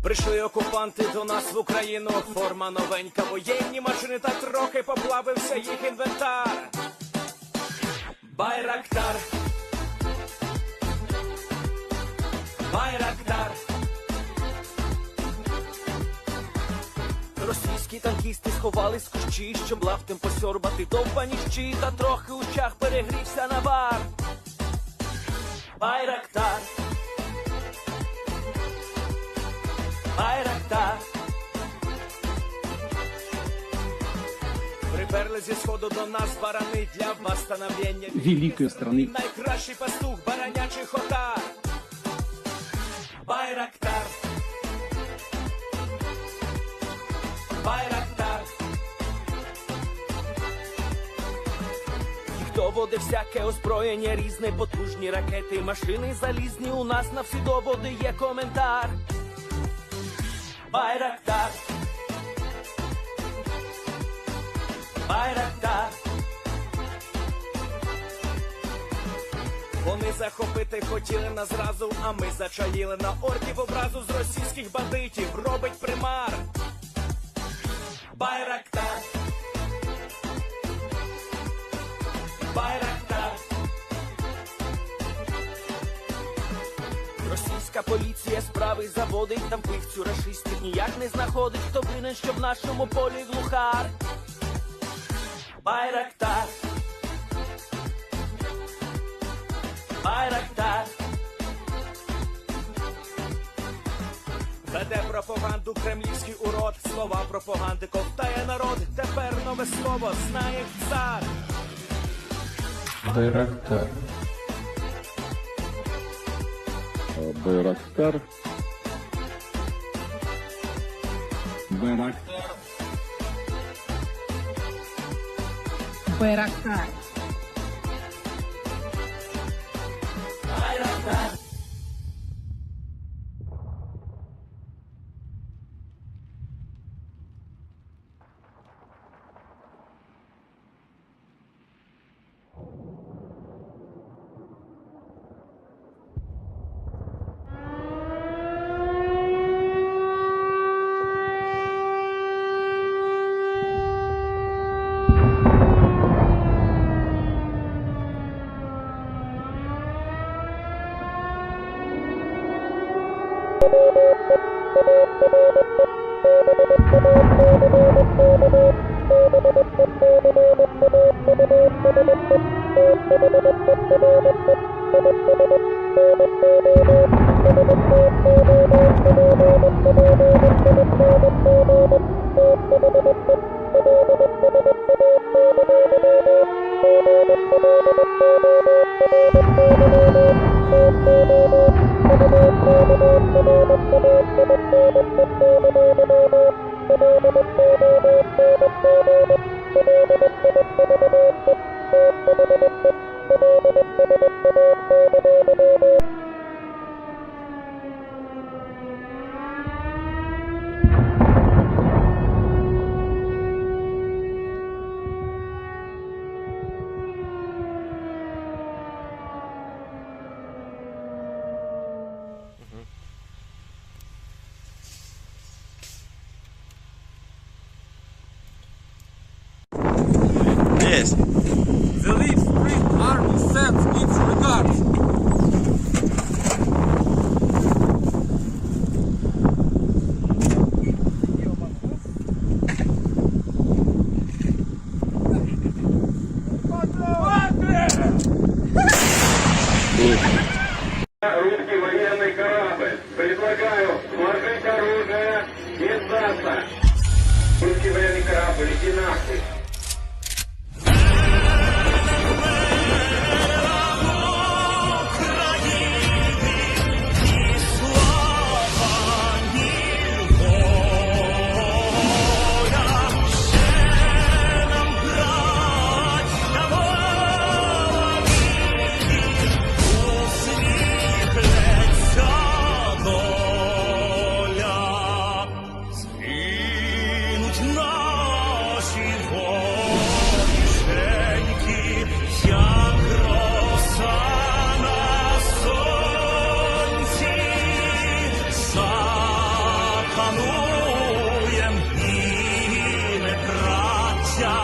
Прийшли окупанти до нас в Україну, форма новенька, воєнні машини, та трохи поплавився їх інвентар. Байрактар, Байрактар. Російські танкісти сховались в кущі, щоб лаптем посьорбати довбані щі, та трохи у чах перегрівся навар. Байрактар, Байрактар. Приперли зі сходу до нас барани для восстановлення великої страни. Найкращий пастух баранячих отар. Байрактар, Байрактар. Їх доводи всяке озброєння різне, потужні ракети, машини залізні, у нас на всі доводи є коментар. Байрактар, Байрактар. Вони захопити хотіли нас зразу, а ми зачаїли на орків образу з російських бандитів, робить примар. Байрактар, Байрактар. Російська поліція справи заводить, там пивцю рашистів ніяк не знаходить, хто винен, що в нашому полі глухар. Байрактар, Байрактар. Веде пропаганду кремлівський урод, слова пропаганди ковтає народ, тепер нове слово знає цар. Байрактар. Байрактар. Байрактар. Байрактар. Байрактар. Yes. The Leaf Spring Army sends its regards. Русский военный корабль. Предлагаю сложить оружие и сдаться. Русский военный корабль, иди нахуй. Наші запануєм і ми, браття,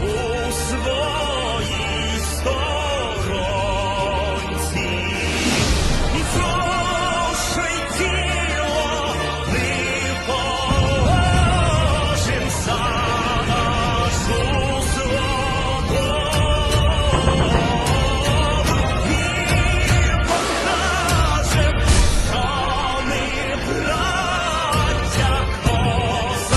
у своїй сторонці. І прошу й тіло ми положим за нашу свободу. І покажем, що ми браття козацького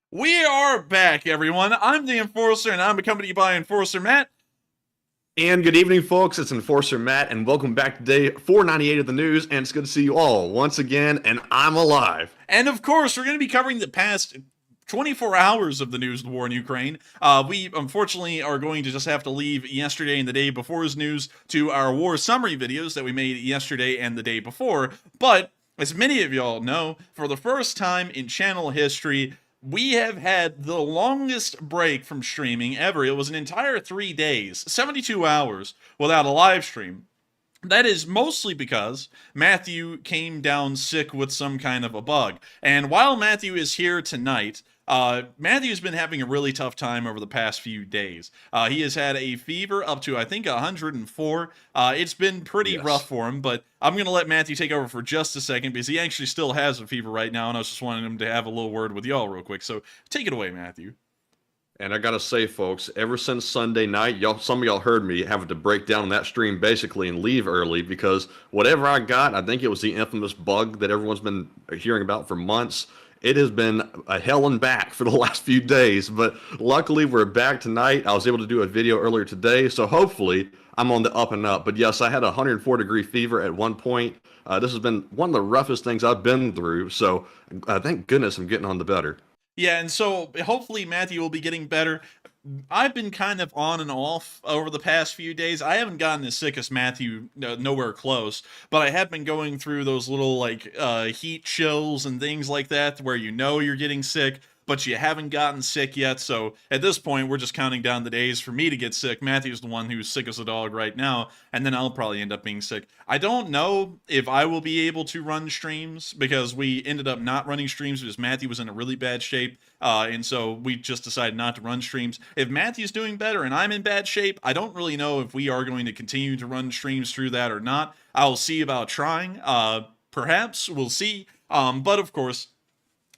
We are back, everyone. I'm the Enforcer, and I'm accompanied by Enforcer Matt. And good evening, folks. It's Enforcer Matt, and welcome back to day 498 of the news, and it's good to see you all once again, and I'm alive. And of course, we're going to be covering the past 24 hours of the news of the war in Ukraine. We, unfortunately, are going to just have to leave yesterday and the day before's news to our war summary videos that we made yesterday and the day before. But, as many of y'all know, for the first time in channel history, we have had the longest break from streaming ever. It was an entire 3 days, 72 hours, without a live stream. That is mostly because Matthew came down sick with some kind of a bug. And while Matthew is here tonight, Matthew's been having a really tough time over the past few days. He has had a fever up to, I think, 104. It's been pretty rough for him, but I'm going to let Matthew take over for just a second because he actually still has a fever right now, and I was just wanting him to have a little word with y'all real quick. So take it away, Matthew. And I gotta say, folks, ever since Sunday night, some of y'all heard me having to break down that stream basically and leave early because whatever I got, I think it was the infamous bug that everyone's been hearing about for months. It has been a hell and back for the last few days, but luckily we're back tonight. I was able to do a video earlier today, so hopefully I'm on the up and up. But yes, I had a 104-degree fever at one point. This has been one of the roughest things I've been through, so thank goodness I'm getting on the better. Yeah, and so hopefully Matthew will be getting better. I've been kind of on and off over the past few days. I haven't gotten as sick as Matthew, nowhere close, but I have been going through those little heat chills and things like that where you know you're getting sick, but you haven't gotten sick yet. So at this point, we're just counting down the days for me to get sick. Matthew's the one who's sick as a dog right now, and then I'll probably end up being sick. I don't know if I will be able to run streams because we ended up not running streams because Matthew was in a really bad shape, and so we just decided not to run streams. If Matthew's doing better and I'm in bad shape, I don't really know if we are going to continue to run streams through that or not. I'll see about trying. Perhaps we'll see. But of course,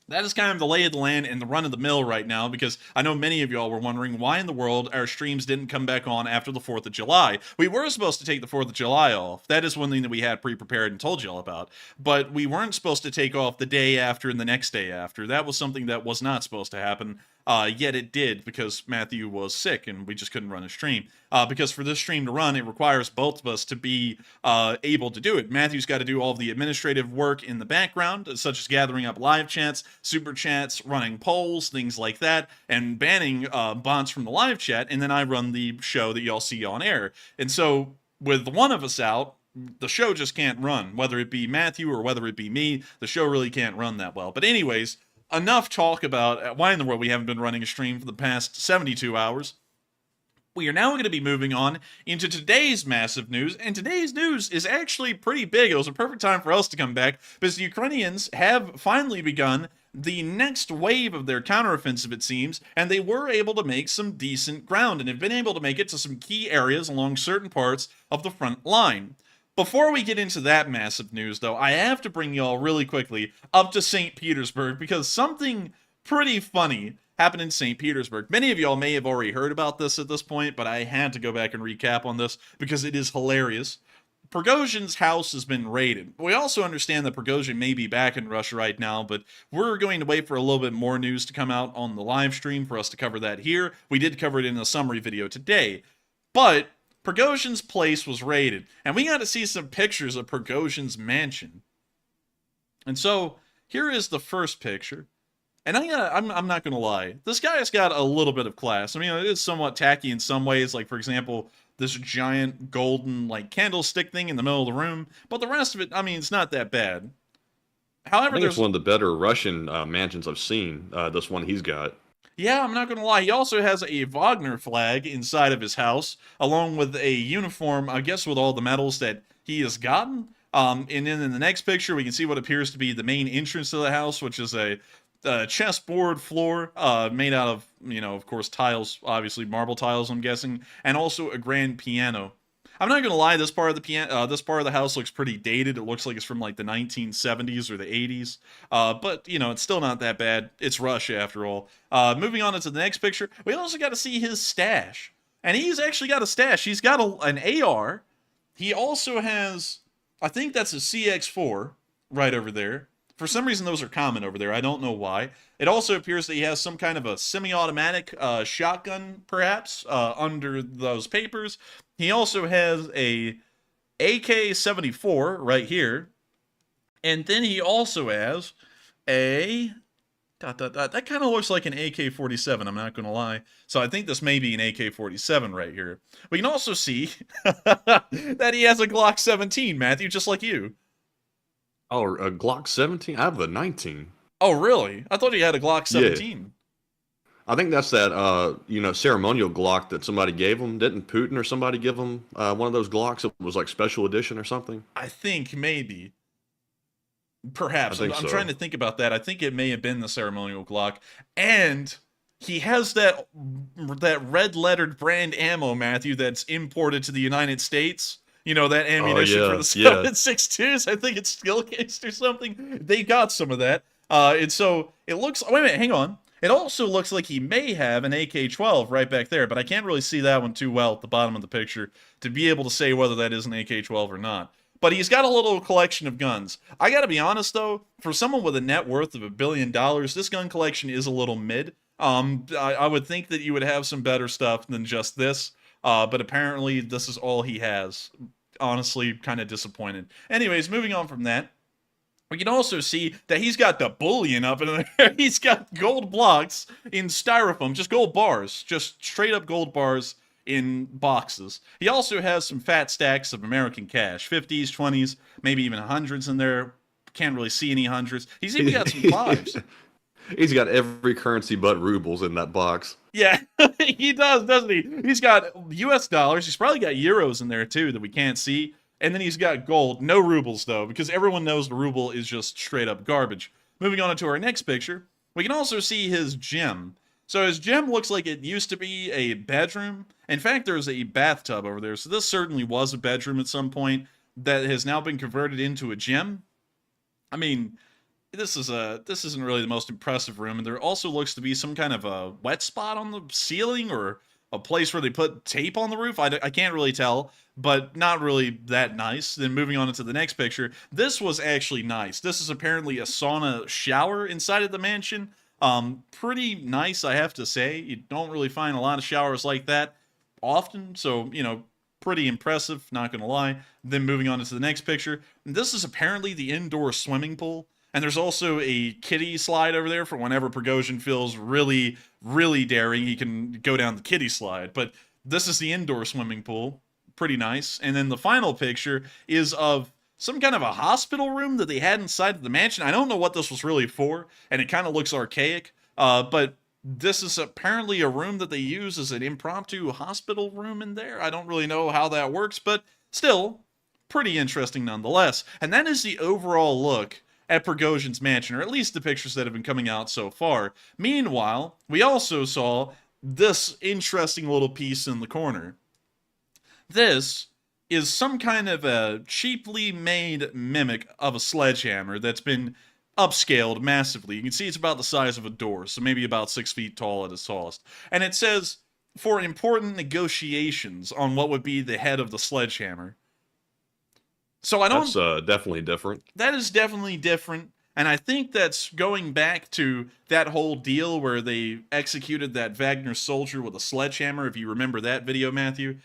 that is kind of the lay of the land and the run of the mill right now, because I know many of y'all were wondering why in the world our streams didn't come back on after the 4th of July. We were supposed to take the 4th of July off. That is one thing that we had pre-prepared and told y'all about. But we weren't supposed to take off the day after and the next day after. That was something that was not supposed to happen. Yet it did because Matthew was sick and we just couldn't run a stream. Because for this stream to run, it requires both of us to be able to do it. Matthew's got to do all of the administrative work in the background, such as gathering up live chats, super chats, running polls, things like that, and banning bots from the live chat, and then I run the show that y'all see on air. And so, with one of us out, the show just can't run. Whether it be Matthew or whether it be me, the show really can't run that well. But anyways, enough talk about why in the world we haven't been running a stream for the past 72 hours. We are now going to be moving on into today's massive news, and today's news is actually pretty big. It was a perfect time for us to come back, because the Ukrainians have finally begun the next wave of their counteroffensive, it seems, and they were able to make some decent ground, and have been able to make it to some key areas along certain parts of the front line. Before we get into that massive news, though, I have to bring y'all really quickly up to St. Petersburg, because something pretty funny happened in St. Petersburg. Many of y'all may have already heard about this at this point, but I had to go back and recap on this because it is hilarious. Prigozhin's house has been raided. We also understand that Prigozhin may be back in Russia right now, but we're going to wait for a little bit more news to come out on the live stream for us to cover that here. We did cover it in a summary video today, but Prigozhin's place was raided, and we got to see some pictures of Prigozhin's mansion. And so, here is the first picture. And I'm not going to lie, this guy has got a little bit of class. I mean, it is somewhat tacky in some ways, like, for example, this giant golden, like, candlestick thing in the middle of the room. But the rest of it, I mean, it's not that bad. However, I think it's one of the better Russian mansions I've seen, this one he's got. Yeah, I'm not going to lie. He also has a Wagner flag inside of his house, along with a uniform, I guess with all the medals that he has gotten. And then in the next picture, we can see what appears to be the main entrance to the house, which is a chessboard floor made out of, of course, tiles, obviously marble tiles, I'm guessing, and also a grand piano. I'm not gonna lie, this part of the this part of the house looks pretty dated. It looks like it's from like the 1970s or the 80s, but it's still not that bad. It's Russia after all. Moving on into the next picture, we also got to see his stash, and he's actually got a stash. He's got an AR. He also has, I think that's a CX4 right over there. For some reason, those are common over there. I don't know why. It also appears that he has some kind of a semi-automatic shotgun, perhaps, under those papers. He also has a AK-74 right here. And then he also has a... That kind of looks like an AK-47, I'm not going to lie. So I think this may be an AK-47 right here. We can also see that he has a Glock 17, Matthew, just like you. Oh, a Glock 17? I have a 19. Oh, really? I thought he had a Glock 17. Yeah. I think that's that, ceremonial Glock that somebody gave him. Didn't Putin or somebody give him one of those Glocks? It was like special edition or something. I think maybe. Perhaps. I'm so. trying to think about that. I think it may have been the ceremonial Glock. And he has that red-lettered brand ammo, Matthew, that's imported to the United States. That ammunition for the 7.62s. I think it's skill cased or something. They got some of that. And so it looks... Wait a minute, hang on. It also looks like he may have an AK-12 right back there, but I can't really see that one too well at the bottom of the picture to be able to say whether that is an AK-12 or not. But he's got a little collection of guns. I gotta be honest, though, for someone with a net worth of $1 billion, this gun collection is a little mid. I would think that you would have some better stuff than just this, but apparently this is all he has. Honestly, kind of disappointed. Anyways, moving on from that, we can also see that he's got the bullion up in there. He's got gold blocks in styrofoam, just gold bars, just straight up gold bars in boxes. He also has some fat stacks of American cash, 50s, 20s, maybe even hundreds in there. Can't really see any hundreds. He's even got some fives. He's got every currency but rubles in that box. Yeah, he does, doesn't he? He's got US dollars. He's probably got euros in there, too, that we can't see. And then he's got gold. No rubles, though, because everyone knows the ruble is just straight-up garbage. Moving on to our next picture, we can also see his gym. So his gym looks like it used to be a bedroom. In fact, there's a bathtub over there. So this certainly was a bedroom at some point that has now been converted into a gym. I mean... This isn't really the most impressive room, and there also looks to be some kind of a wet spot on the ceiling or a place where they put tape on the roof. I can't really tell, but not really that nice. Then moving on into the next picture, this was actually nice. This is apparently a sauna shower inside of the mansion. Pretty nice, I have to say. You don't really find a lot of showers like that often, so, pretty impressive, not gonna lie. Then moving on into the next picture, this is apparently the indoor swimming pool. And there's also a kiddie slide over there for whenever Prigozhin feels really, really daring, he can go down the kiddie slide. But this is the indoor swimming pool. Pretty nice. And then the final picture is of some kind of a hospital room that they had inside of the mansion. I don't know what this was really for, and it kind of looks archaic. But this is apparently a room that they use as an impromptu hospital room in there. I don't really know how that works, but still, pretty interesting nonetheless. And that is the overall look at Prigozhin's mansion, or at least the pictures that have been coming out so far. Meanwhile, we also saw this interesting little piece in the corner. This is some kind of a cheaply made mimic of a sledgehammer that's been upscaled massively. You can see it's about the size of a door, so maybe about 6 feet tall at its tallest. And it says, for important negotiations on what would be the head of the sledgehammer. So That's definitely different. That is definitely different, and I think that's going back to that whole deal where they executed that Wagner soldier with a sledgehammer, if you remember that video, Matthew.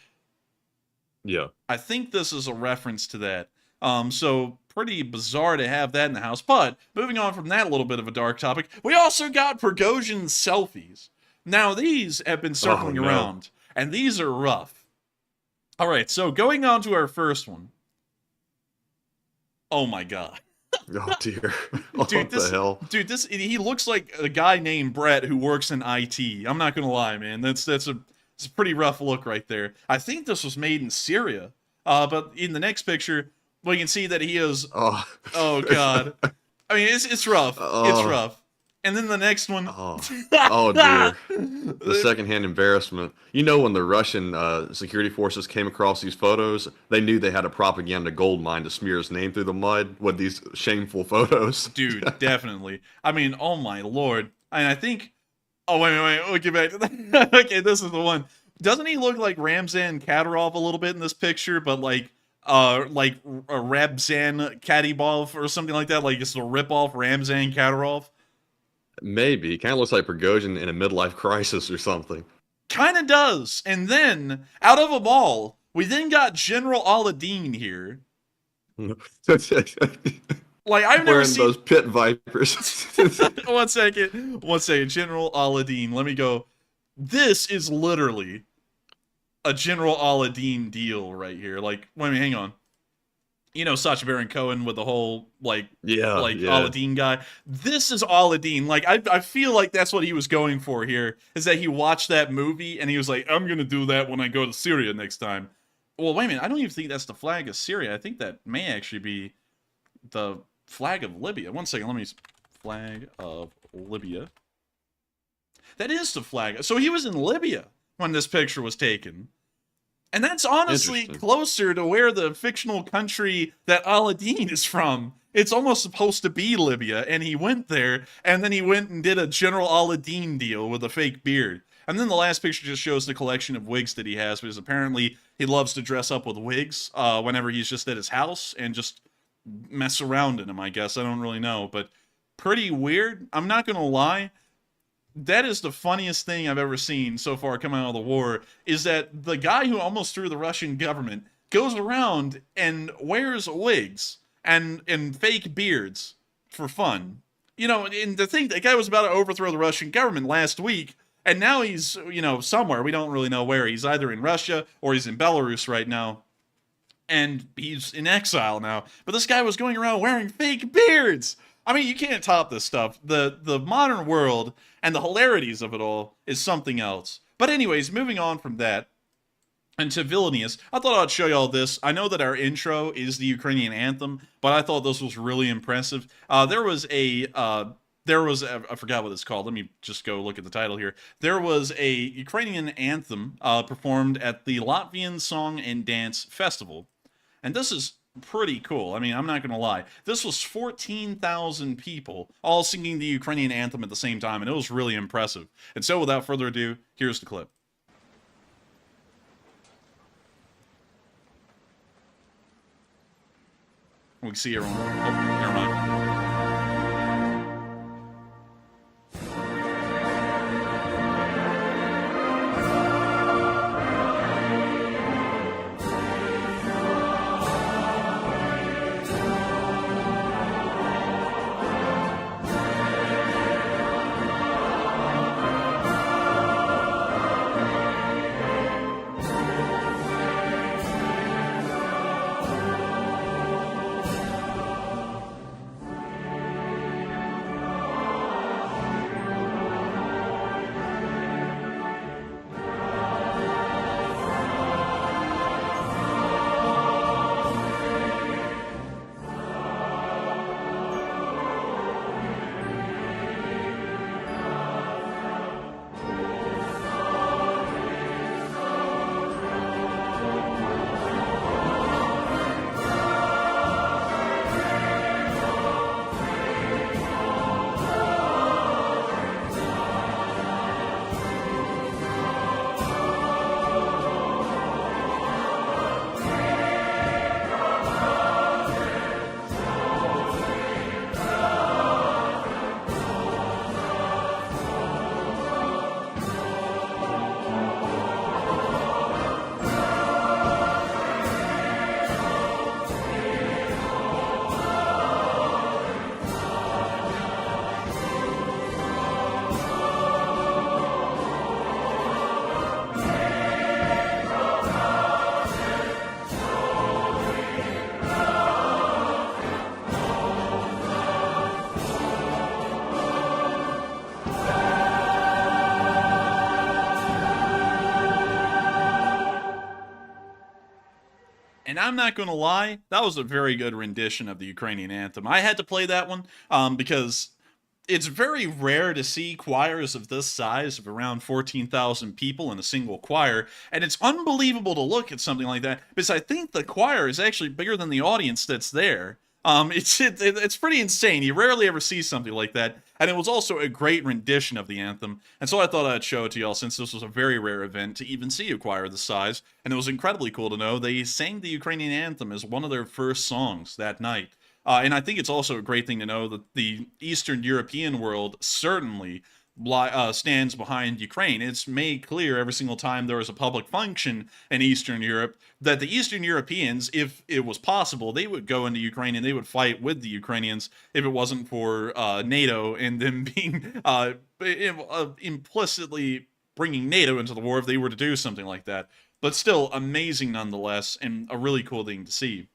Yeah. I think this is a reference to that. So pretty bizarre to have that in the house. But moving on from that little bit of a dark topic, we also got Prigozhin's selfies. Now, these have been circling around, and these are rough. All right, so going on to our first one. Oh my god. Oh dear. What Dude, the hell? He looks like a guy named Brett who works in IT. I'm not gonna lie, man. It's a pretty rough look right there. I think this was made in Syria. But in the next picture, we can see that he is. Oh. Oh God. I mean, it's rough. It's Oh. rough. And then the next one. Oh, oh dear. The secondhand embarrassment. You know, when the Russian security forces came across these photos, they knew they had a propaganda gold mine to smear his name through the mud with these shameful photos. Dude, definitely. I mean, oh my lord. And I think. Oh wait. We'll get back to that. Okay, this is the one. Doesn't he look like Ramzan Kadyrov a little bit in this picture? But like a Rabzan Kadyrov or something like that. Like it's a ripoff Ramzan Kadyrov. Maybe. Kind of looks like Prigozhin in a midlife crisis or something. Kind of does. And then, out of them all, we then got General Aladin here. Like, I've never Wearing seen... those pit vipers. One second. General Aladin. Let me go. This is literally a General Aladin deal right here. Like, wait a minute, hang on. You know Sacha Baron Cohen with the whole, Aladdin guy. This is Aladdin. Like, I feel like that's what he was going for here, is that he watched that movie, and he was like, I'm going to do that when I go to Syria next time. Well, wait a minute. I don't even think that's the flag of Syria. I think that may actually be the flag of Libya. One second. Let me... Flag of Libya. That is the flag. So he was in Libya when this picture was taken. And that's honestly closer to where the fictional country that Aladdin is from. It's almost supposed to be Libya, and he went there, and then he went and did a General Aladdin deal with a fake beard. And then the last picture just shows the collection of wigs that he has, because apparently he loves to dress up with wigs whenever he's just at his house and just mess around in them, I guess. I don't really know, but pretty weird. I'm not going to lie. That is the funniest thing I've ever seen so far coming out of the war, is that the guy who almost threw the Russian government goes around and wears wigs and fake beards for fun. You know, and to think that guy was about to overthrow the Russian government last week, and now he's, you know, somewhere. We don't really know where. He's either in Russia or he's in Belarus right now. And he's in exile now. But this guy was going around wearing fake beards. I mean, you can't top this stuff. The modern world and the hilarities of it all is something else. But anyways, moving on from that, and to Vilnius, I thought I'd show you all this. I know that our intro is the Ukrainian anthem, but I thought this was really impressive. I forgot what it's called. Let me just go look at the title here. There was a Ukrainian anthem performed at the Latvian Song and Dance Festival. And this is pretty cool. I mean, I'm not going to lie. This was 14,000 people all singing the Ukrainian anthem at the same time, and it was really impressive. And so, without further ado, here's the clip. We can see everyone. Oh, never mind. And I'm not going to lie, that was a very good rendition of the Ukrainian anthem. I had to play that one because it's very rare to see choirs of this size, of around 14,000 people in a single choir, and it's unbelievable to look at something like that, because I think the choir is actually bigger than the audience that's there. It's pretty insane. You rarely ever see something like that, and it was also a great rendition of the anthem, and so I thought I'd show it to y'all, since this was a very rare event to even see a choir this size, and it was incredibly cool to know they sang the Ukrainian anthem as one of their first songs that night. And I think it's also a great thing to know that the Eastern European world certainly stands behind Ukraine. It's made clear every single time there is a public function in Eastern Europe that the Eastern Europeans, if it was possible, they would go into Ukraine and they would fight with the Ukrainians if it wasn't for NATO and them being implicitly bringing NATO into the war if they were to do something like that. But still, amazing nonetheless, and a really cool thing to see.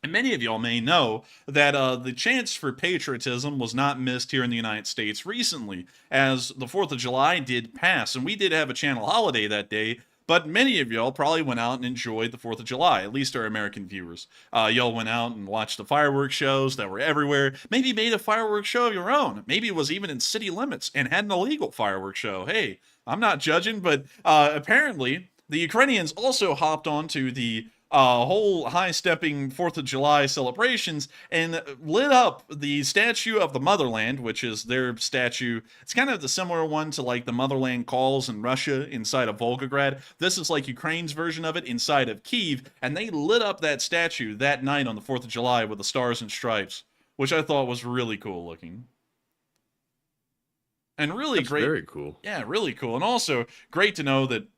And many of y'all may know that the chance for patriotism was not missed here in the United States recently, as the 4th of July did pass, and we did have a channel holiday that day, but many of y'all probably went out and enjoyed the 4th of July, at least our American viewers. Y'all went out and watched the fireworks shows that were everywhere, maybe made a fireworks show of your own, maybe it was even in city limits and had an illegal fireworks show. Hey, I'm not judging, but apparently the Ukrainians also hopped onto the whole high-stepping 4th of July celebrations and lit up the statue of the motherland, which is their statue. It's kind of the similar one to like the motherland calls in Russia inside of Volgograd. This is like Ukraine's version of it inside of Kyiv, and they lit up that statue that night on the 4th of July with the stars and stripes, which I thought was really cool looking. And really That's great. Very cool. Yeah, really cool. And also great to know that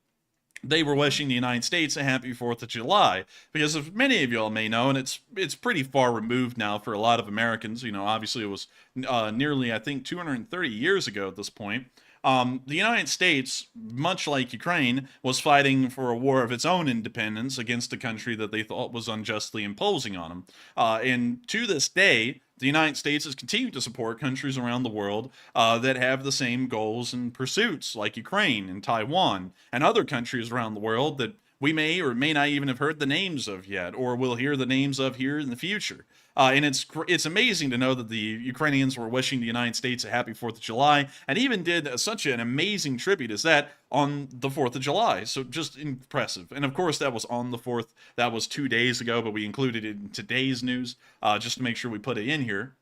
they were wishing the United States a happy 4th of July, because as many of y'all may know, and it's pretty far removed now for a lot of Americans, you know, obviously it was nearly, I think, 230 years ago at this point. The United States, much like Ukraine, was fighting for a war of its own independence against a country that they thought was unjustly imposing on them. And to this day, the United States has continued to support countries around the world that have the same goals and pursuits, like Ukraine and Taiwan, and other countries around the world that we may or may not even have heard the names of yet, or will hear the names of here in the future. And it's amazing to know that the Ukrainians were wishing the United States a happy 4th of July, and even did such an amazing tribute as that on the 4th of July. So just impressive. And of course, that was on the 4th. That was 2 days ago, but we included it in today's news just to make sure we put it in here.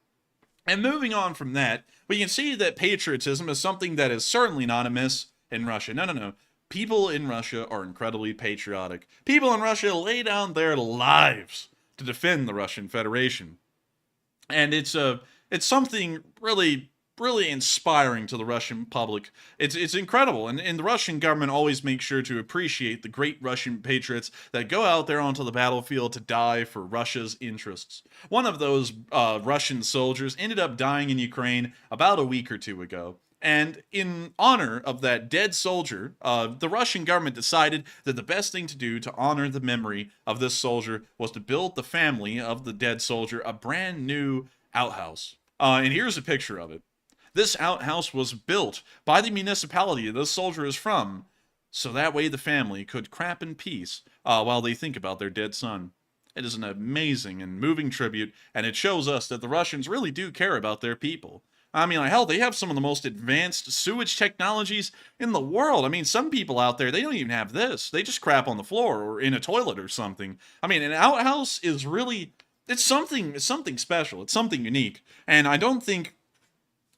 And moving on from that, we can see that patriotism is something that is certainly not amiss in Russia. No. People in Russia are incredibly patriotic. People in Russia lay down their lives to defend the Russian Federation. And it's something really, really inspiring to the Russian public. It's incredible. And the Russian government always makes sure to appreciate the great Russian patriots that go out there onto the battlefield to die for Russia's interests. One of those Russian soldiers ended up dying in Ukraine about a week or two ago. And in honor of that dead soldier, the Russian government decided that the best thing to do to honor the memory of this soldier was to build the family of the dead soldier a brand new outhouse. And here's a picture of it. This outhouse was built by the municipality this soldier is from, so that way the family could crap in peace while they think about their dead son. It is an amazing and moving tribute, and it shows us that the Russians really do care about their people. I mean, like, hell, they have some of the most advanced sewage technologies in the world. I mean, some people out there, they don't even have this. They just crap on the floor or in a toilet or something. I mean, an outhouse is really, it's something special. It's something unique. And I don't think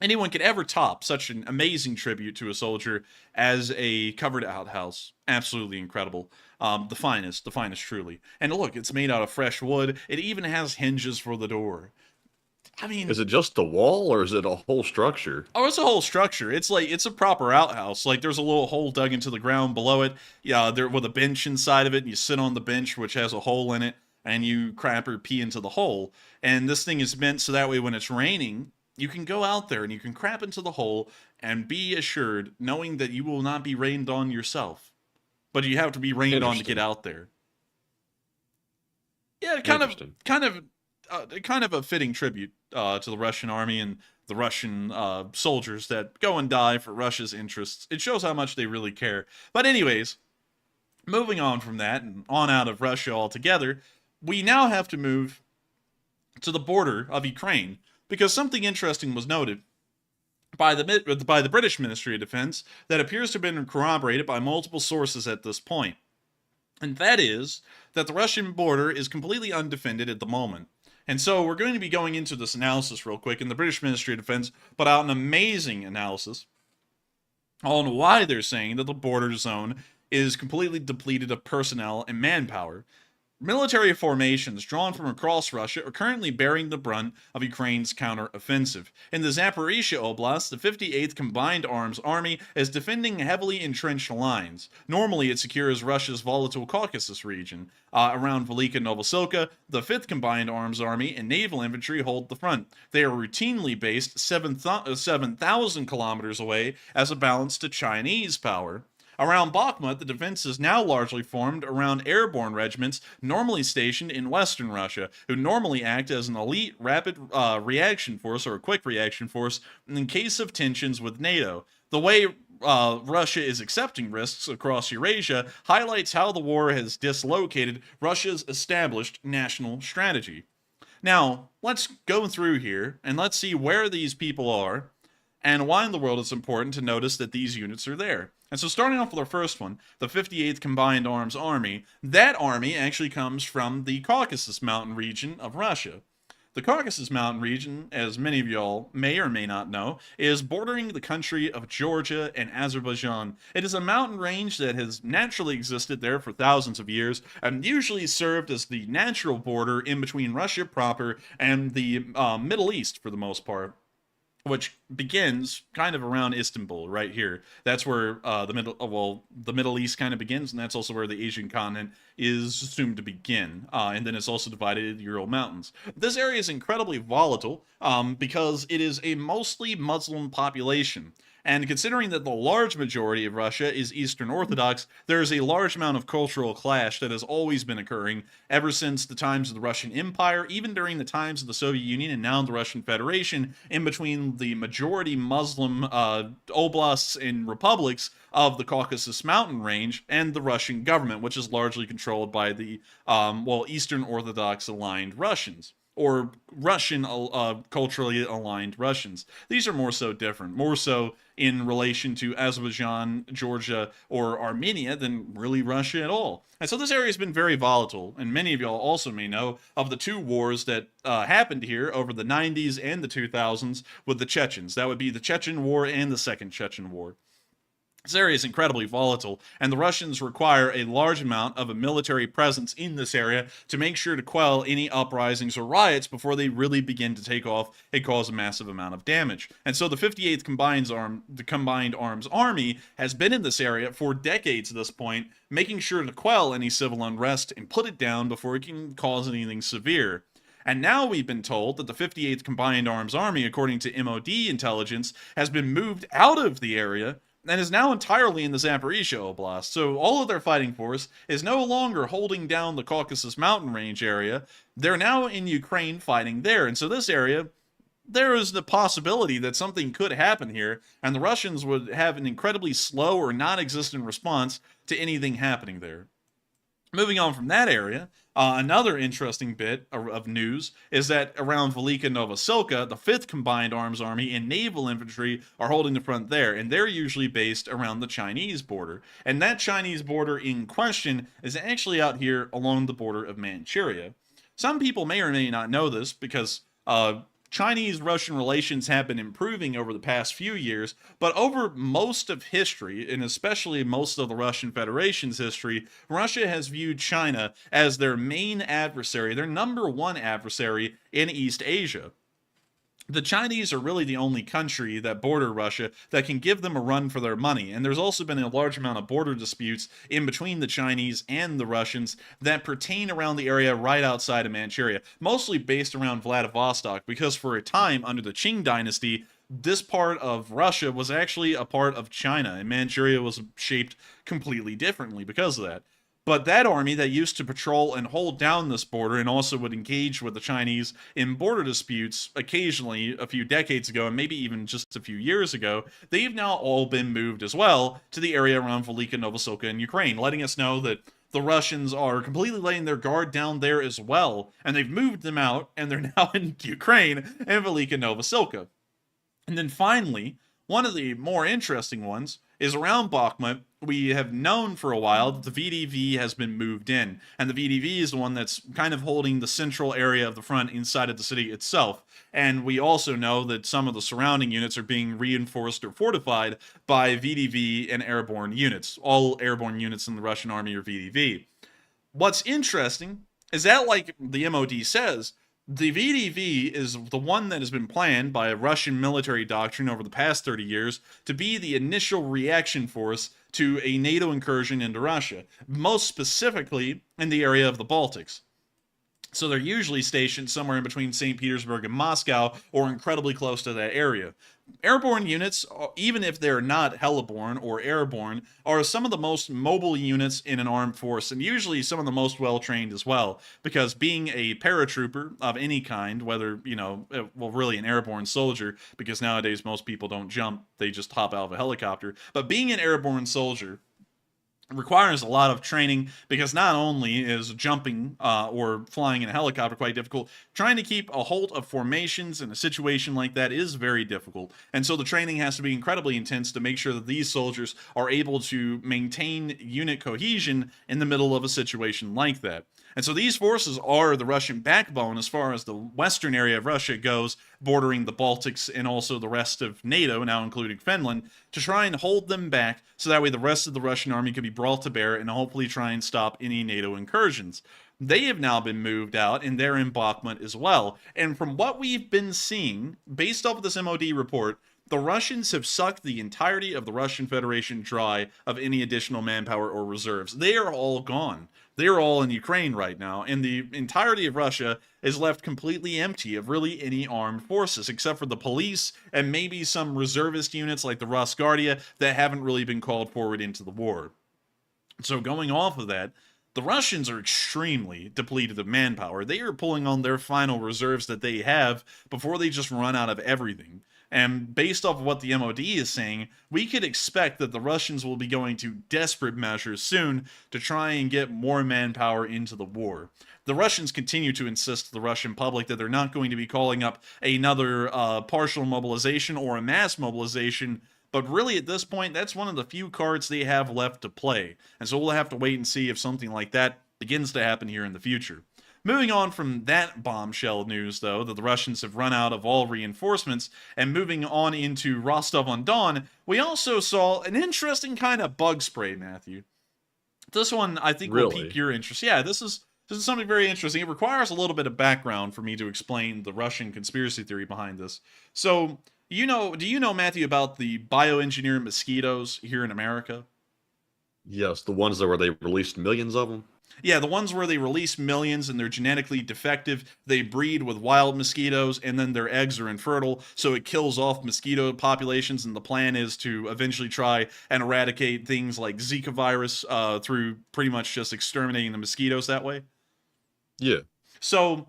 anyone could ever top such an amazing tribute to a soldier as a covered outhouse. Absolutely incredible. The finest truly. And look, it's made out of fresh wood. It even has hinges for the door. I mean, is it just the wall or is it a whole structure? Oh, it's a whole structure. It's like, it's a proper outhouse. Like, there's a little hole dug into the ground below it. Yeah, there with a bench inside of it, and you sit on the bench, which has a hole in it, and you crap or pee into the hole. And this thing is meant so that way when it's raining, you can go out there and you can crap into the hole and be assured, knowing that you will not be rained on yourself. But you have to be rained on to get out there. Yeah, kind of a fitting tribute to the Russian army and the Russian soldiers that go and die for Russia's interests. It shows how much they really care. But anyways, moving on from that and on out of Russia altogether, we now have to move to the border of Ukraine, because something interesting was noted by the British Ministry of Defense that appears to have been corroborated by multiple sources at this point. And that is that the Russian border is completely undefended at the moment. And so we're going to be going into this analysis real quick, and the British Ministry of Defense put out an amazing analysis on why they're saying that the border zone is completely depleted of personnel and manpower. Military formations drawn from across Russia are currently bearing the brunt of Ukraine's counter-offensive. In the Zaporizhia Oblast, the 58th Combined Arms Army is defending heavily entrenched lines. Normally, it secures Russia's volatile Caucasus region. Around Velika Novosilka, the 5th Combined Arms Army and Naval Infantry hold the front. They are routinely based 7,000 kilometers away as a balance to Chinese power. Around Bakhmut, the defense is now largely formed around airborne regiments normally stationed in western Russia, who normally act as an elite rapid reaction force or a quick reaction force in case of tensions with NATO. The way Russia is accepting risks across Eurasia highlights how the war has dislocated Russia's established national strategy. Now, let's go through here and let's see where these people are and why in the world it's important to notice that these units are there. And so starting off with our first one, the 58th Combined Arms Army, that army actually comes from the Caucasus Mountain region of Russia. The Caucasus Mountain region, as many of y'all may or may not know, is bordering the country of Georgia and Azerbaijan. It is a mountain range that has naturally existed there for thousands of years and usually served as the natural border in between Russia proper and the Middle East for the most part, which begins kind of around Istanbul, right here. That's where the Middle East kind of begins, and that's also where the Asian continent is assumed to begin. And then it's also divided into the Ural Mountains. This area is incredibly volatile because it is a mostly Muslim population. And considering that the large majority of Russia is Eastern Orthodox, there is a large amount of cultural clash that has always been occurring ever since the times of the Russian Empire, even during the times of the Soviet Union and now the Russian Federation, in between the majority Muslim oblasts and republics of the Caucasus Mountain Range and the Russian government, which is largely controlled by the, Eastern Orthodox aligned Russians, or Russian culturally aligned Russians. These are more so different, more so in relation to Azerbaijan, Georgia, or Armenia than really Russia at all. And so this area has been very volatile, and many of y'all also may know of the two wars that happened here over the 90s and the 2000s with the Chechens. That would be the Chechen War and the Second Chechen War. This area is incredibly volatile, and the Russians require a large amount of a military presence in this area to make sure to quell any uprisings or riots before they really begin to take off and cause a massive amount of damage. And so the 58th Combined Arms Army has been in this area for decades at this point, making sure to quell any civil unrest and put it down before it can cause anything severe. And now we've been told that the 58th Combined Arms Army, according to MOD intelligence, has been moved out of the area and is now entirely in the Zaporizhia Oblast. So all of their fighting force is no longer holding down the Caucasus Mountain Range area. They're now in Ukraine fighting there. And so this area, there is the possibility that something could happen here, and the Russians would have an incredibly slow or non-existent response to anything happening there. Moving on from that area, another interesting bit of news is that around Velika Novosilka, the 5th Combined Arms Army and Naval Infantry are holding the front there, and they're usually based around the Chinese border. And that Chinese border in question is actually out here along the border of Manchuria. Some people may or may not know this because Chinese-Russian relations have been improving over the past few years, but over most of history, and especially most of the Russian Federation's history, Russia has viewed China as their main adversary, their number one adversary in East Asia. The Chinese are really the only country that border Russia that can give them a run for their money, and there's also been a large amount of border disputes in between the Chinese and the Russians that pertain around the area right outside of Manchuria, mostly based around Vladivostok, because for a time under the Qing dynasty, this part of Russia was actually a part of China, and Manchuria was shaped completely differently because of that. But that army that used to patrol and hold down this border and also would engage with the Chinese in border disputes occasionally a few decades ago, and maybe even just a few years ago, they've now all been moved as well to the area around Velika Novosilka in Ukraine, letting us know that the Russians are completely laying their guard down there as well, and they've moved them out, and they're now in Ukraine and Velika Novosilka. And then finally, one of the more interesting ones is around Bakhmut. We have known for a while that the VDV has been moved in, and the VDV is the one that's kind of holding the central area of the front inside of the city itself. And we also know that some of the surrounding units are being reinforced or fortified by VDV and airborne units. All airborne units in the Russian army are VDV. What's interesting is that, like the MOD says, the VDV is the one that has been planned by a Russian military doctrine over the past 30 years to be the initial reaction force to a NATO incursion into Russia, most specifically in the area of the Baltics. So they're usually stationed somewhere in between St. Petersburg and Moscow, or incredibly close to that area. Airborne units, even if they're not heliborne or airborne, are some of the most mobile units in an armed force, and usually some of the most well-trained as well, because being a paratrooper of any kind, whether, well, really an airborne soldier, because nowadays most people don't jump, they just hop out of a helicopter, but being an airborne soldier requires a lot of training, because not only is jumping or flying in a helicopter quite difficult, trying to keep a hold of formations in a situation like that is very difficult. And so the training has to be incredibly intense to make sure that these soldiers are able to maintain unit cohesion in the middle of a situation like that. And so these forces are the Russian backbone as far as the western area of Russia goes, bordering the Baltics and also the rest of NATO, now including Finland, to try and hold them back so that way the rest of the Russian army can be brought to bear and hopefully try and stop any NATO incursions. They have now been moved out, and they're in Bakhmut as well. And from what we've been seeing, based off of this MOD report, the Russians have sucked the entirety of the Russian Federation dry of any additional manpower or reserves. They are all gone. They're all in Ukraine right now, and the entirety of Russia is left completely empty of really any armed forces, except for the police and maybe some reservist units like the Rosguardia that haven't really been called forward into the war. So going off of that, the Russians are extremely depleted of manpower. They are pulling on their final reserves that they have before they just run out of everything. And based off of what the MOD is saying, we could expect that the Russians will be going to desperate measures soon to try and get more manpower into the war. The Russians continue to insist to the Russian public that they're not going to be calling up another partial mobilization or a mass mobilization, but really at this point, that's one of the few cards they have left to play. And so we'll have to wait and see if something like that begins to happen here in the future. Moving on from that bombshell news, though, that the Russians have run out of all reinforcements, and moving on into Rostov-on-Don, we also saw an interesting kind of bug spray, Matthew. This one, I think, will pique your interest. Yeah, this is something very interesting. It requires a little bit of background for me to explain the Russian conspiracy theory behind this. So, do you know, Matthew, about the bioengineered mosquitoes here in America? Yes, the ones where they released millions of them. Yeah, the ones where they release millions and they're genetically defective. They breed with wild mosquitoes, and then their eggs are infertile, so it kills off mosquito populations, and the plan is to eventually try and eradicate things like Zika virus through pretty much just exterminating the mosquitoes that way. Yeah. So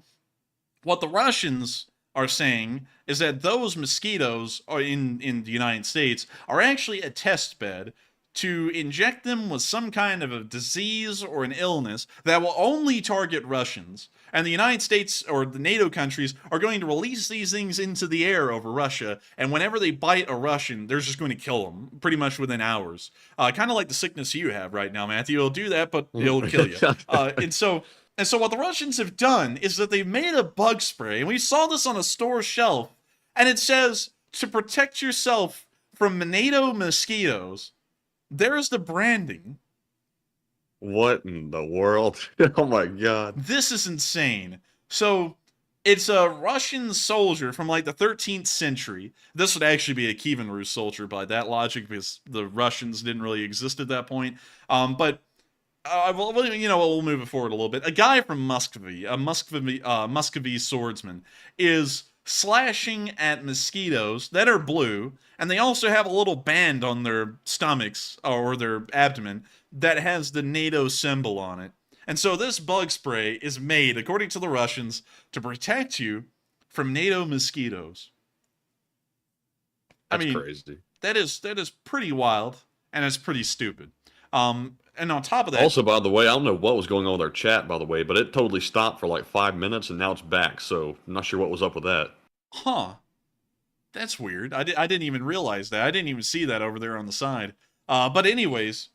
what the Russians are saying is that those mosquitoes are in the United States are actually a test bed to inject them with some kind of a disease or an illness that will only target Russians. And the United States or the NATO countries are going to release these things into the air over Russia, and whenever they bite a Russian, they're just going to kill them pretty much within hours. Kind of like the sickness you have right now, Matthew. It'll do that, but it'll kill you. And so what the Russians have done is that they've made a bug spray, and we saw this on a store shelf, and it says, to protect yourself from NATO mosquitoes. There's the branding. What in the world? Oh my god. This is insane. So, it's a Russian soldier from like the 13th century. This would actually be a Kievan Rus soldier by that logic, because the Russians didn't really exist at that point. But we'll move it forward a little bit. A guy from Muscovy, a Muscovy swordsman, is slashing at mosquitoes that are blue, and they also have a little band on their stomachs or their abdomen that has the NATO symbol on it. And so this bug spray is made, according to the Russians, to protect you from NATO mosquitoes. That's crazy. That is pretty wild, and it's pretty stupid. And on top of that, Also, by the way, I don't know what was going on with our chat, by the way, but it totally stopped for like 5 minutes, and now it's back. So I'm not sure what was up with that. huh? That's weird. I didn't even realize that. I didn't even see that over there on the side. But anyways,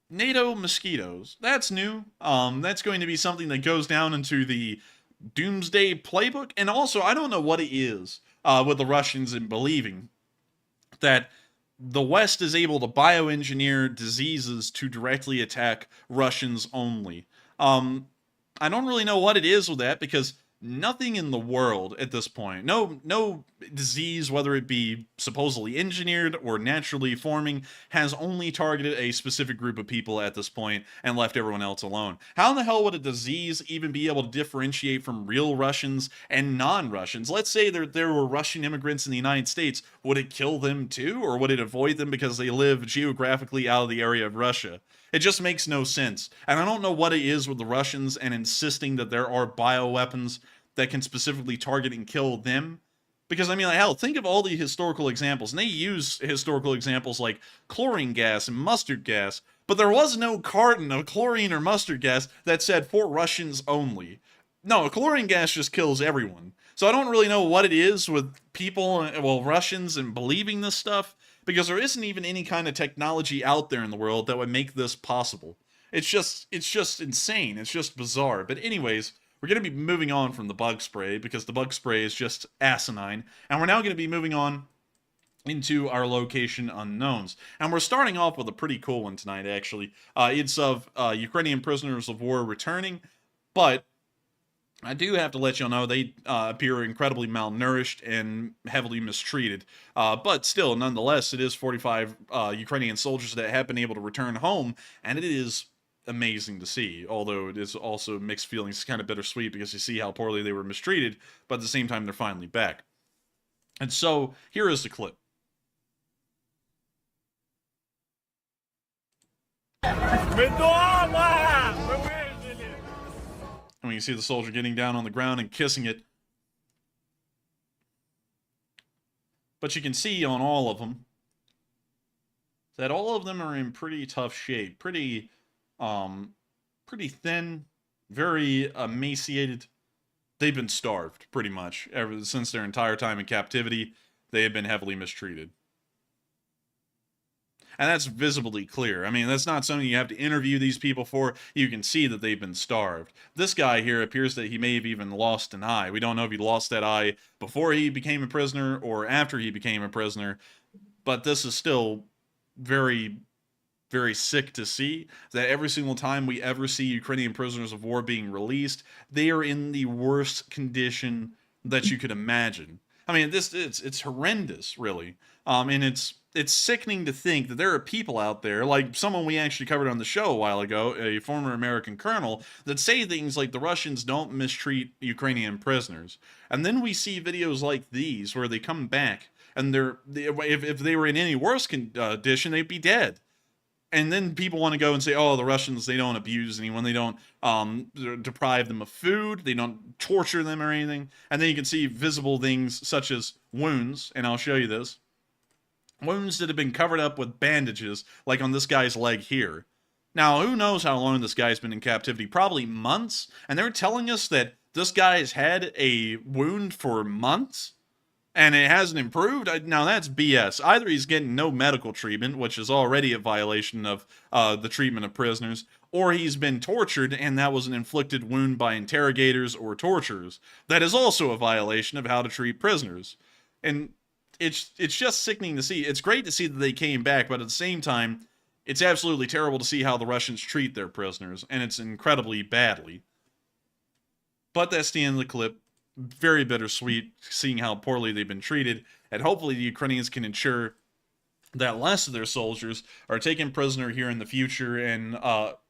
NATO mosquitoes. That's new. That's going to be something that goes down into the Doomsday Playbook. And also, I don't know what it is with the Russians in believing that the West is able to bioengineer diseases to directly attack Russians only. I don't really know what it is with that, because nothing in the world at this point, no disease, whether it be supposedly engineered or naturally forming, has only targeted a specific group of people at this point and left everyone else alone. How in the hell would a disease even be able to differentiate from real Russians and non-Russians? Let's say there were Russian immigrants in the United States. Would it kill them too, or would it avoid them because they live geographically out of the area of Russia? It just makes no sense. And I don't know what it is with the Russians and insisting that there are bioweapons that can specifically target and kill them. Because, I mean, like, hell, think of all the historical examples. And they use historical examples like chlorine gas and mustard gas. But there was no carton of chlorine or mustard gas that said for Russians only. No, chlorine gas just kills everyone. So I don't really know what it is with people, well, Russians, and believing this stuff, because there isn't even any kind of technology out there in the world that would make this possible. It's just insane. It's just bizarre. But anyways, we're going to be moving on from the bug spray, because the bug spray is just asinine. And we're now going to be moving on into our location unknowns. And we're starting off with a pretty cool one tonight, actually. It's of Ukrainian prisoners of war returning, but I do have to let y'all know they appear incredibly malnourished and heavily mistreated. But still, nonetheless, it is 45 Ukrainian soldiers that have been able to return home, and it is amazing to see. Although it is also mixed feelings, it's kind of bittersweet, because you see how poorly they were mistreated, but at the same time, they're finally back. And so, here is the clip. And you see the soldier getting down on the ground and kissing it. But you can see on all of them that all of them are in pretty tough shape. Pretty thin, very emaciated. They've been starved, pretty much. Ever since their entire time in captivity, they have been heavily mistreated. And that's visibly clear. I mean, that's not something you have to interview these people for. You can see that they've been starved. This guy here appears that he may have even lost an eye. We don't know if he lost that eye before he became a prisoner or after he became a prisoner. But this is still very, very sick to see, that every single time we ever see Ukrainian prisoners of war being released, they are in the worst condition that you could imagine. I mean, it's horrendous, really. And it's sickening to think that there are people out there, like someone we actually covered on the show a while ago, a former American colonel, that say things like the Russians don't mistreat Ukrainian prisoners. And then we see videos like these where they come back and if they were in any worse condition, they'd be dead. And then people want to go and say, oh, the Russians, they don't abuse anyone. They don't deprive them of food. They don't torture them or anything. And then you can see visible things such as wounds, and I'll show you this. Wounds that have been covered up with bandages, like on this guy's leg here. Now, who knows how long this guy's been in captivity? Probably months. And they're telling us that this guy has had a wound for months, and it hasn't improved? Now, that's BS. Either he's getting no medical treatment, which is already a violation of the treatment of prisoners, or he's been tortured, and that was an inflicted wound by interrogators or torturers. That is also a violation of how to treat prisoners. And it's just sickening to see. It's great to see that they came back, but at the same time, it's absolutely terrible to see how the Russians treat their prisoners, and it's incredibly badly. But that's the end of the clip. Very bittersweet, seeing how poorly they've been treated, and hopefully the Ukrainians can ensure that less of their soldiers are taken prisoner here in the future and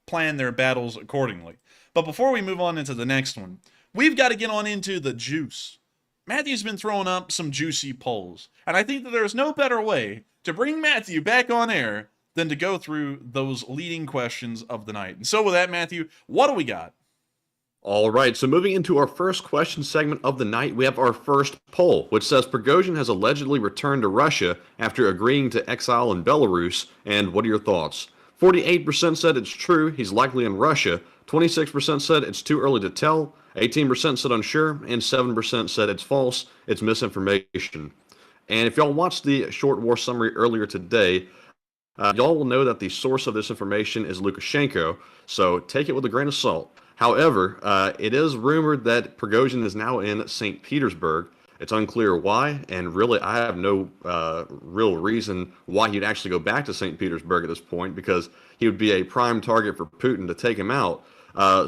plan their battles accordingly. But before we move on into the next one, we've got to get on into the juice. Matthew's been throwing up some juicy polls, and I think that there's no better way to bring Matthew back on air than to go through those leading questions of the night. And so with that, Matthew, what do we got? All right, so moving into our first question segment of the night, we have our first poll, which says Prigozhin has allegedly returned to Russia after agreeing to exile in Belarus, and what are your thoughts? 48% said it's true, he's likely in Russia. 26% said it's too early to tell. 18% said unsure, and 7% said it's false, it's misinformation. And if y'all watched the short war summary earlier today, y'all will know that the source of this information is Lukashenko, so take it with a grain of salt. However, it is rumored that Prigozhin is now in St. Petersburg. It's unclear why, and really I have no real reason why he'd actually go back to St. Petersburg at this point, because he would be a prime target for Putin to take him out.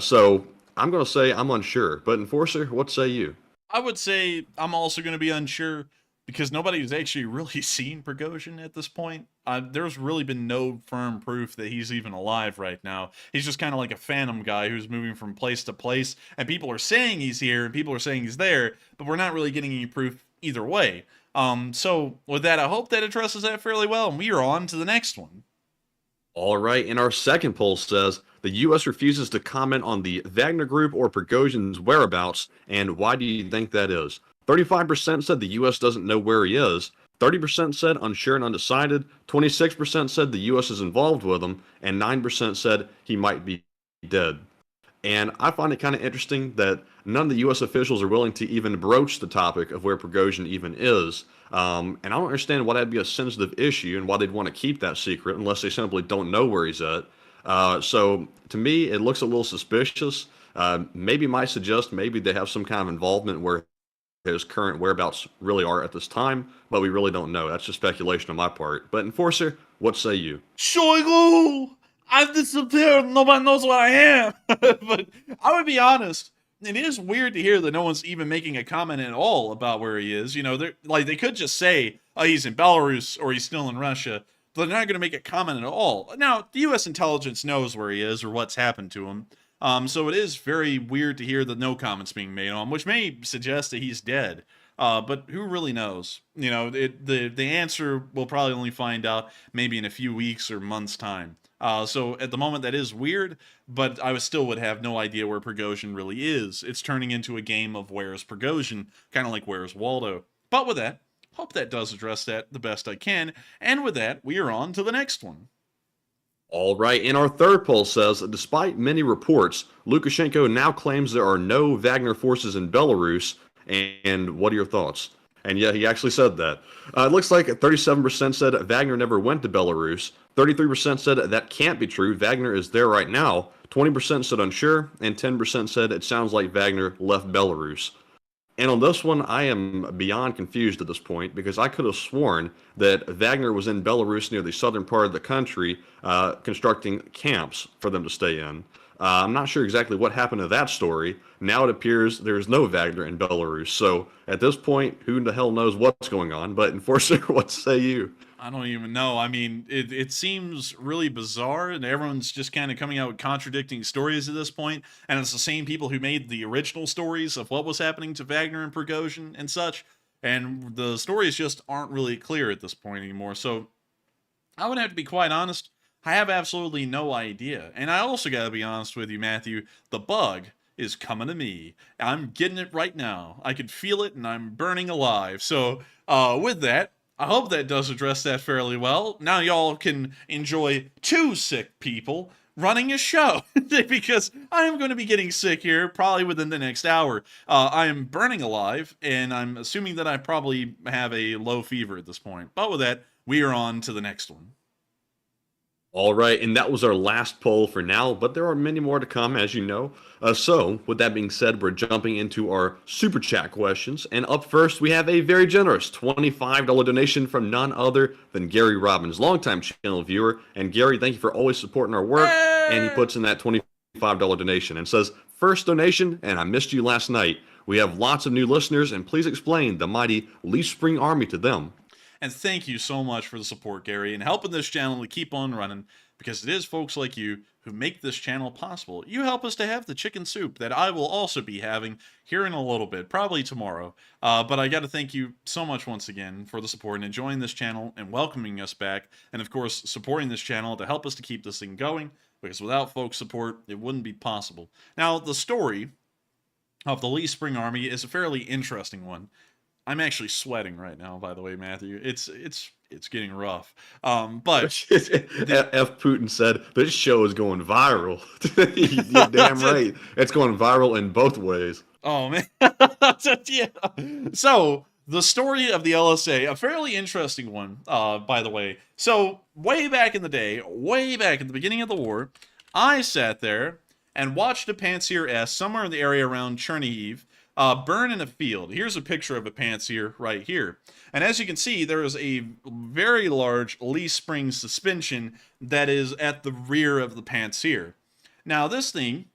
So I'm going to say I'm unsure. But Enforcer, what say you? I would say I'm also going to be unsure because nobody's actually really seen Prigozhin at this point. There's really been no firm proof that he's even alive right now. He's just kind of like a phantom guy who's moving from place to place, and people are saying he's here and people are saying he's there, but we're not really getting any proof either way. So with that, I hope that addresses that fairly well, and we are on to the next one. All right, and our second poll says the U.S. refuses to comment on the Wagner Group or Prigozhin's whereabouts, and why do you think that is? 35% said the U.S. doesn't know where he is. 30% said unsure and undecided. 26% said the U.S. is involved with him, and 9% said he might be dead. And I find it kind of interesting that none of the U.S. officials are willing to even broach the topic of where Prigozhin even is. And I don't understand why that'd be a sensitive issue and why they'd want to keep that secret unless they simply don't know where he's at. So to me, it looks a little suspicious. Maybe might suggest maybe they have some kind of involvement where his current whereabouts really are at this time, but we really don't know. That's just speculation on my part. But Enforcer, what say you? Shoigu! I've disappeared. Nobody knows where I am. But I would be honest. It is weird to hear that no one's even making a comment at all about where he is. You know, they could just say, "Oh, he's in Belarus" or "He's still in Russia," but they're not going to make a comment at all. Now, the U.S. intelligence knows where he is or what's happened to him. So it is very weird to hear that no comments being made on him, which may suggest that he's dead. But who really knows? You know, the answer we'll probably only find out maybe in a few weeks or months' time. So at the moment that is weird, but I still would have no idea where Prigozhin really is. It's turning into a game of where's Prigozhin, kind of like where's Waldo. But with that, hope that does address that the best I can. And with that, we are on to the next one. All right, and our third poll says that despite many reports, Lukashenko now claims there are no Wagner forces in Belarus. And what are your thoughts? And yeah, he actually said that. It looks like 37% said Wagner never went to Belarus. 33% said that can't be true. Wagner is there right now. 20% said unsure, and 10% said it sounds like Wagner left Belarus. And on this one, I am beyond confused at this point because I could have sworn that Wagner was in Belarus near the southern part of the country constructing camps for them to stay in. I'm not sure exactly what happened to that story. Now it appears there's no Wagner in Belarus. So at this point, who the hell knows what's going on? But Enforcer, what say you? I don't even know. I mean, it seems really bizarre, and everyone's just kind of coming out with contradicting stories at this point, and it's the same people who made the original stories of what was happening to Wagner and Prigozhin and such, and the stories just aren't really clear at this point anymore. So I would have to be quite honest. I have absolutely no idea. And I also got to be honest with you, Matthew, the bug is coming to me. I'm getting it right now. I can feel it, and I'm burning alive. So with that, I hope that does address that fairly well. Now y'all can enjoy two sick people running a show because I am going to be getting sick here probably within the next hour. I am burning alive, and I'm assuming that I probably have a low fever at this point. But with that, we are on to the next one. All right, and that was our last poll for now, but there are many more to come, as you know. So, with that being said, we're jumping into our Super Chat questions. And up first, we have a very generous $25 donation from none other than Gary Robbins, longtime channel viewer. And Gary, thank you for always supporting our work. And he puts in that $25 donation and says, "First donation, and I missed you last night. We have lots of new listeners, and please explain the mighty Leaf Spring Army to them." And thank you so much for the support, Gary, and helping this channel to keep on running, because it is folks like you who make this channel possible. You help us to have the chicken soup that I will also be having here in a little bit, probably tomorrow. But I got to thank you so much once again for the support and enjoying this channel and welcoming us back, and of course, supporting this channel to help us to keep this thing going, because without folks' support, it wouldn't be possible. Now, the story of the Leaf Spring Army is a fairly interesting one. I'm actually sweating right now, by the way, Matthew. It's it's getting rough. But F. Putin said, this show is going viral. You're damn right. It's going viral in both ways. oh man, yeah. So the story of the LSA, a fairly interesting one, by the way. So way back in the day, way back at the beginning of the war, I sat there and watched a Pantsir S somewhere in the area around Chernihiv burn in a field. Here's a picture of a Pantsir right here. And as you can see, there is a very large leaf spring suspension that is at the rear of the Pantsir. Now this thing,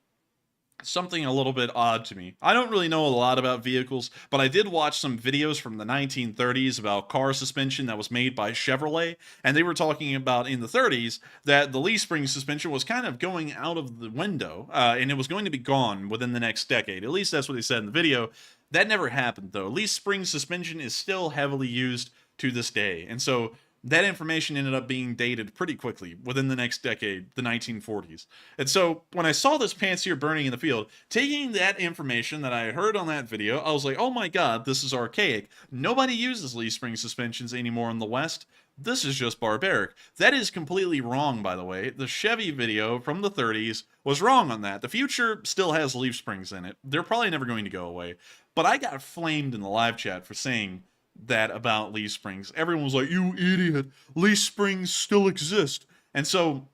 something a little bit odd to me. I don't really know a lot about vehicles, but I did watch some videos from the 1930s about car suspension that was made by Chevrolet, and they were talking about in the 30s that the leaf spring suspension was kind of going out of the window, and it was going to be gone within the next decade. At least that's what they said in the video. That never happened, though. Leaf spring suspension is still heavily used to this day, and so that information ended up being dated pretty quickly within the next decade, the 1940s. And so when I saw this Pantsir burning in the field, taking that information that I heard on that video, I was like, oh my god, this is archaic. Nobody uses leaf spring suspensions anymore in the West. This is just barbaric. That is completely wrong, by the way. The Chevy video from the 30s was wrong on that. The future still has leaf springs in it. They're probably never going to go away. But I got flamed in the live chat for saying that about leaf springs. Everyone was like, you idiot, leaf springs still exist. And so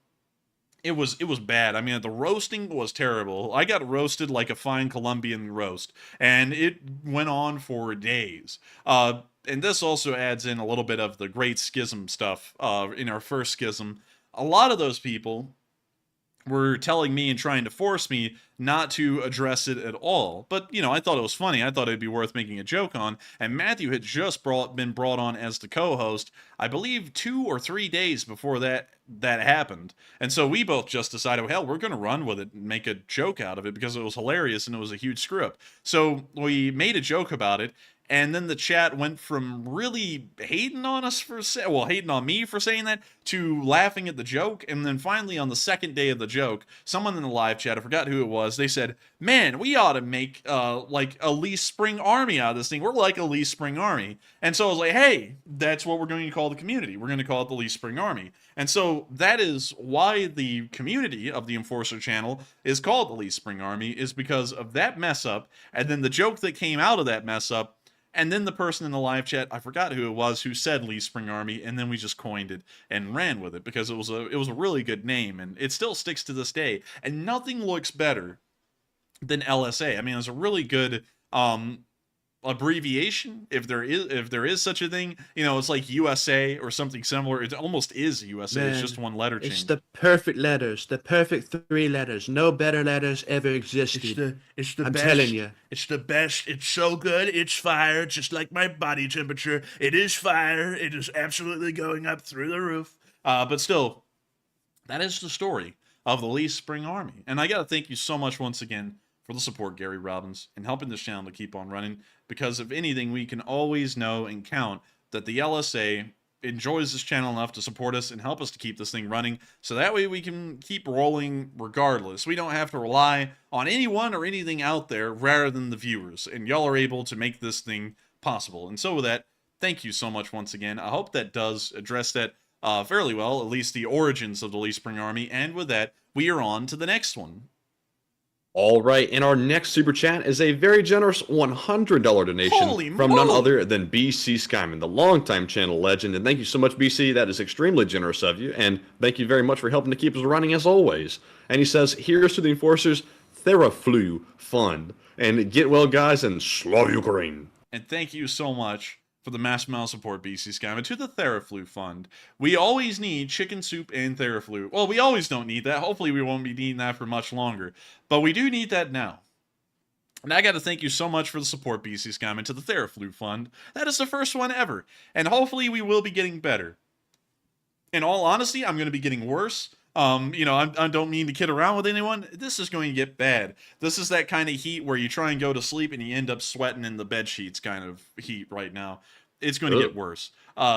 it was bad. I mean, the roasting was terrible. I got roasted like a fine Colombian roast, and it went on for days. And this also adds in a little bit of the Great Schism stuff in our first schism. A lot of those people were telling me and trying to force me not to address it at all. But, you know, I thought it was funny. I thought it'd be worth making a joke on. And Matthew had just been brought on as the co-host, I believe 2 or 3 days before that happened. And so we both just decided, well, hell, we're going to run with it and make a joke out of it because it was hilarious and it was a huge screw up. So we made a joke about it. And then the chat went from really hating on us hating on me for saying that, to laughing at the joke. And then finally, on the second day of the joke, someone in the live chat, I forgot who it was, they said, man, we ought to make like a leaf spring army out of this thing. We're like a leaf spring army. And so I was like, hey, that's what we're going to call the community. We're going to call it the leaf spring army. And so that is why the community of the Enforcer channel is called the leaf spring army, is because of that mess up. And then the joke that came out of that mess up. And then the person in the live chat, I forgot who it was, who said Leaf Spring Army, and then we just coined it and ran with it because it was a really good name, and it still sticks to this day. And nothing looks better than LSA. I mean, it's a really good abbreviation, if there is such a thing. You know, it's like USA or something similar. It almost is USA. Man, it's just one letter change. It's the perfect letters, the perfect 3 letters. No better letters ever existed. It's the I'm best. telling you. It's the best. It's so good. It's fire, just like my body temperature. It is fire. It is absolutely going up through the roof. But still, that is the story of the Leaf Spring Army. And I got to thank you so much once again for the support, Gary Robbins, and helping this channel to keep on running. Because if anything, we can always know and count that the LSA enjoys this channel enough to support us and help us to keep this thing running, so that way we can keep rolling regardless. We don't have to rely on anyone or anything out there rather than the viewers, and y'all are able to make this thing possible. And so with that, thank you so much once again. I hope that does address that fairly well, at least the origins of the Leaf Spring Army. And with that, we are on to the next one. All right, and our next super chat is a very generous $100 donation from none other than BC Skyman, the longtime channel legend. And thank you so much, BC. That is extremely generous of you. And thank you very much for helping to keep us running as always. And he says, here's to the Enforcers Theraflu Fund. And get well, guys, and Slava Ukraine. And thank you so much for the mass amount of support, BC Skyman, to the Theraflu Fund. We always need chicken soup and Theraflu. Well, we always don't need that. Hopefully we won't be needing that for much longer. But we do need that now. And I got to thank you so much for the support, BC Skyman, to the Theraflu Fund. That is the first one ever. And hopefully we will be getting better. In all honesty, I'm going to be getting worse. You know, I don't mean to kid around with anyone. This is going to get bad. This is that kind of heat where you try and go to sleep and you end up sweating in the bed sheets kind of heat right now. It's going to get worse.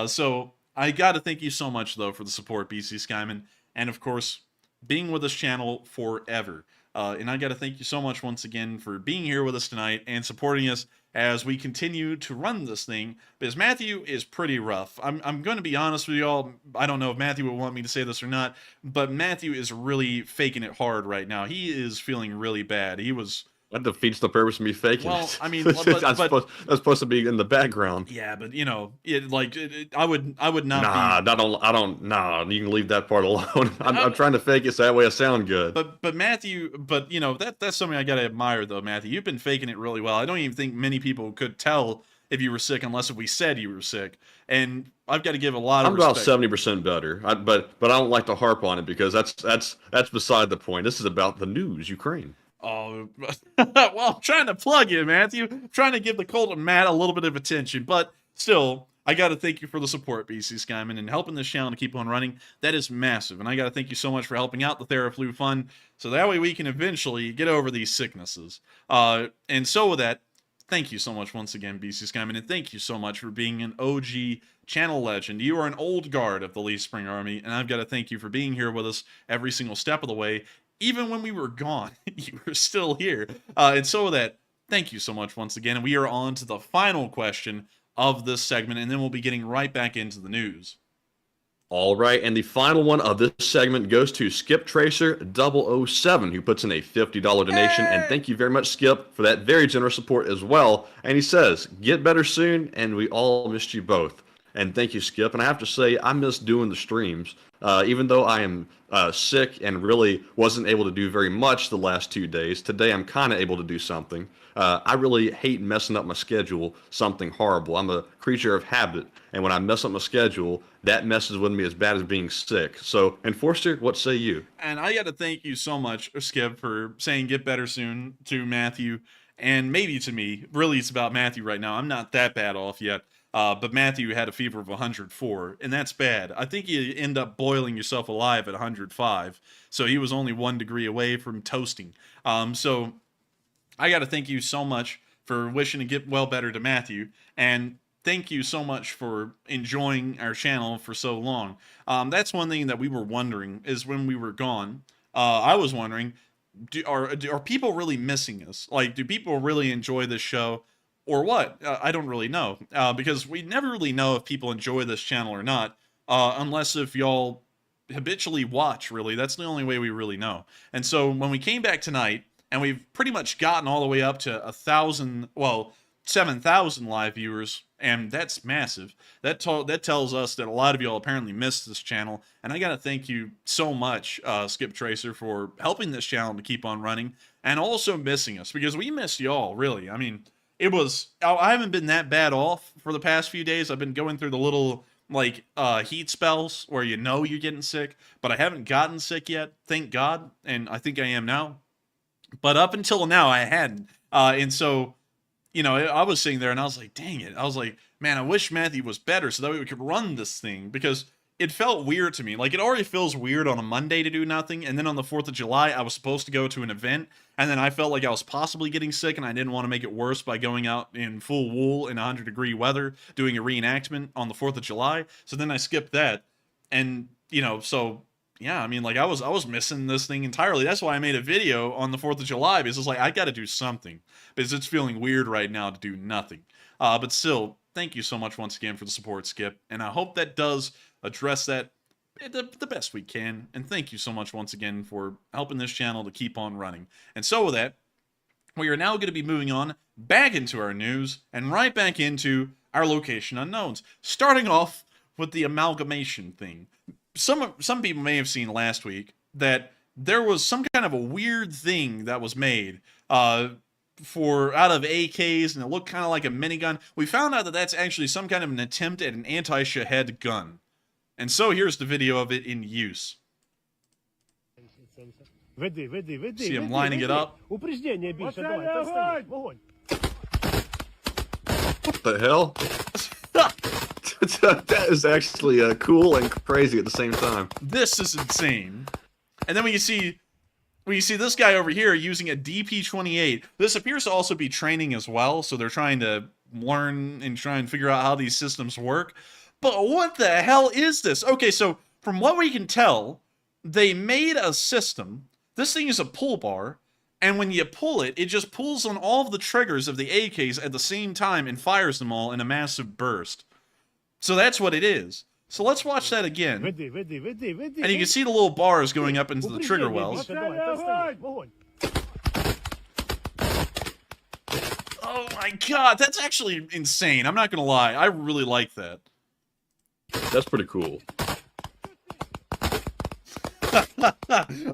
So I got to thank you so much, though, for the support, BC Skyman. And, of course, being with this channel forever. And I got to thank you so much once again for being here with us tonight and supporting us as we continue to run this thing, because Matthew is pretty rough. I'm going to be honest with y'all. I don't know if Matthew would want me to say this or not, but Matthew is really faking it hard right now. He is feeling really bad. He was... That defeats the purpose of me faking Well, it. I mean, that's supposed to be in the background. Yeah, but you know, I would not Nah, you can leave that part alone. I'm trying to fake it so that way I sound good. But Matthew, you know, that's something I gotta admire though, Matthew. You've been faking it really well. I don't even think many people could tell if you were sick unless if we said you were sick. And I've got to give a lot of respect. I'm about 70% better. But I don't like to harp on it because that's beside the point. This is about the news, Ukraine. Oh, well, I'm trying to plug you, Matthew. I'm trying to give the Colton Matt a little bit of attention, but still, I got to thank you for the support, BC Skyman, and helping this channel to keep on running. That is massive, and I got to thank you so much for helping out the TheraFlu Fund, so that way we can eventually get over these sicknesses. And so with that, thank you so much once again, BC Skyman, and thank you so much for being an OG channel legend. You are an old guard of the Lee Spring Army, and I've got to thank you for being here with us every single step of the way. Even when we were gone, you were still here. And so with that, thank you so much once again. And we are on to the final question of this segment, and then we'll be getting right back into the news. All right, and the final one of this segment goes to Skip Tracer 007, who puts in a $50 donation. And thank you very much, Skip, for that very generous support as well. And he says, get better soon, and we all missed you both. And thank you, Skip. And I have to say, I miss doing the streams. Even though I am sick and really wasn't able to do very much the last 2 days, today I'm kind of able to do something. I really hate messing up my schedule, something horrible. I'm a creature of habit, and when I mess up my schedule, that messes with me as bad as being sick. So, Enforcer, what say you? And I got to thank you so much, Skip, for saying get better soon to Matthew, and maybe to me. Really, it's about Matthew right now. I'm not that bad off yet. But Matthew had a fever of 104, and that's bad. I think you end up boiling yourself alive at 105, so he was only 1 degree away from toasting. So I got to thank you so much for wishing to get well better to Matthew, and thank you so much for enjoying our channel for so long. That's one thing that we were wondering, is when we were gone, I was wondering, are people really missing us? Like, do people really enjoy this show? Or what? I don't really know, because we never really know if people enjoy this channel or not, unless if y'all habitually watch, really. That's the only way we really know. And so when we came back tonight, and we've pretty much gotten all the way up to 7,000 live viewers, and that's massive. That tells us that a lot of y'all apparently missed this channel, and I gotta thank you so much, Skip Tracer, for helping this channel to keep on running, and also missing us, because we miss y'all, really. I mean... I haven't been that bad off for the past few days. I've been going through the little, like, heat spells where you know you're getting sick, but I haven't gotten sick yet, thank God, and I think I am now. But up until now, I hadn't. And so, you know, I was sitting there and I was like, dang it. I was like, man, I wish Matthew was better so that way we could run this thing, because it felt weird to me. Like, it already feels weird on a Monday to do nothing, and then on the 4th of July, I was supposed to go to an event, and then I felt like I was possibly getting sick, and I didn't want to make it worse by going out in full wool in 100-degree weather, doing a reenactment on the 4th of July, so then I skipped that, and, you know, so, yeah, I mean, like, I was missing this thing entirely. That's why I made a video on the 4th of July, because it's like, I gotta do something, because it's feeling weird right now to do nothing. But still, thank you so much once again for the support, Skip, and I hope that does address that the best we can, and thank you so much once again for helping this channel to keep on running. And so with that, we are now going to be moving on back into our news, and right back into our location unknowns, starting off with the amalgamation thing. Some people may have seen last week that there was some kind of a weird thing that was made out of AKs, and it looked kind of like a minigun. We found out that that's actually some kind of an attempt at an anti-Shahed gun. And so here's the video of it in use. See him lining it up. What the hell? That is actually cool and crazy at the same time. This is insane. And then when you see this guy over here using a DP-28, this appears to also be training as well, so they're trying to learn and try and figure out how these systems work. But what the hell is this? Okay, so from what we can tell, they made a system. This thing is a pull bar, And when you pull it, it just pulls on all of the triggers of the AKs at the same time and fires them all in a massive burst. So that's what it is. So let's watch that again. And you can see the little bars going up into the trigger wells. Oh my god, that's actually insane. I'm not gonna lie. I really like that. That's pretty cool.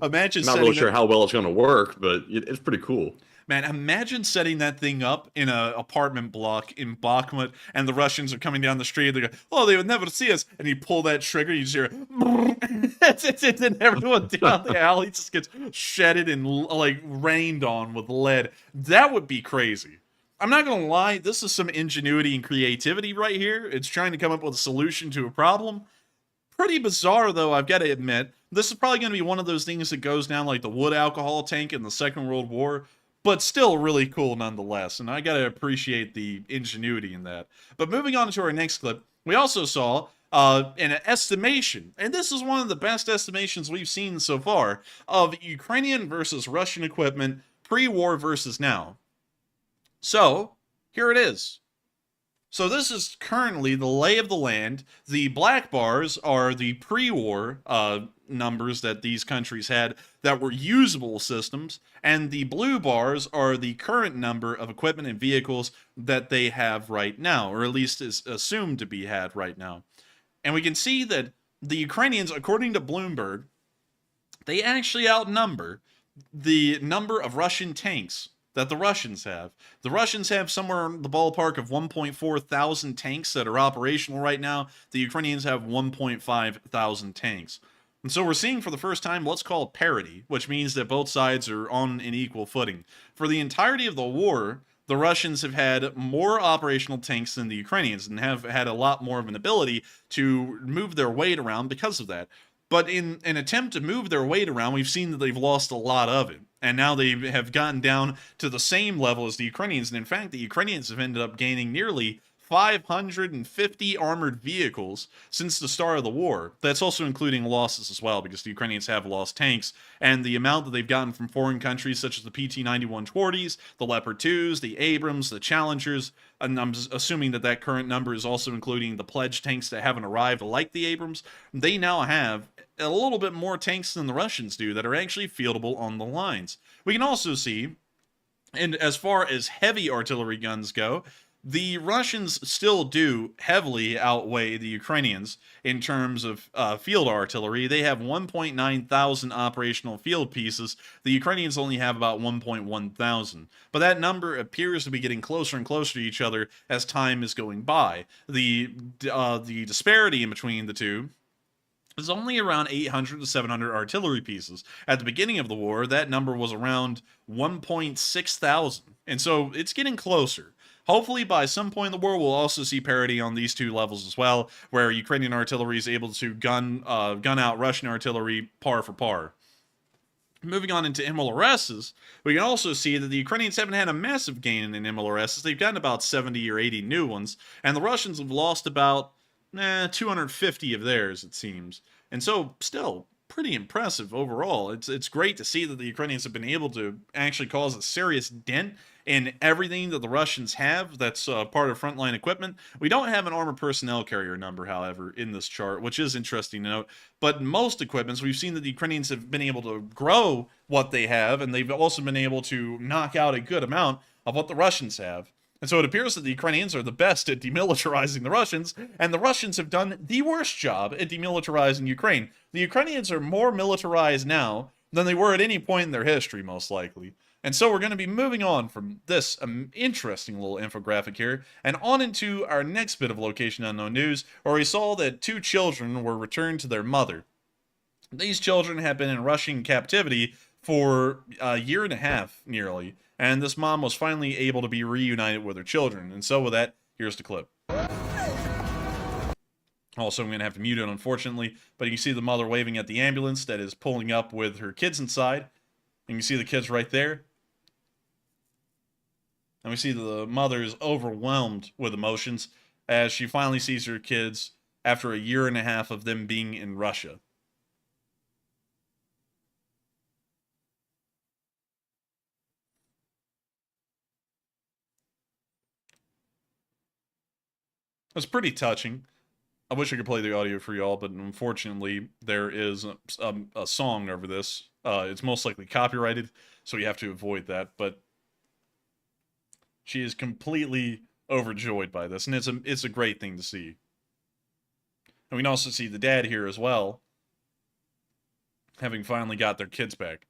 Imagine Not really sure how well it's going to work, but it's pretty cool. Man, imagine setting that thing up in an apartment block in Bakhmut, and the Russians are coming down the street. They go, "Oh, they would never see us!" And you pull that trigger, you just hear, and everyone down the alley just gets shedded and like rained on with lead. That would be crazy. I'm not gonna lie, this is some ingenuity and creativity right here. It's trying to come up with a solution to a problem. Pretty bizarre, though, I've got to admit. This is probably going to be one of those things that goes down like the wood alcohol tank in the Second World War, but still really cool nonetheless, and I got to appreciate the ingenuity in that. But moving on to our next clip, we also saw an estimation, and this is one of the best estimations we've seen so far, of Ukrainian versus Russian equipment pre-war versus now. So, here it is. So this is currently the lay of the land. The black bars are the pre-war numbers that these countries had that were usable systems, and the blue bars are the current number of equipment and vehicles that they have right now, or at least is assumed to be had right now. And we can see that the Ukrainians, according to Bloomberg, they actually outnumber the number of Russian tanks that the Russians have. The Russians have somewhere in the ballpark of 1.4 thousand tanks that are operational right now. The Ukrainians have 1.5 thousand tanks. And so we're seeing for the first time what's called parity, which means that both sides are on an equal footing. For the entirety of the war, the Russians have had more operational tanks than the Ukrainians and have had a lot more of an ability to move their weight around because of that. But in an attempt to move their weight around, we've seen that they've lost a lot of it. And now they have gotten down to the same level as the Ukrainians. And in fact, the Ukrainians have ended up gaining nearly 550 armored vehicles since the start of the war. That's also including losses as well, because the Ukrainians have lost tanks. And the amount that they've gotten from foreign countries, such as the PT-9120s, the Leopard 2s, the Abrams, the Challengers, and I'm assuming that that current number is also including the pledged tanks that haven't arrived like the Abrams, they now have a little bit more tanks than the Russians do that are actually fieldable on the lines. We can also see, and as far as heavy artillery guns go, the Russians still do heavily outweigh the Ukrainians in terms of field artillery. They have 1.9 thousand operational field pieces. The Ukrainians only have about 1.1 thousand. But that number appears to be getting closer and closer to each other as time is going by. The disparity in between the two is only around 800 to 700 artillery pieces. At the beginning of the war, that number was around 1.6 thousand. And so it's getting closer. Hopefully, by some point in the war, we'll also see parity on these two levels as well, where Ukrainian artillery is able to gun out Russian artillery par for par. Moving on into MLRSs, we can also see that the Ukrainians haven't had a massive gain in MLRSs. They've gotten about 70 or 80 new ones, and the Russians have lost about 250 of theirs, it seems. And so, still, pretty impressive overall. It's great to see that the Ukrainians have been able to actually cause a serious dent in everything that the Russians have that's part of frontline equipment. We don't have an armored personnel carrier number, however, in this chart, which is interesting to note. But most equipments, we've seen that the Ukrainians have been able to grow what they have, and they've also been able to knock out a good amount of what the Russians have. And so it appears that the Ukrainians are the best at demilitarizing the Russians, and the Russians have done the worst job at demilitarizing Ukraine. The Ukrainians are more militarized now than they were at any point in their history, most likely. And so we're going to be moving on from this interesting little infographic here, and on into our next bit of Location Unknown news, where we saw that 2 children were returned to their mother. These children have been in Russian captivity for a year and a half, nearly, and this mom was finally able to be reunited with her children. And so with that, here's the clip. Also, I'm going to have to mute it, unfortunately, but you can see the mother waving at the ambulance that is pulling up with her kids inside. And you can see the kids right there. And we see the mother is overwhelmed with emotions as she finally sees her kids after a year and a half of them being in Russia. was pretty touching. I wish I could play the audio for y'all, but unfortunately, there is a song over this. It's most likely copyrighted, so you have to avoid that. But she is completely overjoyed by this, and it's a great thing to see. And we can also see the dad here as well, having finally got their kids back.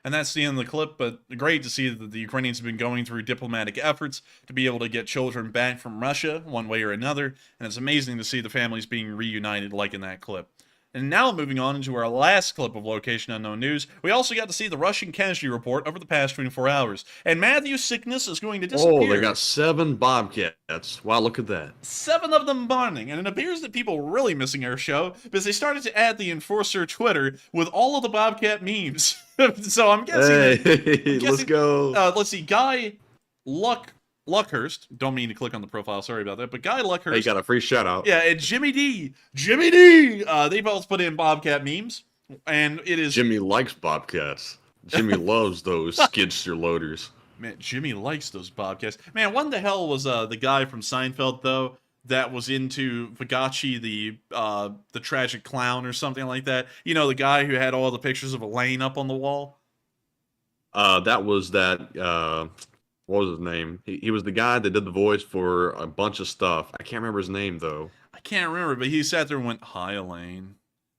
And that's the end of the clip, but great to see that the Ukrainians have been going through diplomatic efforts to be able to get children back from Russia one way or another, and it's amazing to see the families being reunited like in that clip. And now moving on into our last clip of Location Unknown News, we also got to see the Russian casualty report over the past 24 hours. And Matthew's sickness is going to disappear. Oh, they got 7 Bobcats. Wow, look at that. 7 of them bonding, and it appears that people were really missing our show because they started to add the Enforcer Twitter with all of the Bobcat memes. So I'm guessing... Hey, let's go. Let's see, Guy Luckhurst, don't mean to click on the profile, sorry about that, but Guy Luckhurst... Hey, got a free shout-out. Yeah, and Jimmy D, they both put in Bobcat memes, and it is... Jimmy likes Bobcats. Jimmy loves those skidster loaders. Man, Jimmy likes those Bobcats. Man, what the hell was the guy from Seinfeld, though, that was into Vagachi, the tragic clown or something like that? You know, the guy who had all the pictures of Elaine up on the wall? That was that... what was his name? He was the guy that did the voice for a bunch of stuff. I can't remember his name, though. I can't remember, but he sat there and went, "Hi, Elaine.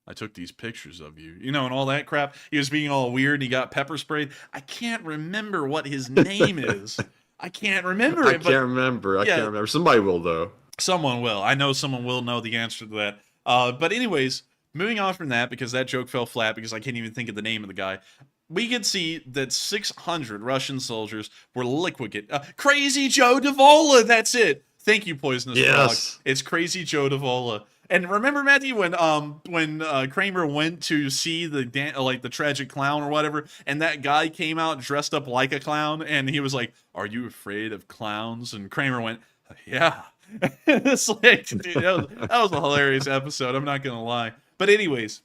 I took these pictures of you." You know, and all that crap. He was being all weird, and he got pepper sprayed. I can't remember what his name is. I can't remember it. I can't remember. Somebody will, though. Someone will. I know someone will know the answer to that. But anyways, moving on from that, because that joke fell flat because I can't even think of the name of the guy. We could see that 600 Russian soldiers were liquidated. Crazy Joe Davola, that's it. Thank you, Poisonous Frog. It's Crazy Joe Davola. And remember, Matthew, when Kramer went to see the tragic clown or whatever, and that guy came out dressed up like a clown, and he was like, "Are you afraid of clowns?" And Kramer went, "Yeah." It's like, dude, that was a hilarious episode. I'm not gonna lie. But anyways.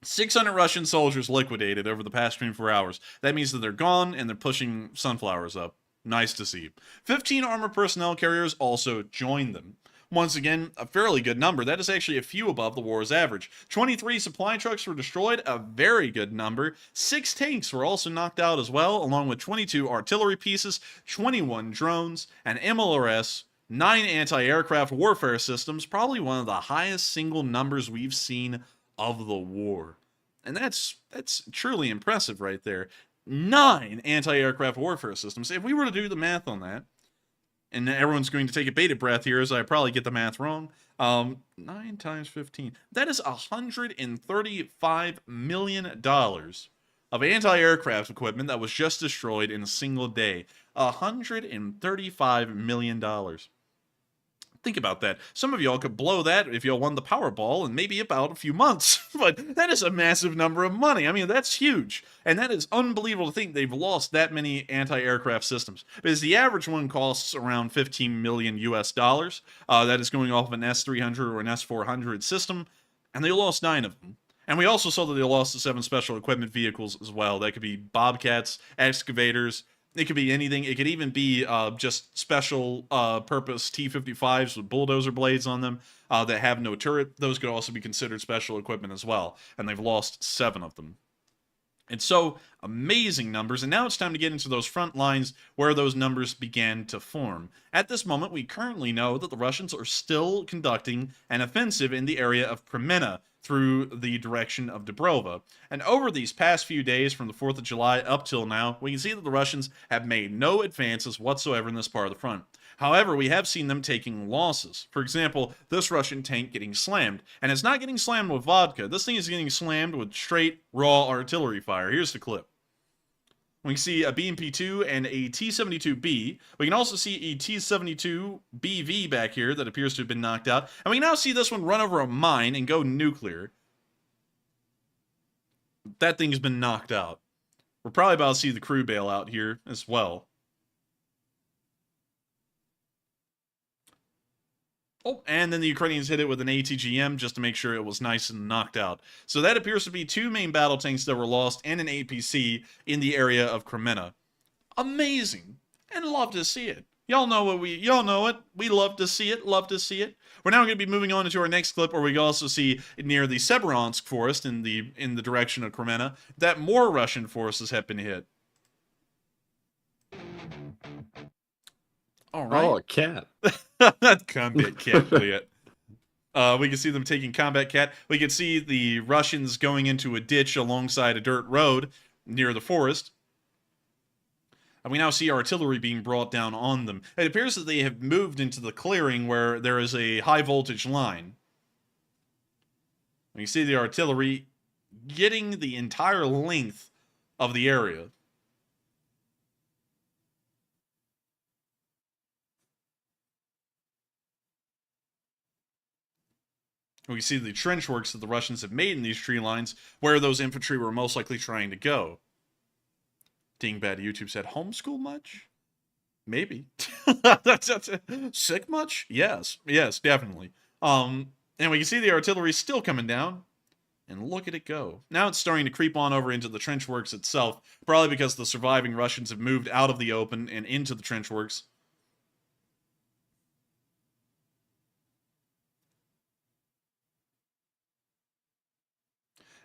600 Russian soldiers liquidated over the past 24 hours. That means that they're gone and they're pushing sunflowers up. Nice to see. 15 armored personnel carriers also joined them. Once again, a fairly good number. That is actually a few above the war's average. 23 supply trucks were destroyed, a very good number. 6 tanks were also knocked out as well, along with 22 artillery pieces, 21 drones, an MLRS, 9 anti-aircraft warfare systems, probably one of the highest single numbers we've seen of the war. And that's truly impressive right there. 9 anti-aircraft warfare systems. If we were to do the math on that, and everyone's going to take a bated breath here as I probably get the math wrong, 9 times 15. That is $135 million of anti-aircraft equipment that was just destroyed in a single day. $135 million. Think about that. Some of y'all could blow that if y'all won the Powerball in maybe about a few months. But that is a massive number of money. I mean, that's huge. And that is unbelievable to think they've lost that many anti-aircraft systems. Because the average one costs around $15 million US. That is going off of an S-300 or an S-400 system. And they lost 9 of them. And we also saw that they lost the 7 special equipment vehicles as well. That could be Bobcats, excavators. It could be anything. It could even be just special purpose T-55s with bulldozer blades on them that have no turret. Those could also be considered special equipment as well. And they've lost 7 of them. And so, amazing numbers. And now it's time to get into those front lines where those numbers began to form. At this moment, we currently know that the Russians are still conducting an offensive in the area of Premena through the direction of Dubrova. And over these past few days, from the 4th of July up till now, we can see that the Russians have made no advances whatsoever in this part of the front. However, we have seen them taking losses. For example, this Russian tank getting slammed. And it's not getting slammed with vodka. This thing is getting slammed with straight, raw artillery fire. Here's the clip. We can see a BMP-2 and a T-72B. We can also see a T-72BV back here that appears to have been knocked out. And we can now see this one run over a mine and go nuclear. That thing's been knocked out. We're probably about to see the crew bail out here as well. Oh, and then the Ukrainians hit it with an ATGM just to make sure it was nice and knocked out. So that appears to be 2 main battle tanks that were lost and an APC in the area of Kremenna. Amazing. And love to see it. Y'all know it. We love to see it. Love to see it. We're now going to be moving on to our next clip, where we can also see near the Severansk forest in the direction of Kremenna that more Russian forces have been hit. All right. Oh, a cat. That combat cat, Elliot. We can see them taking combat cat. We can see the Russians going into a ditch alongside a dirt road near the forest. And we now see artillery being brought down on them. It appears that they have moved into the clearing where there is a high voltage line. And you see the artillery getting the entire length of the area. We see the trench works that the Russians have made in these tree lines where those infantry were most likely trying to go. Dingbat YouTube said, homeschool much? Maybe. that's sick much? Yes, definitely. And we can see the artillery still coming down. And look at it go. Now it's starting to creep on over into the trench works itself, probably because the surviving Russians have moved out of the open and into the trench works.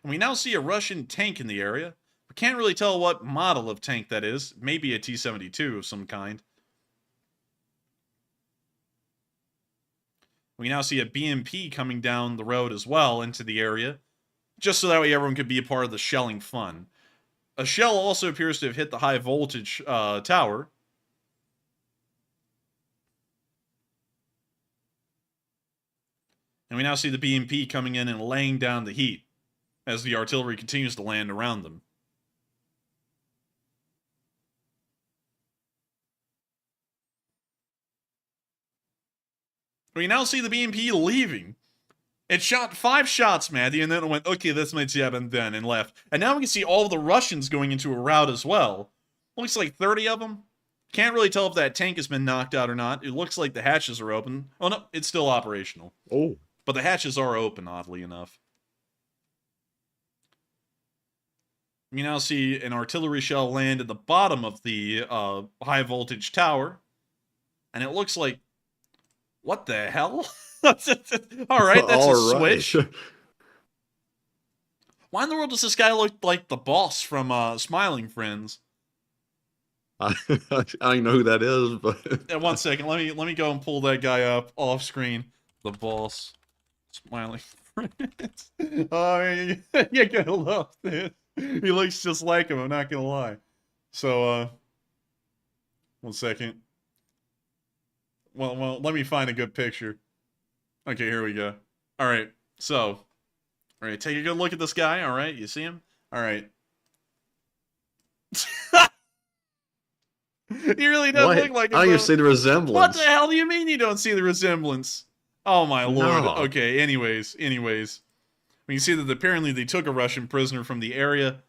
And we now see a Russian tank in the area. We can't really tell what model of tank that is. Maybe a T-72 of some kind. We now see a BMP coming down the road as well into the area, just so that way everyone could be a part of the shelling fun. A shell also appears to have hit the high voltage tower. And we now see the BMP coming in and laying down the heat as the artillery continues to land around them. We now see the BMP leaving. It shot 5 shots, Matthew, and then it went, okay, that's my job, and then, and left. And now we can see all of the Russians going into a rout as well. Looks like 30 of them. Can't really tell if that tank has been knocked out or not. It looks like the hatches are open. Oh, no, it's still operational. Oh. But the hatches are open, oddly enough. We now see an artillery shell land at the bottom of the high voltage tower. And it looks like... What the hell? Alright, that's a switch. Why in the world does this guy look like the boss from Smiling Friends? I don't know who that is, but... 1 second, let me go and pull that guy up off screen. The boss. Smiling Friends. Oh, you're gonna love this. He looks just like him, I'm not gonna lie. So, 1 second. Well, let me find a good picture. Okay, here we go. Alright, so. Alright, take a good look at this guy, alright? You see him? Alright. He really does look like him. I don't even see the resemblance. What the hell do you mean you don't see the resemblance? Oh my lord. No. Okay, anyways. We can see that apparently they took a Russian prisoner from the area.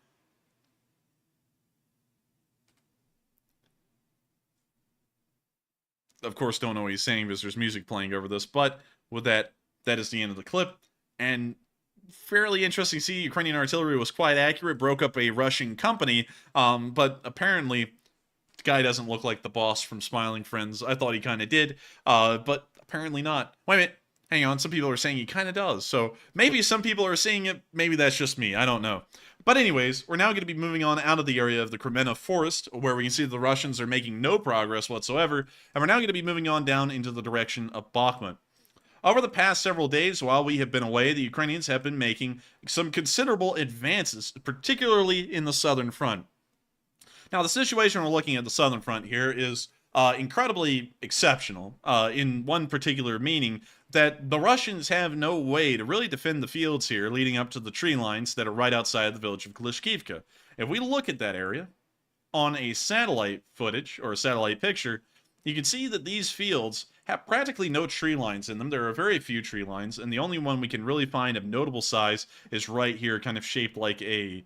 Of course, don't know what he's saying because there's music playing over this, but with that is the end of the clip. And fairly interesting to see Ukrainian artillery was quite accurate, broke up a Russian company, but apparently the guy doesn't look like the boss from Smiling Friends. I thought he kind of did, but apparently not. Wait a minute, hang on, some people are saying he kind of does, so maybe some people are seeing it, maybe that's just me, I don't know. But anyways, we're now going to be moving on out of the area of the Kremenna forest, where we can see the Russians are making no progress whatsoever, and we're now going to be moving on down into the direction of Bakhmut. Over the past several days, while we have been away, the Ukrainians have been making some considerable advances, particularly in the southern front. Now, the situation we're looking at the southern front here is incredibly exceptional, in one particular meaning, that the Russians have no way to really defend the fields here leading up to the tree lines that are right outside of the village of Klischkiivka. If we look at that area on a satellite footage or a satellite picture, you can see that these fields have practically no tree lines in them. There are very few tree lines, and the only one we can really find of notable size is right here, kind of shaped like a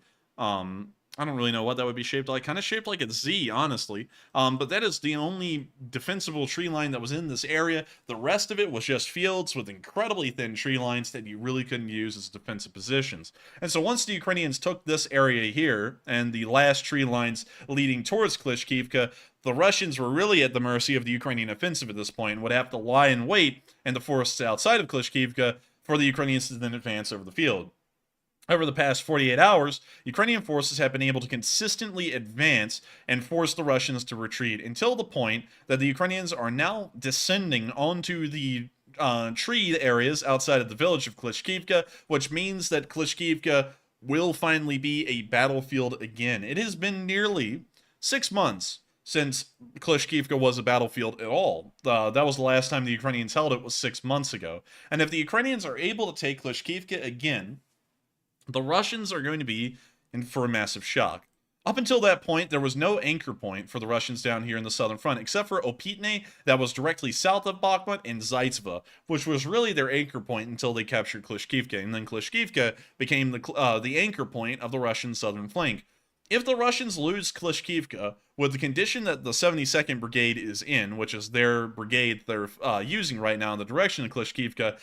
I don't really know what that would be shaped like. Kind of shaped like a Z, honestly. But that is the only defensible tree line that was in this area. The rest of it was just fields with incredibly thin tree lines that you really couldn't use as defensive positions. And so once the Ukrainians took this area here and the last tree lines leading towards Klischkiivka, the Russians were really at the mercy of the Ukrainian offensive at this point and would have to lie in wait in the forests outside of Klischkiivka for the Ukrainians to then advance over the field. Over the past 48 hours, Ukrainian forces have been able to consistently advance and force the Russians to retreat until the point that the Ukrainians are now descending onto the tree areas outside of the village of Klischkiivka, which means that Klischkiivka will finally be a battlefield again. It has been nearly 6 months since Klischkiivka was a battlefield at all. That was the last time the Ukrainians held it, was 6 months ago. And if the Ukrainians are able to take Klischkiivka again, the Russians are going to be in for a massive shock. Up until that point, there was no anchor point for the Russians down here in the southern front, except for Opitne, that was directly south of Bakhmut, and Zaitsevo, which was really their anchor point until they captured Klischkiivka, and then Klischkiivka became the anchor point of the Russian southern flank. If the Russians lose Klischkiivka, with the condition that the 72nd Brigade is in, which is their brigade they're using right now in the direction of Klischkiivka,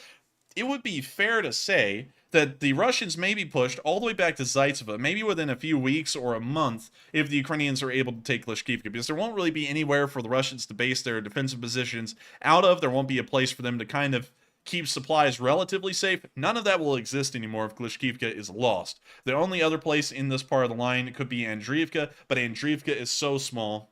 it would be fair to say that the Russians may be pushed all the way back to Zaitsevo, maybe within a few weeks or a month, if the Ukrainians are able to take Klischkiivka, because there won't really be anywhere for the Russians to base their defensive positions out of. There won't be a place for them to kind of keep supplies relatively safe. None of that will exist anymore if Klischkiivka is lost. The only other place in this part of the line could be Andriivka, but Andriivka is so small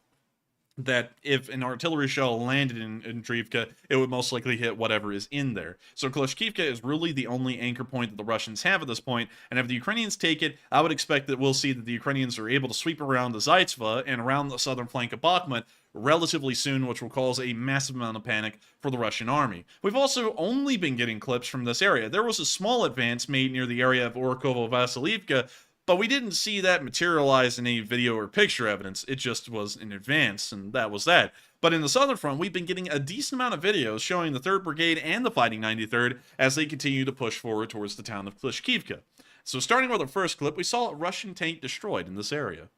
that if an artillery shell landed in Andriivka, it would most likely hit whatever is in there. So Klischkiivka is really the only anchor point that the Russians have at this point, and if the Ukrainians take it, I would expect that we'll see that the Ukrainians are able to sweep around the Zaitsevo and around the southern flank of Bakhmut relatively soon, which will cause a massive amount of panic for the Russian army. We've also only been getting clips from this area. There was a small advance made near the area of Orkovo-Vasiliivka, but we didn't see that materialize in any video or picture evidence. It just was in advance, and that was that. But in the southern front, we've been getting a decent amount of videos showing the 3rd Brigade and the Fighting 93rd as they continue to push forward towards the town of Klischkiivka. So starting with our first clip, we saw a Russian tank destroyed in this area.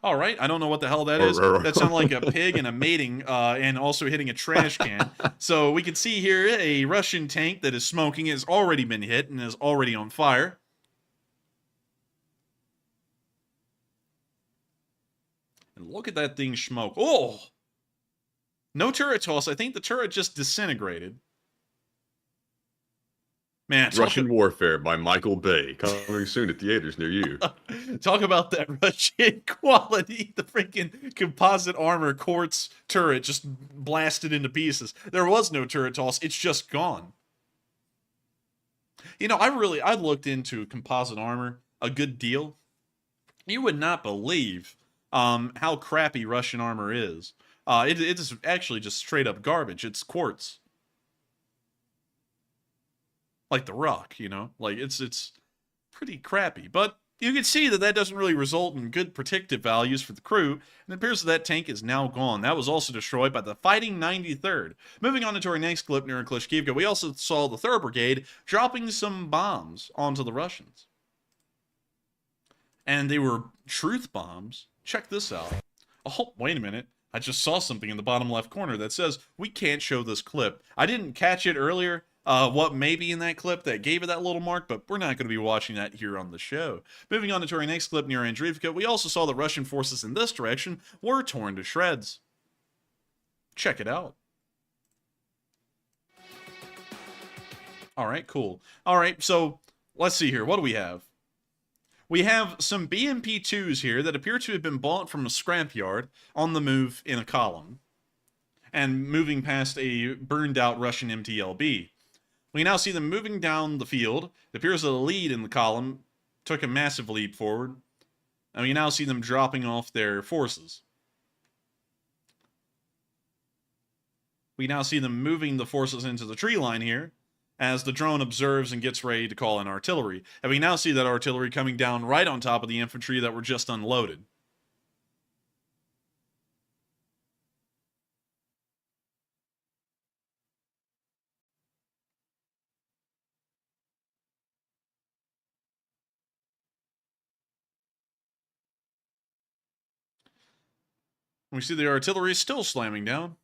All right, I don't know what the hell that is. That sounded like a pig and a mating, and also hitting a trash can. So we can see here a Russian tank that is smoking has already been hit and is already on fire. And look at that thing smoke. Oh! No turret toss. I think the turret just disintegrated. Man, Russian Warfare by Michael Bay, coming soon at theaters near you. Talk about that Russian quality. The freaking composite armor quartz turret just blasted into pieces. There was no turret toss. It's just gone. You know, I looked into composite armor a good deal. You would not believe how crappy Russian armor is. It is actually just straight up garbage. It's quartz. Like the rock, you know? Like, it's pretty crappy. But you can see that doesn't really result in good protective values for the crew, and it appears that tank is now gone. That was also destroyed by the Fighting 93rd. Moving on to our next clip near Klischkiivka, we also saw the 3rd Brigade dropping some bombs onto the Russians. And they were truth bombs. Check this out. Oh, wait a minute. I just saw something in the bottom left corner that says, we can't show this clip. I didn't catch it earlier. What may be in that clip that gave it that little mark, but we're not going to be watching that here on the show. Moving on to our next clip near Andriivka, we also saw the Russian forces in this direction were torn to shreds. Check it out. Alright, cool. Alright, so let's see here. What do we have? We have some BMP-2s here that appear to have been bought from a scrapyard on the move in a column, and moving past a burned-out Russian MTLB. We now see them moving down the field. It appears that the lead in the column took a massive leap forward, and we now see them dropping off their forces. We now see them moving the forces into the tree line here, as the drone observes and gets ready to call in artillery. And we now see that artillery coming down right on top of the infantry that were just unloaded. We see the artillery still slamming down.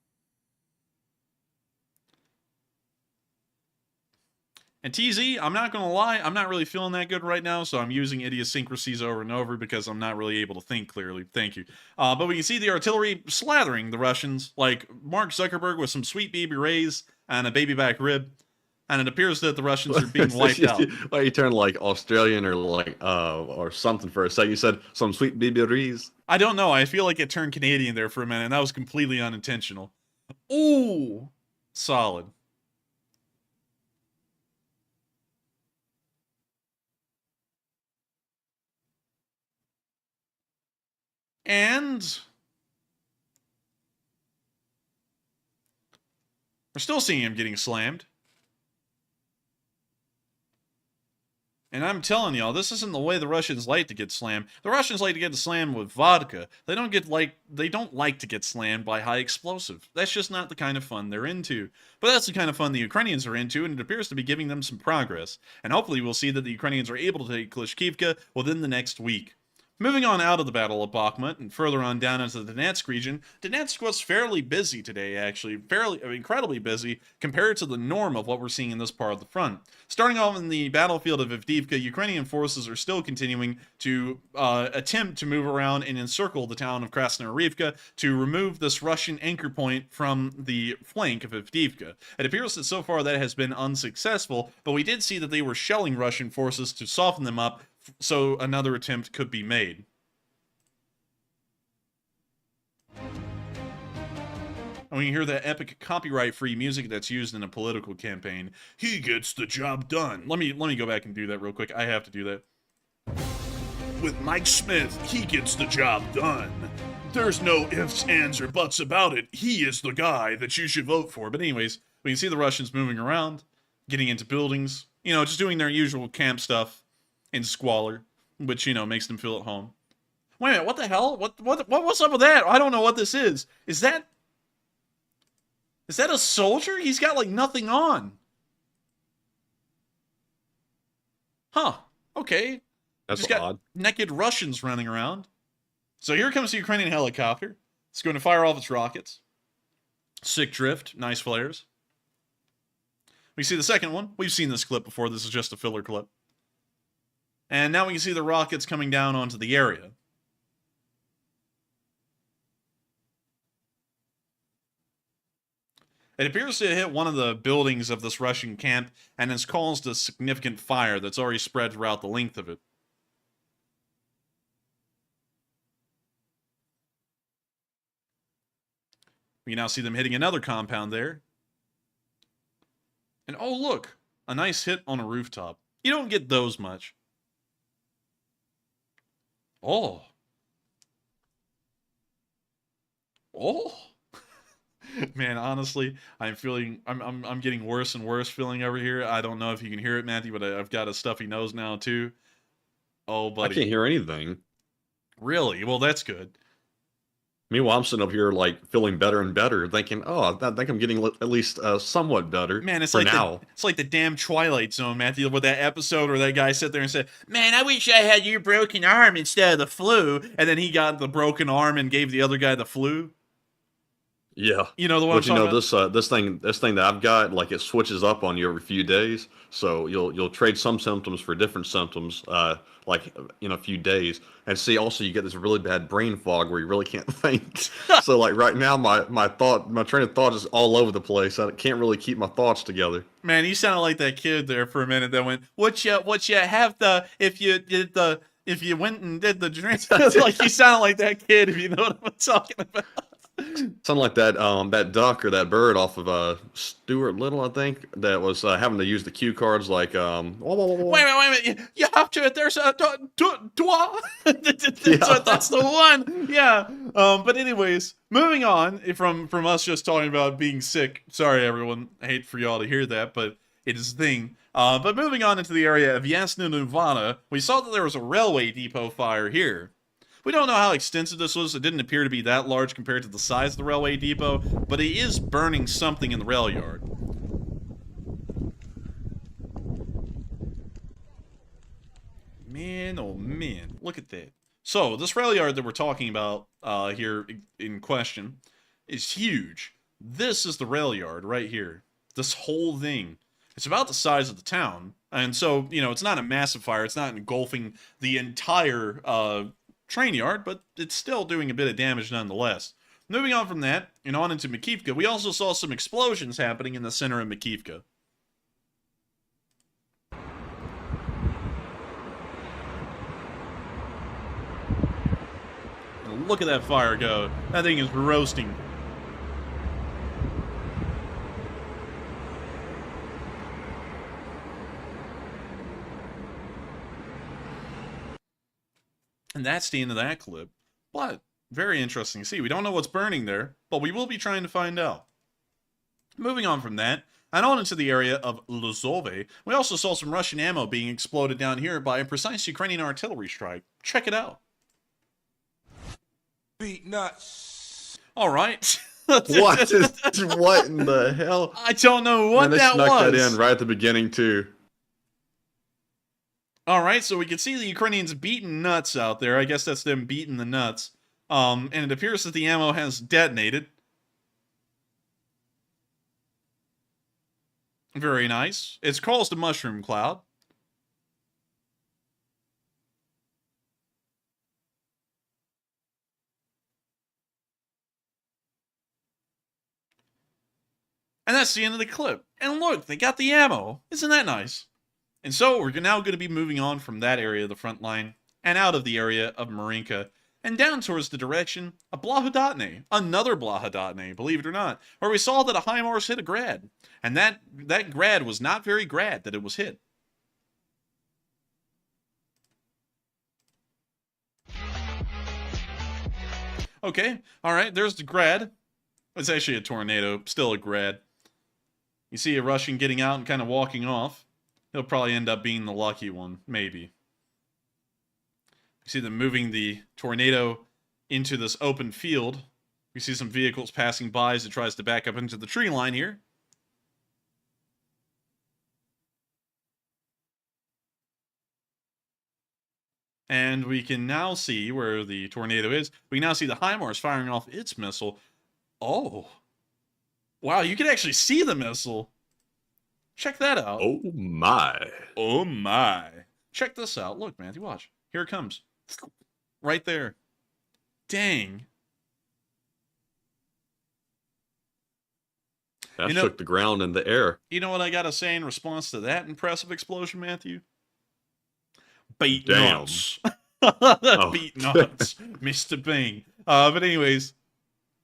And TZ, I'm not going to lie, I'm not really feeling that good right now, so I'm using idiosyncrasies over and over because I'm not really able to think clearly. Thank you. But we can see the artillery slathering the Russians, like Mark Zuckerberg with some sweet baby rays and a baby back rib. And it appears that the Russians are being wiped out. Why you turned like Australian or like or something for a second? You said some sweet BTRs. I don't know. I feel like it turned Canadian there for a minute, and that was completely unintentional. Ooh, solid. And we're still seeing him getting slammed. And I'm telling y'all, this isn't the way the Russians like to get slammed. The Russians like to get slammed with vodka. They don't like to get slammed by high explosive. That's just not the kind of fun they're into. But that's the kind of fun the Ukrainians are into, and it appears to be giving them some progress. And hopefully we'll see that the Ukrainians are able to take Klischkiivka within the next week. Moving on out of the Battle of Bakhmut and further on down into the Donetsk region, Donetsk was fairly busy today, actually. Incredibly busy compared to the norm of what we're seeing in this part of the front. Starting off in the battlefield of Avdiivka, Ukrainian forces are still continuing to attempt to move around and encircle the town of Krasnoarivka to remove this Russian anchor point from the flank of Avdiivka. It appears that so far that has been unsuccessful, but we did see that they were shelling Russian forces to soften them up, so another attempt could be made. And we can hear that epic copyright-free music that's used in a political campaign. He gets the job done. Let me go back and do that real quick. I have to do that. With Mike Smith, he gets the job done. There's no ifs, ands, or buts about it. He is the guy that you should vote for. But anyways, we can see the Russians moving around, getting into buildings, you know, just doing their usual camp stuff in squalor, which, you know, makes them feel at home. Wait a minute, what the hell? What's up with that? I don't know what this is. Is that a soldier? He's got, like, nothing on. Huh. Okay. That's Just got odd. naked Russians running around. So here comes the Ukrainian helicopter. It's going to fire off its rockets. Sick drift. Nice flares. We see the second one. We've seen this clip before. This is just a filler clip. And now we can see the rockets coming down onto the area. It appears to hit one of the buildings of this Russian camp and has caused a significant fire that's already spread throughout the length of it. We can now see them hitting another compound there. And oh look, a nice hit on a rooftop. You don't get those much. Oh. Oh. Man, honestly, I'm getting worse and worse feeling over here. I don't know if you can hear it, Matthew, but I've got a stuffy nose now too. Oh, buddy. I can't hear anything. Really? Well, that's good. Meanwhile, I'm sitting up here like feeling better and better, thinking, "Oh, I think I'm getting at least somewhat better." Man, it's for like now. It's like the damn Twilight Zone, Matthew, with that episode where that guy sat there and said, "Man, I wish I had your broken arm instead of the flu," and then he got the broken arm and gave the other guy the flu. Yeah, You know the one but I'm you know talking about? this thing that I've got, like it switches up on you every few days. So you'll trade some symptoms for different symptoms, like in a few days. And see, also you get this really bad brain fog where you really can't think. So like right now, my train of thought is all over the place. I can't really keep my thoughts together. Man, you sounded like that kid there for a minute that went, what you have the, if you went and did the drink. It's like you sound like that kid, if you know what I'm talking about. Something like that, that duck or that bird off of Stuart Little, I think, that was having to use the cue cards like, Wait a minute, you have to, there's a, dwa. That's the one, yeah. But anyways, moving on from us just talking about being sick. Sorry, everyone, I hate for y'all to hear that, but it is a thing. But moving on into the area of Yasna, Nevada, we saw that there was a railway depot fire here. We don't know how extensive this was. It didn't appear to be that large compared to the size of the railway depot, but it is burning something in the rail yard. Man, oh man, look at that. So, this rail yard that we're talking about here in question is huge. This is the rail yard right here. This whole thing. It's about the size of the town. And so, you know, it's not a massive fire. It's not engulfing the entire train yard, but it's still doing a bit of damage nonetheless. Moving on from that, and on into Makivka, we also saw some explosions happening in the center of Makivka. And look at that fire go. That thing is roasting. And that's the end of that clip. But, very interesting to see. We don't know what's burning there, but we will be trying to find out. Moving on from that, and on into the area of lsot, we also saw some Russian ammo being exploded down here by a precise Ukrainian artillery strike. Check it out. Beat nuts. Alright. What in the hell? I don't know what Man, they that snuck was. that in right at the beginning, too. Alright, so we can see the Ukrainians beating nuts out there. I guess that's them beating the nuts. And it appears that the ammo has detonated. Very nice. It's caused a mushroom cloud. And that's the end of the clip. And look, they got the ammo. Isn't that nice? And so we're now going to be moving on from that area of the front line and out of the area of Marinka and down towards the direction of Blahodotny, another Blahodotny, believe it or not, where we saw that a HIMARS hit a grad. And that grad was not very grad that it was hit. Okay, alright, there's the grad. It's actually a tornado, still a grad. You see a Russian getting out and kind of walking off. He'll probably end up being the lucky one, maybe. You see them moving the tornado into this open field. You see some vehicles passing by as it tries to back up into the tree line here. And we can now see where the tornado is. We can now see the HIMARS firing off its missile. Oh. Wow, you can actually see the missile. Check that out. Oh my. Oh my. Check this out. Look, Matthew, watch. Here it comes. Right there. Dang. That shook the ground in the air. You know what I gotta say in response to that impressive explosion, Matthew? Beat Damn. nuts. Oh. Beat nuts. Mr. Bing. But anyways,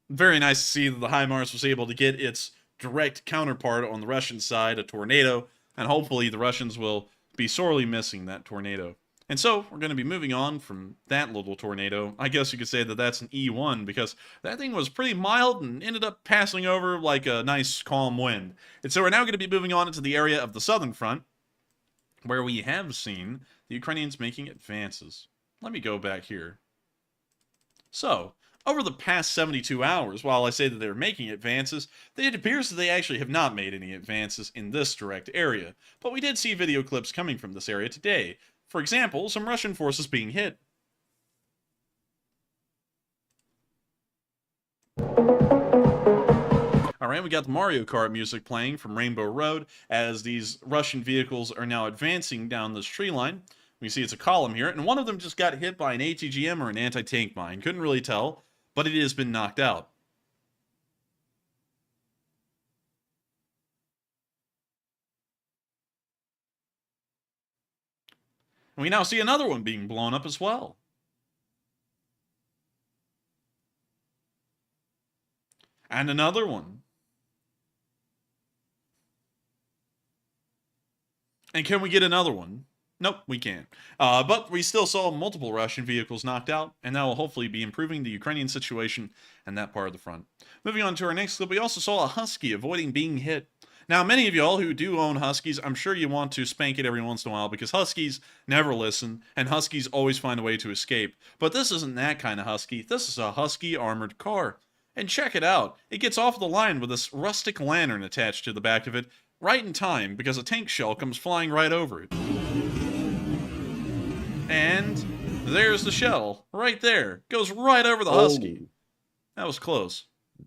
very nice to see that the HIMARS was able to get its direct counterpart on the Russian side, a tornado, and hopefully the Russians will be sorely missing that tornado. And so, we're going to be moving on from that little tornado. I guess you could say that that's an E1, because that thing was pretty mild and ended up passing over like a nice, calm wind. And so we're now going to be moving on into the area of the southern front, where we have seen the Ukrainians making advances. Let me go back here. So, over the past 72 hours, while I say that they're making advances, it appears that they actually have not made any advances in this direct area. But we did see video clips coming from this area today. For example, some Russian forces being hit. Alright, we got the Mario Kart music playing from Rainbow Road as these Russian vehicles are now advancing down this tree line. We see it's a column here, and one of them just got hit by an ATGM or an anti-tank mine. Couldn't really tell, but it has been knocked out. And we now see another one being blown up as well. And another one. And can we get another one? Nope, we can't. But we still saw multiple Russian vehicles knocked out, and that will hopefully be improving the Ukrainian situation and that part of the front. Moving on to our next clip, we also saw a Husky avoiding being hit. Now, many of y'all who do own Huskies, I'm sure you want to spank it every once in a while, because Huskies never listen, and Huskies always find a way to escape. But this isn't that kind of Husky. This is a Husky armored car. And check it out. It gets off the line with this rustic lantern attached to the back of it, right in time, because a tank shell comes flying right over it. And There's the shell. Right there. Goes right over the Husky. That was close.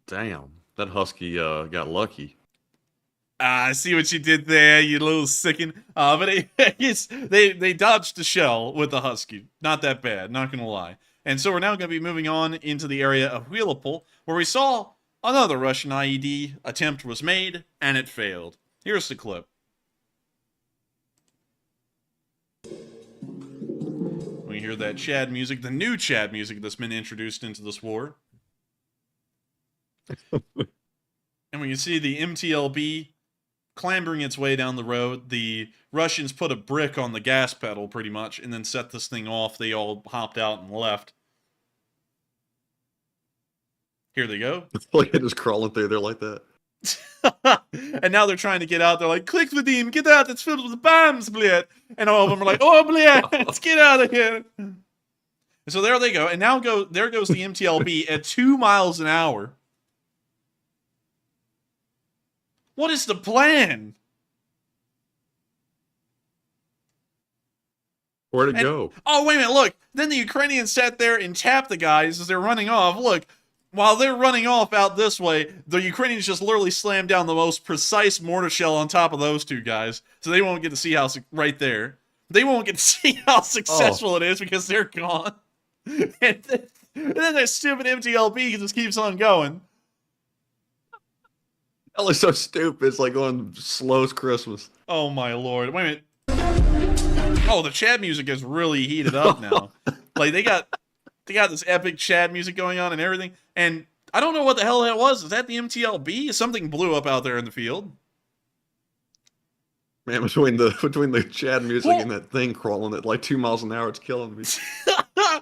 Damn. That Husky got lucky. I see what you did there, you little sickin'. But they dodged the shell with the Husky. Not that bad, not gonna lie. And so we're now going to be moving on into the area of Huilopol, where we saw another Russian IED attempt was made, and it failed. Here's the clip. We hear that Chad music, the new Chad music that's been introduced into this war. And we can see the MTLB clambering its way down the road. The Russians put a brick on the gas pedal, pretty much, and then set this thing off. They all hopped out and left. Here they go. Look at just crawling through there like that. And now they're trying to get out. They're like, click with him, get out, it's filled with bombs, bled. And all of them are like, oh, bled, let's get out of here. And so there they go. And now there goes the MTLB at 2 miles an hour. What is the plan? Where'd it go? Oh, wait a minute, look. Then the Ukrainians sat there and tapped the guys as they're running off. Look, while they're running off out this way, the Ukrainians just literally slammed down the most precise mortar shell on top of those two guys. So they won't get to see how, right there. They won't get to see how successful it is because they're gone. And then that stupid MTLB just keeps on going. That looks so stupid. It's like going slow as Christmas. Oh my lord. Wait a minute. Oh, the Chad music is really heated up now. Like they got this epic Chad music going on and everything. And I don't know what the hell that was. Is that the MTLB? Something blew up out there in the field. Man, between the Chad music and that thing crawling at like 2 miles an hour, it's killing me.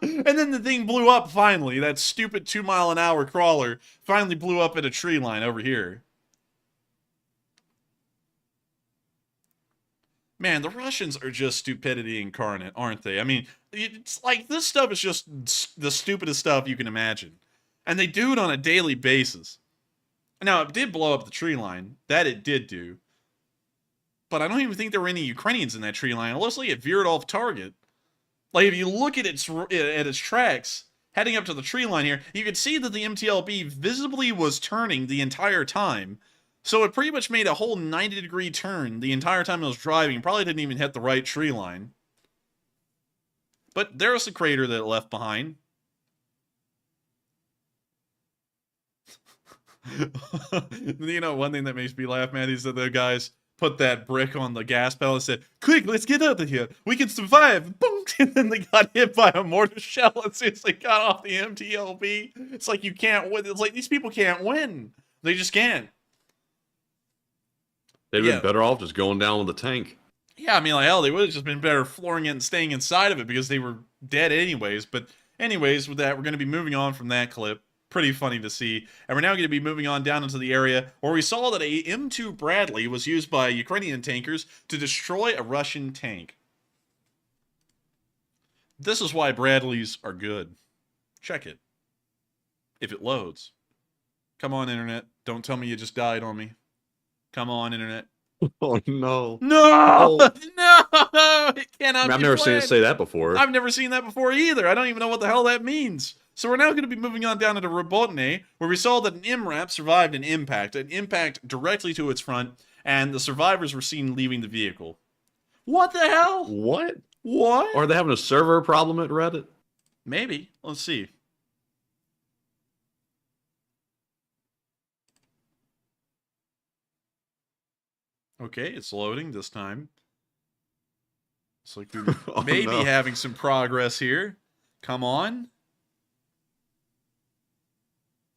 And then the thing blew up finally. That stupid 2 mile an hour crawler finally blew up at a tree line over here. Man, the Russians are just stupidity incarnate, aren't they? I mean, it's like this stuff is just the stupidest stuff you can imagine. And they do it on a daily basis. Now, it did blow up the tree line. That it did do. But I don't even think there were any Ukrainians in that tree line. It looks like it veered off target. Like, if you look at its tracks, heading up to the tree line here, you can see that the MTLB visibly was turning the entire time. So it pretty much made a whole 90-degree turn the entire time it was driving. Probably didn't even hit the right tree line. But there's the crater that it left behind. You know, one thing that makes me laugh, man, is that the guys put that brick on the gas pedal and said, quick, let's get out of here. We can survive. Boom! And then they got hit by a mortar shell as soon as they got off the MTLB. It's like you can't win. It's like these people can't win. They just can't. They'd been better off just going down with the tank. Yeah, I mean, like, hell, they would have just been better flooring it and staying inside of it because they were dead anyways. But anyways, with that, we're going to be moving on from that clip. Pretty funny to see. And we're now going to be moving on down into the area where we saw that a M2 Bradley was used by Ukrainian tankers to destroy a Russian tank. This is why Bradleys are good. Check it. If it loads. Come on, Internet. Don't tell me you just died on me. Come on, Internet. Oh, no. No! Oh. No! It cannot be I've never seen it played. say that before. I've never seen that before either. I don't even know what the hell that means. So we're now going to be moving on down into Robotny, where we saw that an MRAP survived an impact directly to its front, and the survivors were seen leaving the vehicle. What the hell? What? What? Are they having a server problem at Reddit? Maybe. Let's see. Okay, it's loading this time. Looks like we may be having some progress here. Come on.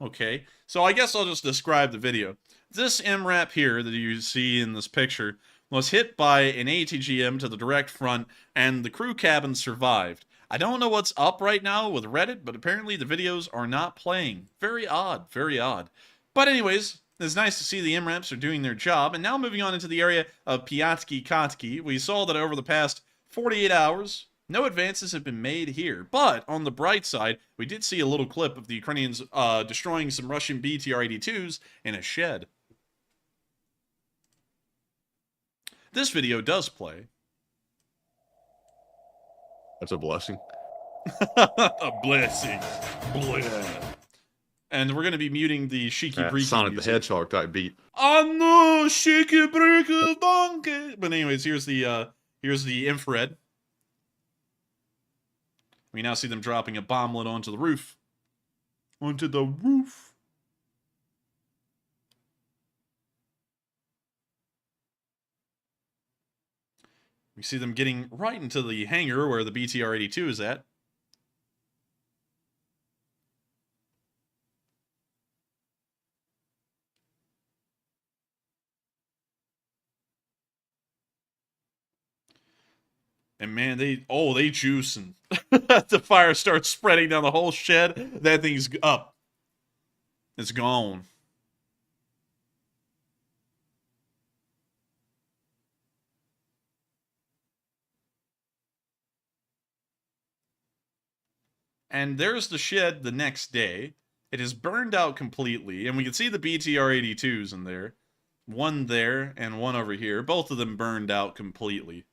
Okay, so I guess I'll just describe the video. This MRAP here that you see in this picture was hit by an ATGM to the direct front, and the crew cabin survived. I don't know what's up right now with Reddit, but apparently the videos are not playing. Very odd, very odd. But anyways, it's nice to see the MRAPs are doing their job. And now moving on into the area of Piatsky-Katsky, we saw that over the past 48 hours, no advances have been made here. But on the bright side, we did see a little clip of the Ukrainians destroying some Russian BTR-82s in a shed. This video does play. That's a blessing. A blessing. Blah. And we're going to be muting the Shiki Briki Sonic music. the Hedgehog type beat. Oh no, Shiki Briki donkey. But anyways, here's the infrared. We now see them dropping a bomblet onto the roof. Onto the roof. We see them getting right into the hangar where the BTR-82 is at. And man, they juicing. The fire starts spreading down the whole shed. That thing's up. It's gone. And there's the shed the next day. It is burned out completely, and we can see the BTR-82s in there. One there and one over here. Both of them burned out completely.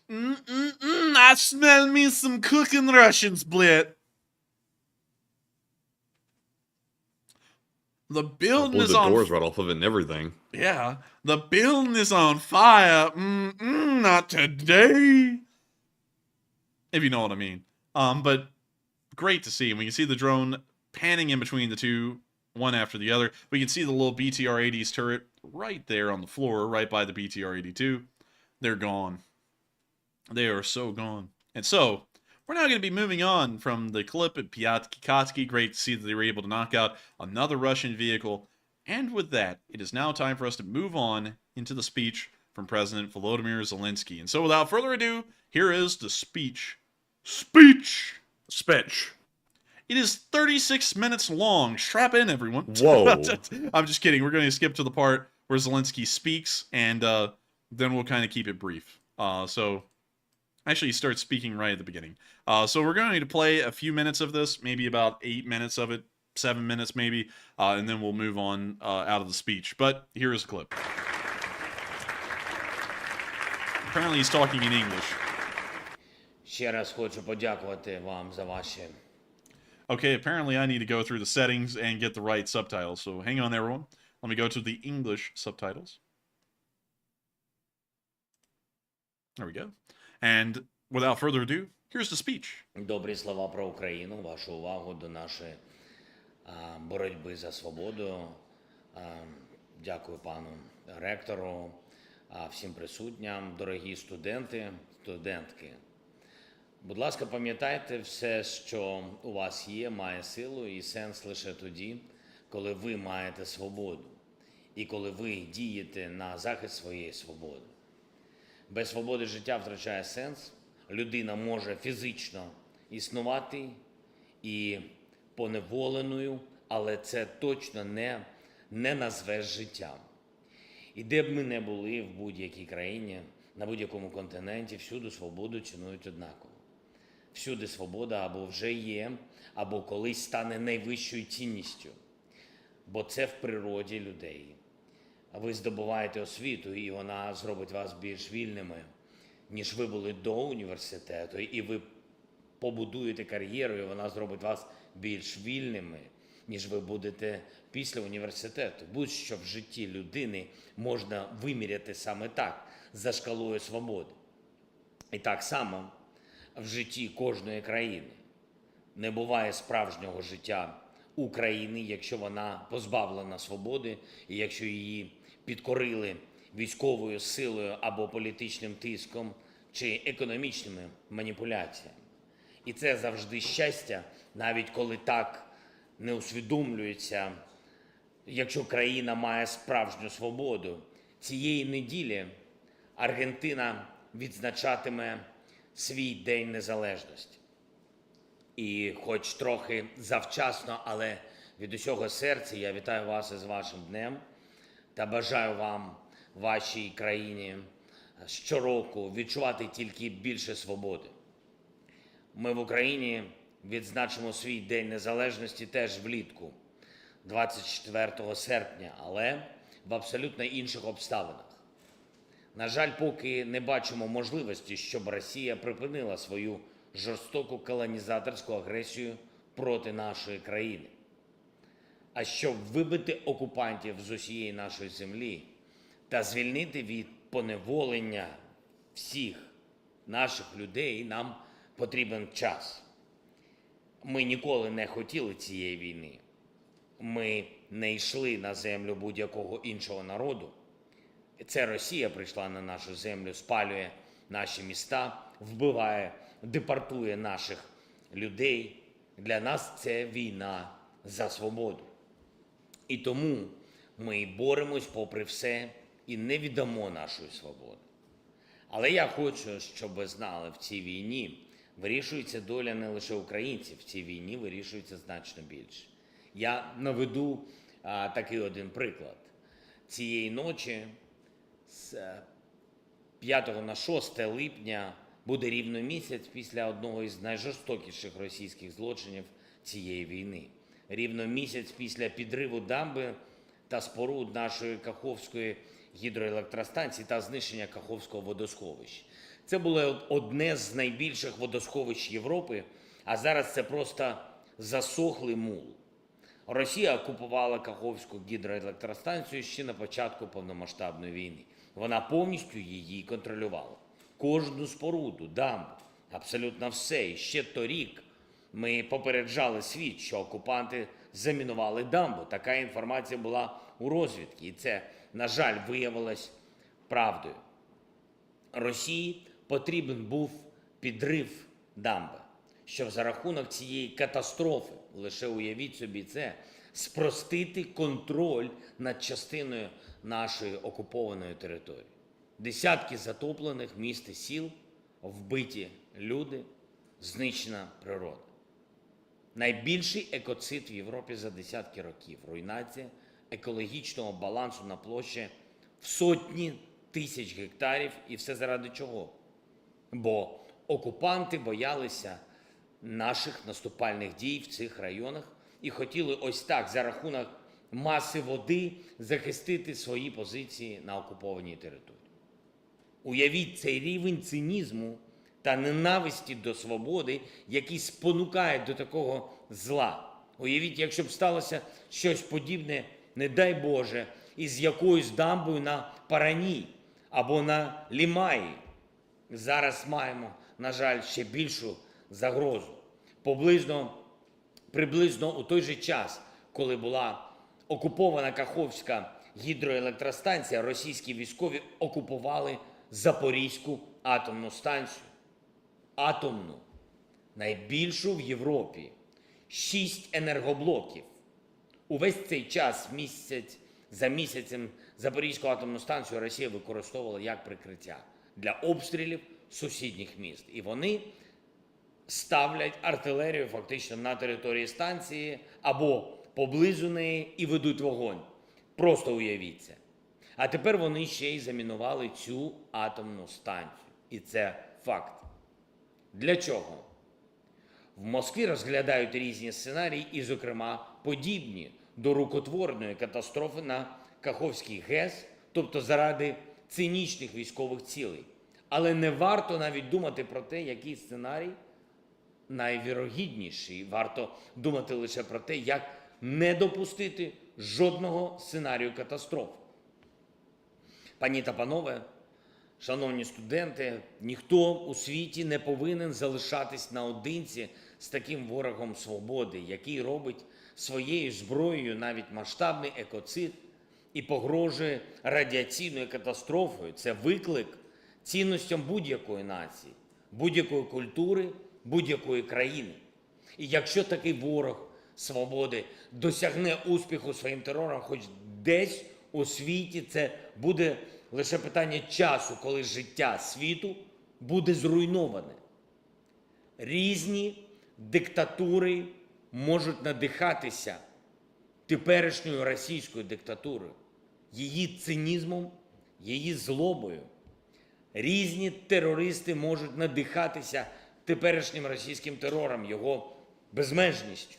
I smell me some cooking Russians, Blit. The building Blew is the on. doors right off of it and everything. Yeah, the building is on fire. Not today. If you know what I mean. But great to see. And we can see the drone panning in between the two, one after the other. We can see the little BTR-80's turret right there on the floor, right by the BTR-82. They're gone. They are so gone. And so, we're now going to be moving on from the clip at Piatki. Great to see that they were able to knock out another Russian vehicle. And with that, it is now time for us to move on into the speech from President Volodymyr Zelenskyy. And so, without further ado, here is the speech. Speech! It is 36 minutes long. Strap in, everyone. Whoa. I'm just kidding. We're going to skip to the part where Zelenskyy speaks, and then we'll kind of keep it brief. Actually, he starts speaking right at the beginning. So we're going to play a few minutes of this, maybe about 8 minutes of it, 7 minutes maybe, and then we'll move on out of the speech. But here is a clip. Apparently he's talking in English. Ще раз хочу подякувати вам за ваші. Okay, apparently I need to go through the settings and get the right subtitles. So hang on, everyone. Let me go to the English subtitles. There we go. And without further ado, here's the speech. Добрі слова про Україну, вашу увагу до нашої боротьби за свободу. Дякую пану ректору, всім присутням, дорогі студенти, студентки. Будь ласка, пам'ятайте, все, що у вас є, має силу і сенс лише тоді, коли ви маєте свободу і коли ви дієте на захист своєї свободи. Без свободи життя втрачає сенс, людина може фізично існувати і поневоленою, але це точно не назвеш життям. І де б ми не були в будь-якій країні, на будь-якому континенті, всюди свободу цінують однаково. Всюди свобода або вже є, або колись стане найвищою цінністю. Бо це в природі людей. Ви здобуваєте освіту, і вона зробить вас більш вільними, ніж ви були до університету. І ви побудуєте кар'єру, і вона зробить вас більш вільними, ніж ви будете після університету. Будь-що в житті людини можна виміряти саме так, за шкалою свободи. І так само в житті кожної країни. Не буває справжнього життя України, якщо вона позбавлена свободи, і якщо її підкорили військовою силою або політичним тиском, чи економічними маніпуляціями. І це завжди щастя, навіть коли так не усвідомлюється, якщо країна має справжню свободу. Цієї неділі Аргентина відзначатиме свій День Незалежності. І хоч трохи завчасно, але від усього серця я вітаю вас із вашим днем та бажаю вам, вашій країні, щороку відчувати тільки більше свободи. Ми в Україні відзначимо свій День Незалежності теж влітку, 24 серпня, але в абсолютно інших обставинах. На жаль, поки не бачимо можливості, щоб Росія припинила свою жорстоку колонізаторську агресію проти нашої країни. А щоб вибити окупантів з усієї нашої землі та звільнити від поневолення всіх наших людей, нам потрібен час. Ми ніколи не хотіли цієї війни. Ми не йшли на землю будь-якого іншого народу. Це Росія прийшла на нашу землю, спалює наші міста, вбиває, депортує наших людей. Для нас це війна за свободу. І тому ми боремось попри все і не віддамо нашої свободи. Але я хочу, щоб ви знали, в цій війні вирішується доля не лише українців, в цій війні вирішується значно більше. Я наведу такий один приклад. Цієї ночі з 5 на 6 липня буде рівно місяць після одного із найжорстокіших російських злочинів цієї війни. Рівно місяць після підриву дамби та споруд нашої Каховської гідроелектростанції та знищення Каховського водосховища. Це було одне з найбільших водосховищ Європи, а зараз це просто засохлий мул. Росія окупувала Каховську гідроелектростанцію ще на початку повномасштабної війни. Вона повністю її контролювала. Кожну споруду, дамбу, абсолютно все. І ще торік ми попереджали світ, що окупанти замінували дамбу. Така інформація була у розвідці, і це, на жаль, виявилось правдою. Росії потрібен був підрив дамби, щоб за рахунок цієї катастрофи, лише уявіть собі це, спростити контроль над частиною нашої окупованої території. Десятки затоплених міст і сіл, вбиті люди, знищена природа. Найбільший екоцид в Європі за десятки років. Руйнація екологічного балансу на площі в сотні тисяч гектарів. І все заради чого? Бо окупанти боялися наших наступальних дій в цих районах і хотіли ось так за рахунок маси води захистити свої позиції на окупованій території. Уявіть цей рівень цинізму та ненависті до свободи, який спонукає до такого зла. Уявіть, якщо б сталося щось подібне, не дай Боже, із якоюсь дамбою на Парані або на Лімаї. Зараз маємо, на жаль, ще більшу загрозу. Приблизно у той же час, коли була окупована Каховська гідроелектростанція, російські військові окупували Запорізьку атомну станцію. Атомну. Найбільшу в Європі. 6 енергоблоків. Увесь цей час, місяць за місяцем, Запорізьку атомну станцію Росія використовувала як прикриття для обстрілів сусідніх міст. І вони ставлять артилерію фактично на території станції або поблизу неї і ведуть вогонь. Просто уявіть це. А тепер вони ще й замінували цю атомну станцію. І це факт. Для чого? В Москві розглядають різні сценарії і, зокрема, подібні до рукотворної катастрофи на Каховській ГЕС, тобто заради цинічних військових цілей. Але не варто навіть думати про те, який сценарій найвірогідніший. Варто думати лише про те, як не допустити жодного сценарію катастроф. Пані та панове, шановні студенти, ніхто у світі не повинен залишатись наодинці з таким ворогом свободи, який робить своєю зброєю навіть масштабний екоцид і погрожує радіаційною катастрофою. Це виклик цінностям будь-якої нації, будь-якої культури, будь-якої країни. І якщо такий ворог свободи досягне успіху своїм терором хоч десь у світі, це буде лише питання часу, коли життя світу буде зруйноване. Різні диктатури можуть надихатися теперішньою російською диктатурою, її цинізмом, її злобою. Різні терористи можуть надихатися теперішнім російським терором, його безмежністю.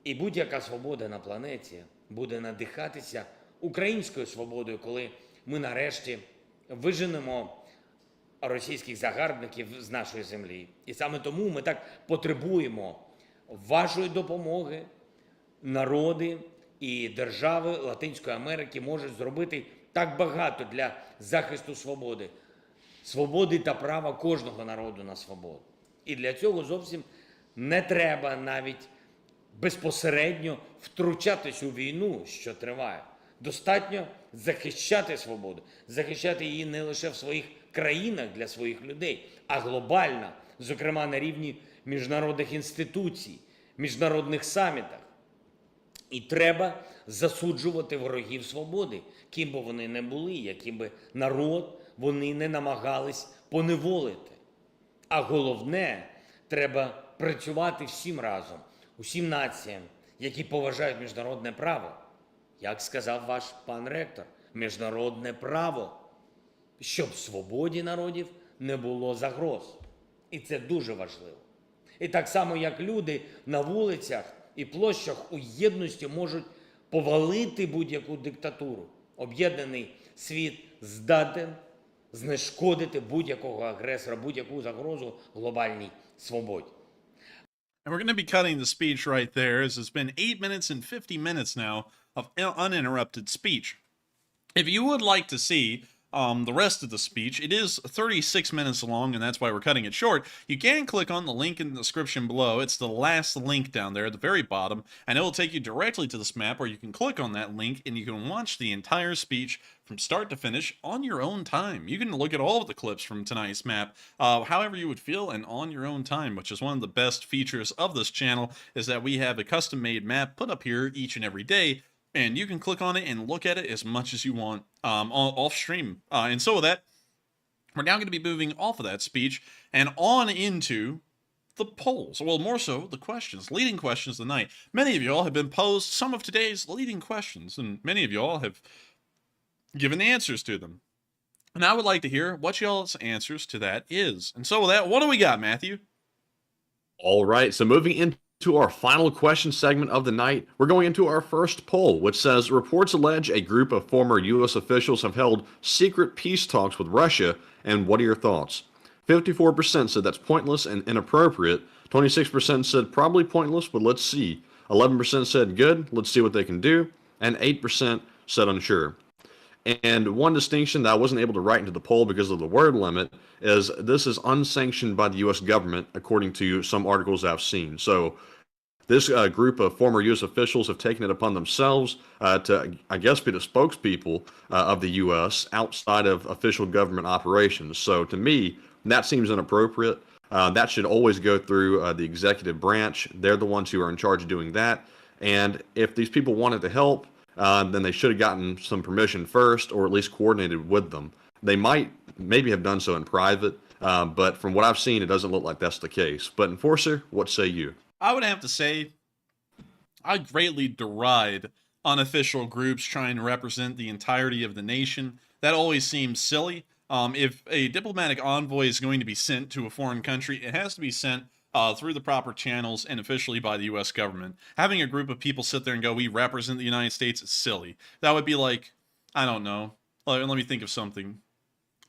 І будь-яка свобода на планеті буде надихатися українською свободою, коли ми нарешті виженемо російських загарбників з нашої землі. І саме тому ми так потребуємо вашої допомоги. Народи і держави Латинської Америки можуть зробити так багато для захисту свободи. Свободи та права кожного народу на свободу. І для цього зовсім не треба навіть безпосередньо втручатись у війну, що триває. Достатньо захищати свободу, захищати її не лише в своїх країнах для своїх людей, а глобально, зокрема на рівні міжнародних інституцій, міжнародних самітах. І треба засуджувати ворогів свободи, ким би вони не були, яким би народ вони не намагались поневолити. А головне, треба працювати всім разом, усім націям, які поважають міжнародне право. Як сказав ваш пан ректор, міжнародне право, щоб свободі народів не було загроз. І це дуже важливо. І так само, як люди на вулицях і площах у єдності можуть повалити будь-яку диктатуру. Об'єднаний світ здатен знешкодити будь-якого агресора, будь-яку загрозу глобальній свободі. And we're going to be cutting the speech right there, as it's been 8 minutes and 50 minutes now of uninterrupted speech. If you would like to see the rest of the speech, it is 36 minutes long, and that's why we're cutting it short. You can click on the link in the description below. It's the last link down there at the very bottom, and it will take you directly to this map where you can click on that link and you can watch the entire speech from start to finish on your own time. You can look at all of the clips from tonight's map however you would feel and on your own time, which is one of the best features of this channel, is that we have a custom-made map put up here each and every day, and you can click on it and look at it as much as you want off stream. And so with that, we're now going to be moving off of that speech and on into the polls. Well, more so, the questions, leading questions of the night. Many of y'all have been posed some of today's leading questions, and many of y'all have given answers to them. And I would like to hear what y'all's answers to that is. And so with that, what do we got, Matthew? All right, so moving into our final question segment of the night, we're going into our first poll, which says, reports allege a group of former U.S. officials have held secret peace talks with Russia, and what are your thoughts? 54% said that's pointless and inappropriate, 26% said probably pointless, but let's see, 11% said good, let's see what they can do, and 8% said unsure. And one distinction that I wasn't able to write into the poll because of the word limit is this is unsanctioned by the U.S. government, according to some articles I've seen. So this group of former U.S. officials have taken it upon themselves to, I guess, be the spokespeople of the U.S. outside of official government operations. So to me, that seems inappropriate. That should always go through the executive branch. They're the ones who are in charge of doing that. And if these people wanted to help, then they should have gotten some permission first, or at least coordinated with them. They might maybe have done so in private, but from what I've seen, it doesn't look like that's the case. But Enforcer, what say you? I would have to say I greatly deride unofficial groups trying to represent the entirety of the nation. That always seems silly. If a diplomatic envoy is going to be sent to a foreign country, it has to be sent through the proper channels and officially by the U.S. government. Having a group of people sit there and go, we represent the United States, is silly. That would be like, I don't know. Let me think of something.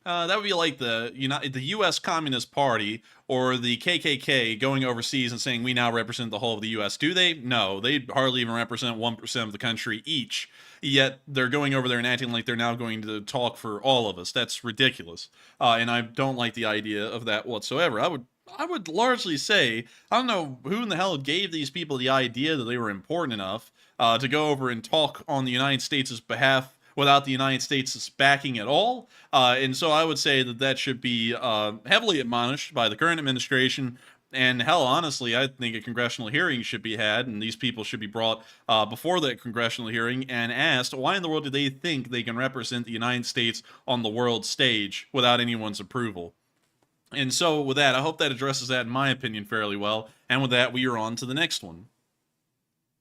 That would be like the U.S. Communist Party or the KKK going overseas and saying, we now represent the whole of the U.S. Do they? No, they hardly even represent 1% of the country each. Yet they're going over there and acting like they're now going to talk for all of us. That's ridiculous. And I don't like the idea of that whatsoever. I would largely say, I don't know who in the hell gave these people the idea that they were important enough to go over and talk on the United States' behalf without the United States' backing at all. And so I would say that that should be heavily admonished by the current administration. And hell, honestly, I think a congressional hearing should be had, and these people should be brought before that congressional hearing and asked, why in the world do they think they can represent the United States on the world stage without anyone's approval? And so with that, I hope that addresses that, in my opinion, fairly well. And with that, we are on to the next one.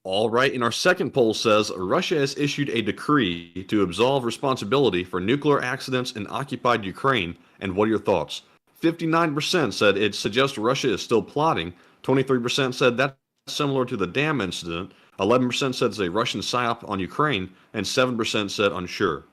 All right, and our second poll says, Russia has issued a decree to absolve responsibility for nuclear accidents in occupied Ukraine, and what are your thoughts? 59% said it suggests Russia is still plotting, 23% said that's similar to the dam incident, 11% said it's a Russian psyop on Ukraine, and 7% said unsure.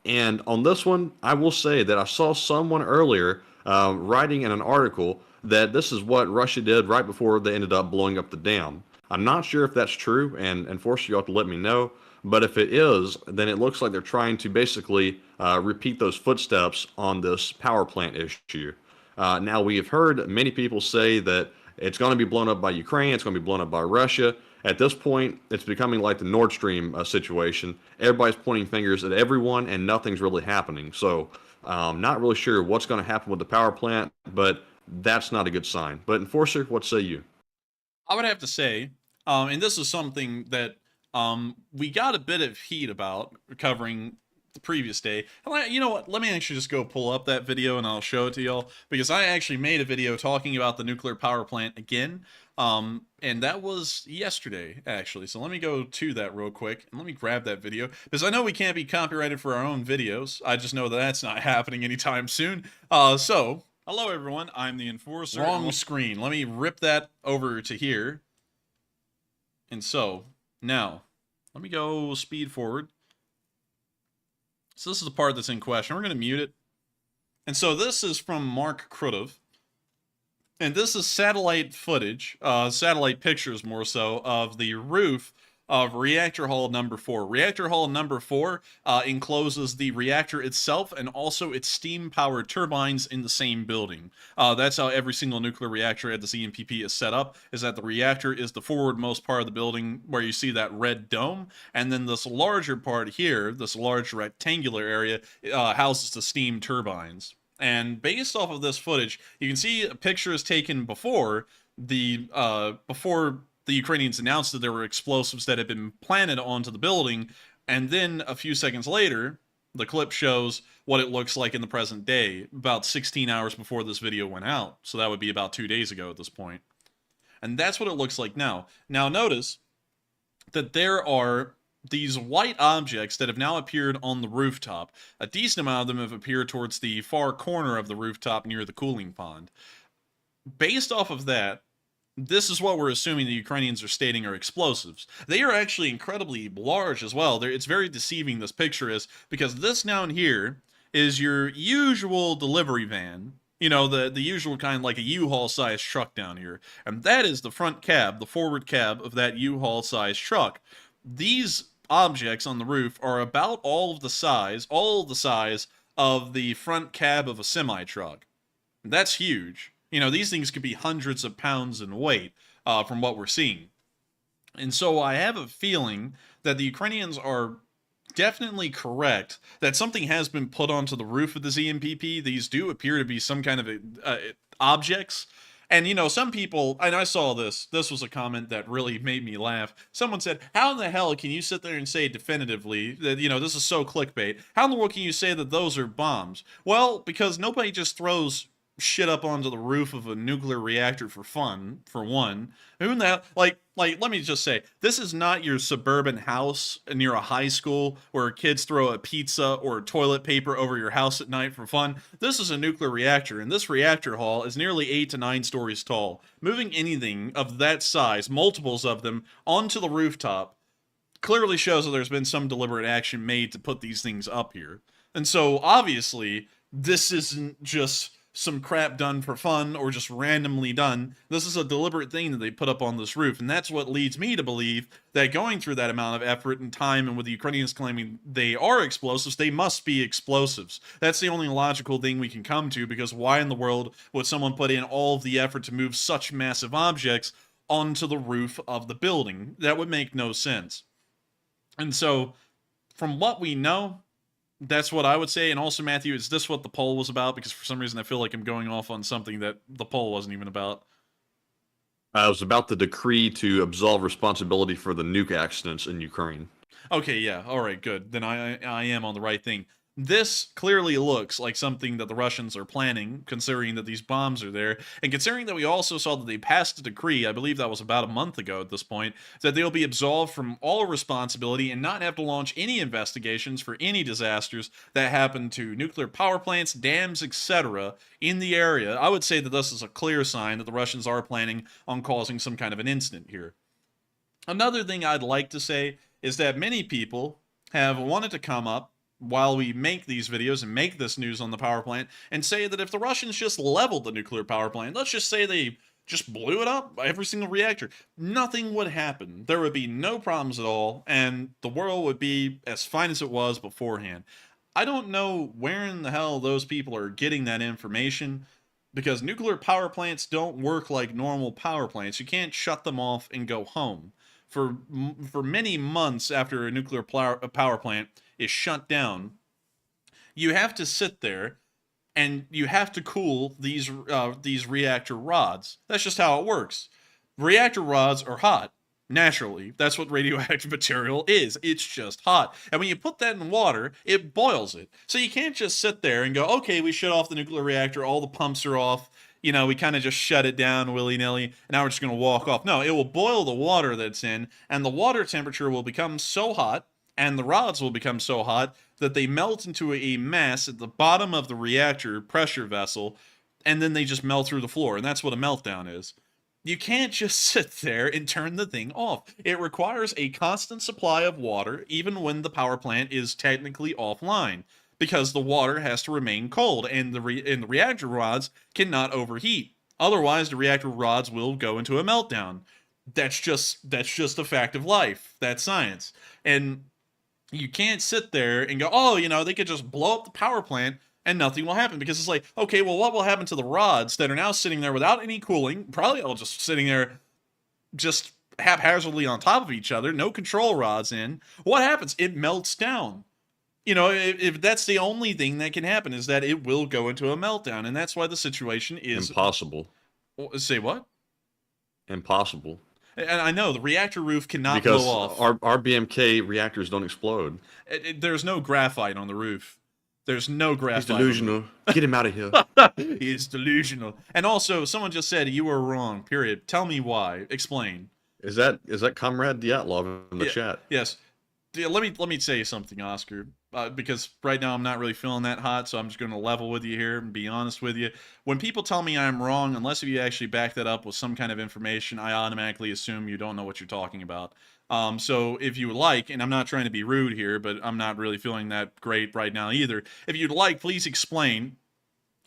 And on this one, I will say that I saw someone earlier writing in an article that this is what Russia did right before they ended up blowing up the dam. I'm not sure if that's true, and unfortunately, you have to let me know. But if it is, then it looks like they're trying to basically repeat those footsteps on this power plant issue. Now, we have heard many people say that it's going to be blown up by Ukraine, it's going to be blown up by Russia. At this point, it's becoming like the Nord Stream situation. Everybody's pointing fingers at everyone, and nothing's really happening. So, not really sure what's going to happen with the power plant, but that's not a good sign. But Enforcer, what say you? I would have to say, and this is something that we got a bit of heat about covering the previous day. You know what? Let me actually just go pull up that video and I'll show it to y'all, because I actually made a video talking about the nuclear power plant again. And that was yesterday, actually. So let me go to that real quick and let me grab that video, because I know we can't be copyrighted for our own videos. I just know that that's not happening anytime soon. So hello everyone, I'm the Enforcer. Wrong screen. Let me rip that over to here. And so now let me go speed forward. So this is the part that's in question. We're going to mute it. And so this is from Mark Krutov. And this is satellite footage, satellite pictures more so, of the roof of reactor hall number 4. Reactor hall number 4 encloses the reactor itself and also its steam-powered turbines in the same building. That's how every single nuclear reactor at the ZNPP is set up, is that the reactor is the forwardmost part of the building where you see that red dome, and then this larger part here, this large rectangular area, houses the steam turbines. And based off of this footage, you can see a picture is taken before the Ukrainians announced that there were explosives that had been planted onto the building, and then a few seconds later, the clip shows what it looks like in the present day, about 16 hours before this video went out. So that would be about 2 days ago at this point. And that's what it looks like now. Now notice that there are these white objects that have now appeared on the rooftop. A decent amount of them have appeared towards the far corner of the rooftop near the cooling pond. Based off of that, this is what we're assuming the Ukrainians are stating are explosives. They are actually incredibly large as well. It's very deceiving, this picture is, because this down here is your usual delivery van. You know, the usual kind, like a U-Haul sized truck down here. And that is the front cab, the forward cab of that U-Haul sized truck. These objects on the roof are about all the size of the front cab of a semi-truck. That's huge. You know, these things could be hundreds of pounds in weight from what we're seeing. And so I have a feeling that the Ukrainians are definitely correct that something has been put onto the roof of the ZNPP. These do appear to be some kind of objects. And, you know, some people, and I saw this was a comment that really made me laugh. Someone said, how in the hell can you sit there and say definitively that, you know, this is so clickbait. How in the world can you say that those are bombs? Well, because nobody just throws shit up onto the roof of a nuclear reactor for fun, for one. Who in the hell, like, let me just say, this is not your suburban house near a high school where kids throw a pizza or toilet paper over your house at night for fun. This is a nuclear reactor, and this reactor hall is nearly 8 to 9 stories tall. Moving anything of that size, multiples of them, onto the rooftop clearly shows that there's been some deliberate action made to put these things up here. And so, obviously, this isn't just some crap done for fun or just randomly done. This is a deliberate thing that they put up on this roof, and that's what leads me to believe that going through that amount of effort and time, and with the Ukrainians claiming they are explosives, they must be explosives. That's the only logical thing we can come to, because why in the world would someone put in all of the effort to move such massive objects onto the roof of the building? That would make no sense. And so, from what we know, that's what I would say. And also, Matthew, is this what the poll was about? Because for some reason I feel like I'm going off on something that the poll wasn't even about. It was about the decree to absolve responsibility for the nuke accidents in Ukraine. Okay, yeah. All right, good. Then I am on the right thing. This clearly looks like something that the Russians are planning, considering that these bombs are there, and considering that we also saw that they passed a decree, I believe that was about a month ago at this point, that they'll be absolved from all responsibility and not have to launch any investigations for any disasters that happen to nuclear power plants, dams, etc. in the area. I would say that this is a clear sign that the Russians are planning on causing some kind of an incident here. Another thing I'd like to say is that many people have wanted to come up while we make these videos and make this news on the power plant and say that if the Russians just leveled the nuclear power plant, let's just say they just blew it up, every single reactor, nothing would happen. There would be no problems at all, and the world would be as fine as it was beforehand. I don't know where in the hell those people are getting that information, because nuclear power plants don't work like normal power plants. You can't shut them off and go home. For many months after a nuclear power plant is shut down, you have to sit there and you have to cool these reactor rods. That's just how it works. Reactor rods are hot, naturally. That's what radioactive material is. It's just hot. And when you put that in water, it boils it. So you can't just sit there and go, okay, we shut off the nuclear reactor, all the pumps are off, you know, we kind of just shut it down willy-nilly, and now we're just going to walk off. No, it will boil the water that's in, and the water temperature will become so hot, and the rods will become so hot that they melt into a mass at the bottom of the reactor pressure vessel, and then they just melt through the floor, and that's what a meltdown is. You can't just sit there and turn the thing off. It requires a constant supply of water, even when the power plant is technically offline, because the water has to remain cold, and the reactor rods cannot overheat. Otherwise, the reactor rods will go into a meltdown. That's just a fact of life. That's science. And you can't sit there and go, oh, you know, they could just blow up the power plant and nothing will happen, because it's like, okay, well, what will happen to the rods that are now sitting there without any cooling, probably all just sitting there just haphazardly on top of each other, no control rods in? What happens? It melts down. You know, if that's the only thing that can happen, is that it will go into a meltdown, and that's why the situation is impossible. Say what? Impossible. And I know the reactor roof cannot Because blow off. our BMK reactors don't explode. There's no graphite on the roof. There's no graphite. He's delusional. Get him out of here. He's delusional. And also, someone just said you were wrong. Period. Tell me why. Explain. Is that Comrade Dyatlov in the chat? Yes. Let me say something, Oscar. Because right now I'm not really feeling that hot, so I'm just going to level with you here and be honest with you. When people tell me I'm wrong, unless you actually back that up with some kind of information, I automatically assume you don't know what you're talking about. So if you would like, and I'm not trying to be rude here, but I'm not really feeling that great right now either. If you'd like, please explain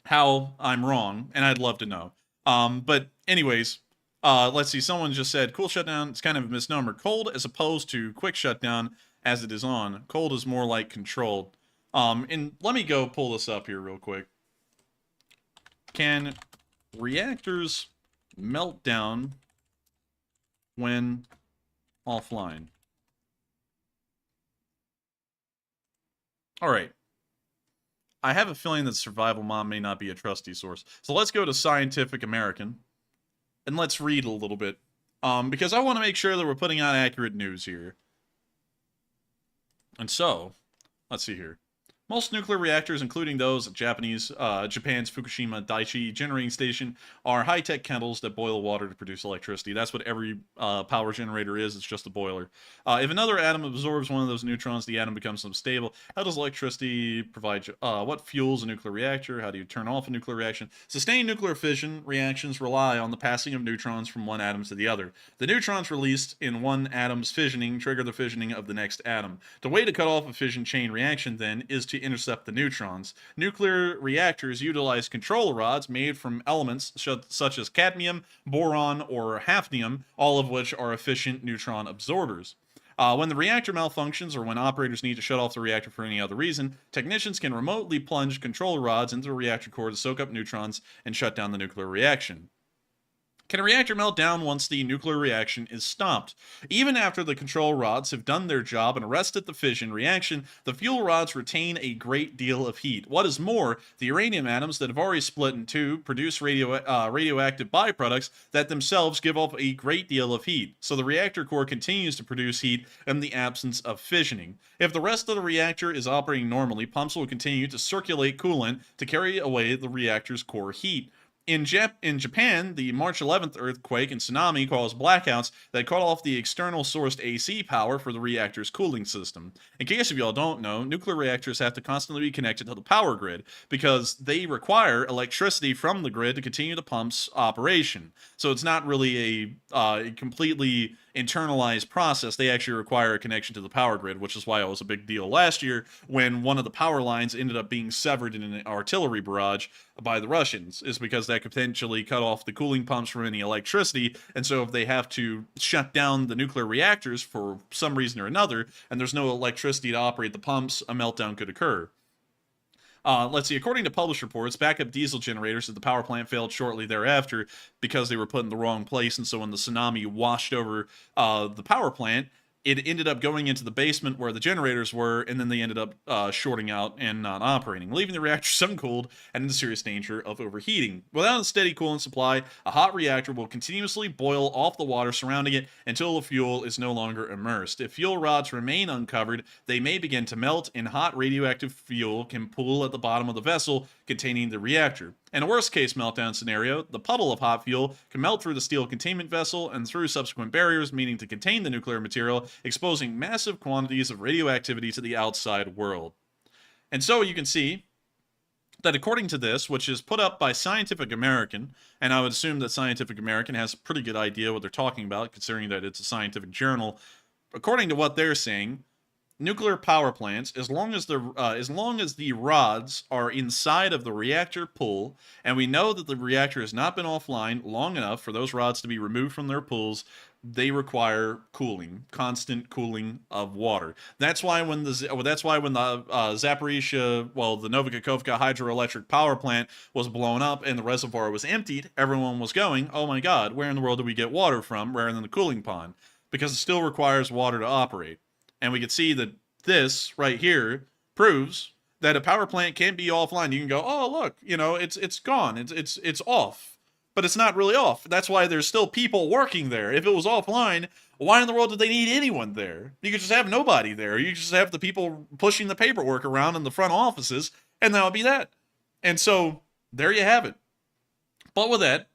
how I'm wrong, and I'd love to know. But anyways, let's see. Someone just said, cool shutdown, it's kind of a misnomer. Cold as opposed to quick shutdown, as it is on. Cold is more like controlled. And let me go pull this up here real quick. Can reactors melt down when offline? All right. I have a feeling that Survival Mom may not be a trusty source. So let's go to Scientific American and let's read a little bit. Because I want to make sure that we're putting out accurate news here. And so, let's see here. Most nuclear reactors, including those at Japan's Fukushima Daiichi generating station, are high-tech kettles that boil water to produce electricity. That's what every power generator is. It's just a boiler. If another atom absorbs one of those neutrons, the atom becomes unstable. How does electricity provide? What fuels a nuclear reactor? How do you turn off a nuclear reaction? Sustained nuclear fission reactions rely on the passing of neutrons from one atom to the other. The neutrons released in one atom's fissioning trigger the fissioning of the next atom. The way to cut off a fission chain reaction, then, is to intercept the neutrons. Nuclear reactors utilize control rods made from elements such as cadmium, boron, or hafnium, all of which are efficient neutron absorbers. When the reactor malfunctions or when operators need to shut off the reactor for any other reason, technicians can remotely plunge control rods into the reactor core to soak up neutrons and shut down the nuclear reaction. Can a reactor melt down once the nuclear reaction is stopped? Even after the control rods have done their job and arrested the fission reaction, the fuel rods retain a great deal of heat. What is more, the uranium atoms that have already split in two produce radioactive byproducts that themselves give off a great deal of heat. So the reactor core continues to produce heat in the absence of fissioning. If the rest of the reactor is operating normally, pumps will continue to circulate coolant to carry away the reactor's core heat. In Japan, the March 11th earthquake and tsunami caused blackouts that cut off the external sourced AC power for the reactor's cooling system. In case of y'all don't know, nuclear reactors have to constantly be connected to the power grid because they require electricity from the grid to continue the pump's operation. So it's not really a completely internalized process. They actually require a connection to the power grid, which is why it was a big deal last year when one of the power lines ended up being severed in an artillery barrage by the Russians, is because that could potentially cut off the cooling pumps from any electricity. And so if they have to shut down the nuclear reactors for some reason or another, and there's no electricity to operate the pumps, a meltdown could occur. Let's see, according to published reports, backup diesel generators at the power plant failed shortly thereafter because they were put in the wrong place, and so when the tsunami washed over the power plant, it ended up going into the basement where the generators were, and then they ended up shorting out and not operating, leaving the reactors uncooled and in serious danger of overheating. Without a steady coolant supply, a hot reactor will continuously boil off the water surrounding it until the fuel is no longer immersed. If fuel rods remain uncovered, they may begin to melt, and hot radioactive fuel can pool at the bottom of the vessel containing the reactor. In a worst-case meltdown scenario, the puddle of hot fuel can melt through the steel containment vessel and through subsequent barriers, meaning to contain the nuclear material, exposing massive quantities of radioactivity to the outside world. And so you can see that according to this, which is put up by Scientific American, and I would assume that Scientific American has a pretty good idea what they're talking about, considering that it's a scientific journal, according to what they're saying, nuclear power plants, as long as the rods are inside of the reactor pool, and we know that the reactor has not been offline long enough for those rods to be removed from their pools, they require cooling, constant cooling of water. That's why when the Zaporizhia, the Novokakhovka hydroelectric power plant was blown up and the reservoir was emptied, everyone was going, "Oh my God, where in the world do we get water from rather than the cooling pond?" Because it still requires water to operate. And we can see that this right here proves that a power plant can't be offline. You can go, "Oh, look, it's gone. It's off." But it's not really off. That's why there's still people working there. If it was offline, why in the world did they need anyone there? You could just have nobody there. You could just have the people pushing the paperwork around in the front offices, and that would be that. And so there you have it. But with that,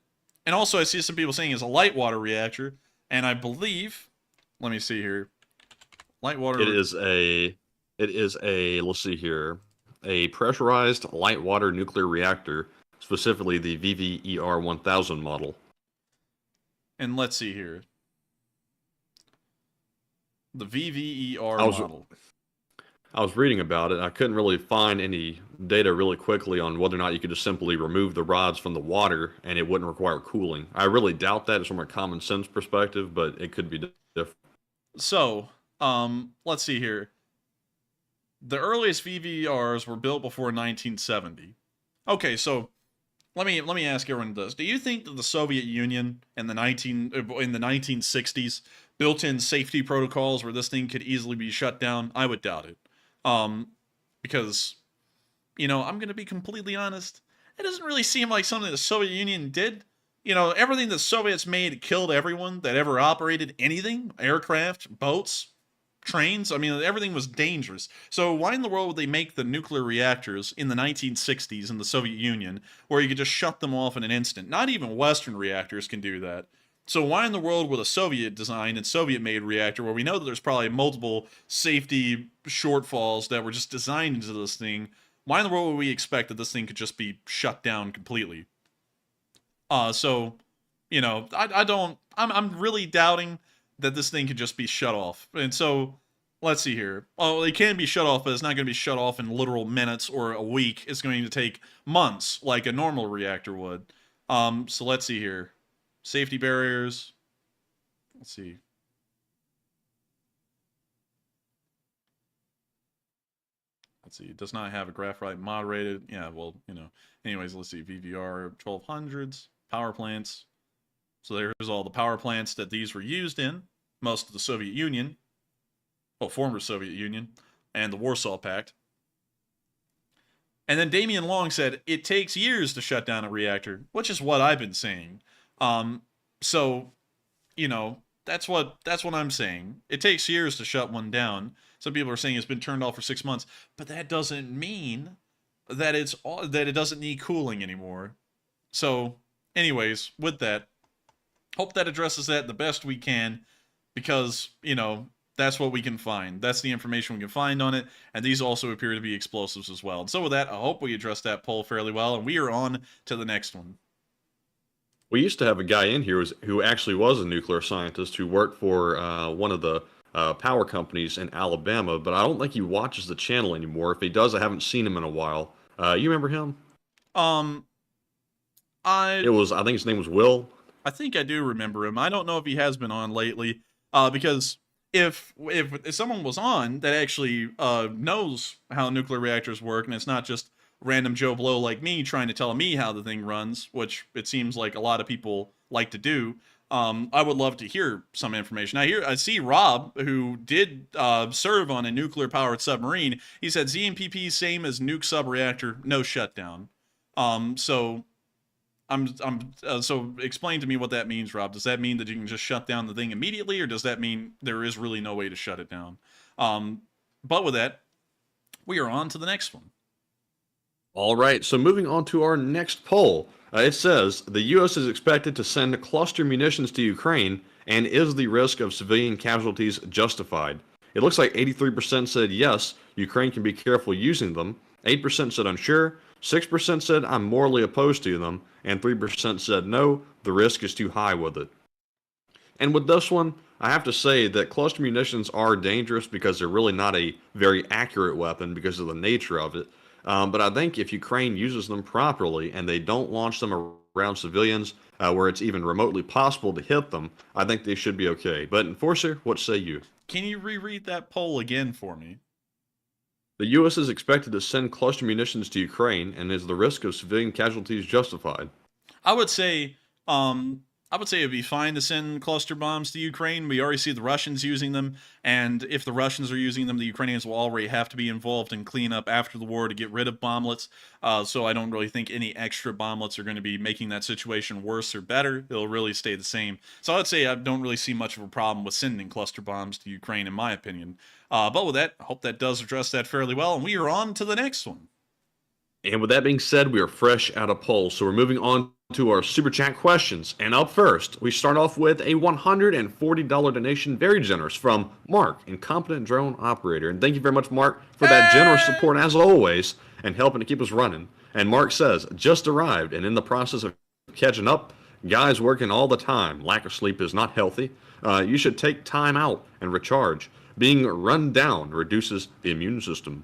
and also I see some people saying it's a light water reactor, and I believe, let me see here. Light water. It is a, let's see here, a pressurized light water nuclear reactor, specifically the VVER 1000 model. And let's see here. The VVER model. I was reading about it. I couldn't really find any data really quickly on whether or not you could just simply remove the rods from the water and it wouldn't require cooling. I really doubt that from a common sense perspective, but it could be different. So, let's see here. The earliest VVRs were built before 1970. Okay, so let me ask everyone this: do you think that the Soviet Union in the 1960s built in safety protocols where this thing could easily be shut down? I would doubt it. Because I'm going to be completely honest, it doesn't really seem like something the Soviet Union did. Everything the Soviets made killed everyone that ever operated anything: aircraft, boats, trains. I mean, everything was dangerous. So why in the world would they make the nuclear reactors in the 1960s in the Soviet Union where you could just shut them off in an instant? Not even Western reactors can do that. So why in the world would a Soviet designed and Soviet made reactor, where we know that there's probably multiple safety shortfalls that were just designed into this thing, why in the world would we expect that this thing could just be shut down completely? I'm really doubting that this thing could just be shut off. And so, let's see here. Oh, it can be shut off, but it's not going to be shut off in literal minutes or a week. It's going to take months, like a normal reactor would. So let's see here. Safety barriers. Let's see. Let's see. It does not have a graphite moderated. Yeah, well, Anyways, let's see. VVR 1200s. Power plants. So there's all the power plants that these were used in. Most of the Soviet Union. Well, former Soviet Union. And the Warsaw Pact. And then Damian Long said, it takes years to shut down a reactor, which is what I've been saying. So, that's what I'm saying. It takes years to shut one down. Some people are saying it's been turned off for 6 months, but that doesn't mean that it doesn't need cooling anymore. So, anyways, with that, hope that addresses that the best we can, because, that's what we can find. That's the information we can find on it, and these also appear to be explosives as well. And so with that, I hope we addressed that poll fairly well, and we are on to the next one. We used to have a guy in here who actually was a nuclear scientist who worked for one of the power companies in Alabama, but I don't think he watches the channel anymore. If he does, I haven't seen him in a while. You remember him? Um, I I think his name was Will. I think I do remember him. I don't know if he has been on lately, because if someone was on that actually knows how nuclear reactors work, and it's not just random Joe Blow like me trying to tell me how the thing runs, which it seems like a lot of people like to do. I would love to hear some information. I see Rob, who did serve on a nuclear-powered submarine. He said ZNPP same as nuke subreactor, no shutdown. So so explain to me what that means, Rob. Does that mean that you can just shut down the thing immediately, or does that mean there is really no way to shut it down? But with that, we are on to the next one. All right, so moving on to our next poll. It says the U.S. is expected to send cluster munitions to Ukraine, and is the risk of civilian casualties justified? It looks like 83% said yes, Ukraine can be careful using them, 8% said unsure, 6% said I'm morally opposed to them, and 3% said no, the risk is too high with it. And with this one, I have to say that cluster munitions are dangerous because they're really not a very accurate weapon because of the nature of it. But I think if Ukraine uses them properly and they don't launch them around civilians where it's even remotely possible to hit them, I think they should be okay. But Enforcer, what say you? Can you reread that poll again for me? The U.S. is expected to send cluster munitions to Ukraine, and is the risk of civilian casualties justified? I would say it'd be fine to send cluster bombs to Ukraine. We already see the Russians using them, and if the Russians are using them, the Ukrainians will already have to be involved in cleanup after the war to get rid of bomblets. So I don't really think any extra bomblets are going to be making that situation worse or better. It'll really stay the same. So I would say I don't really see much of a problem with sending cluster bombs to Ukraine, in my opinion. But with that, I hope that does address that fairly well, and we are on to the next one. And with that being said, we are fresh out of polls, so we're moving on to our super chat questions. And up first, we start off with a $140 donation, very generous, from Mark, Incompetent Drone Operator. And thank you very much, Mark, for that generous support as always and helping to keep us running. And Mark says, just arrived and in the process of catching up. Guys working all the time. Lack of sleep is not healthy. You should take time out and recharge. Being run down reduces the immune system.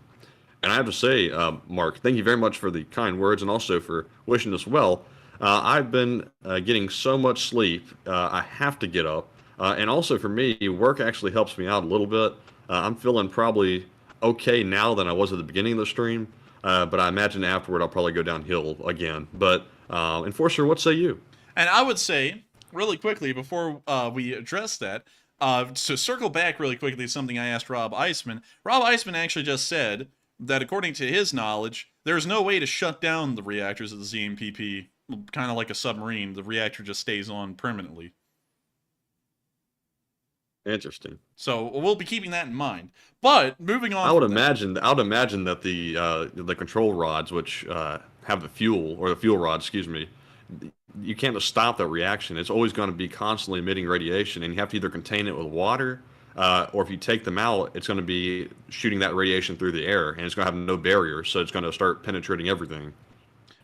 And I have to say, Mark, thank you very much for the kind words and also for wishing us well. I've been getting so much sleep, I have to get up. And also for me, work actually helps me out a little bit. I'm feeling probably okay now than I was at the beginning of the stream, but I imagine afterward I'll probably go downhill again. But Enforcer, what say you? And I would say, really quickly, before we address that, to circle back really quickly to something I asked Rob Eisman. Rob Eisman actually just said that according to his knowledge, there's no way to shut down the reactors of the ZNPP, kind of like a submarine. The reactor just stays on permanently. Interesting. So we'll be keeping that in mind. But moving on, I would imagine that the control rods, which have the fuel, or the fuel rods, excuse me, you can't just stop that reaction. It's always going to be constantly emitting radiation, and you have to either contain it with water, or if you take them out, it's going to be shooting that radiation through the air, and it's going to have no barrier, so it's going to start penetrating everything.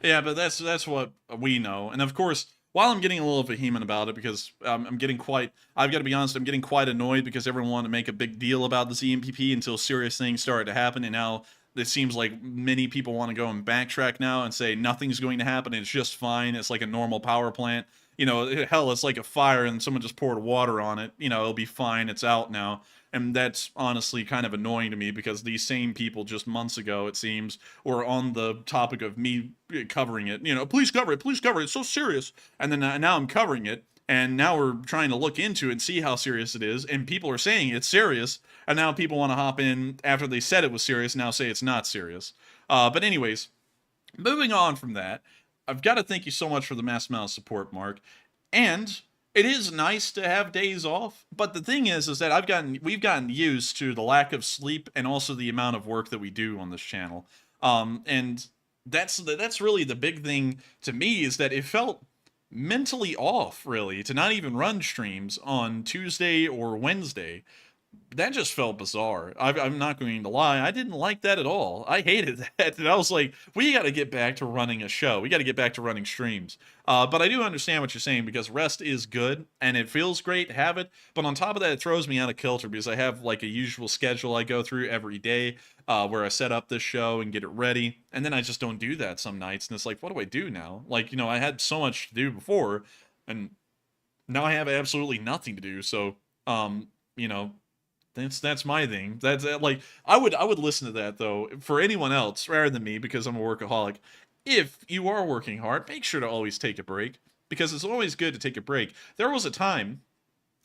Yeah, but that's what we know. And of course, while I'm getting a little vehement about it, because I've got to be honest, I'm getting quite annoyed because everyone wanted to make a big deal about the ZNPP until serious things started to happen, and now it seems like many people want to go and backtrack now and say nothing's going to happen, it's just fine, it's like a normal power plant. You know, hell, it's like a fire and someone just poured water on it. You know, it'll be fine, it's out now. And that's honestly kind of annoying to me because these same people just months ago, it seems, were on the topic of me covering it. You know, please cover it, it's so serious. And then now I'm covering it, and now we're trying to look into it and see how serious it is, and people are saying it's serious, and now people want to hop in after they said it was serious, now say it's not serious. But anyways, moving on from that, I've got to thank you so much for the mass amount of support, Mark. And it is nice to have days off, but the thing is that we've gotten used to the lack of sleep and also the amount of work that we do on this channel. And that's really the big thing to me, is that it felt mentally off, really, to not even run streams on Tuesday or Wednesday. that just felt bizarre. I'm not going to lie. I didn't like that at all. I hated that. And I was like, we got to get back to running a show. We got to get back to running streams. But I do understand what you're saying, because rest is good and it feels great to have it. But on top of that, it throws me out of kilter because I have like a usual schedule I go through every day where I set up this show and get it ready. And then I just don't do that some nights. And it's like, what do I do now? Like, I had so much to do before, and now I have absolutely nothing to do. So, that's my thing. That's like, I would listen to that though for anyone else rather than me, because I'm a workaholic. If you are working hard, make sure to always take a break, because it's always good to take a break. There was a time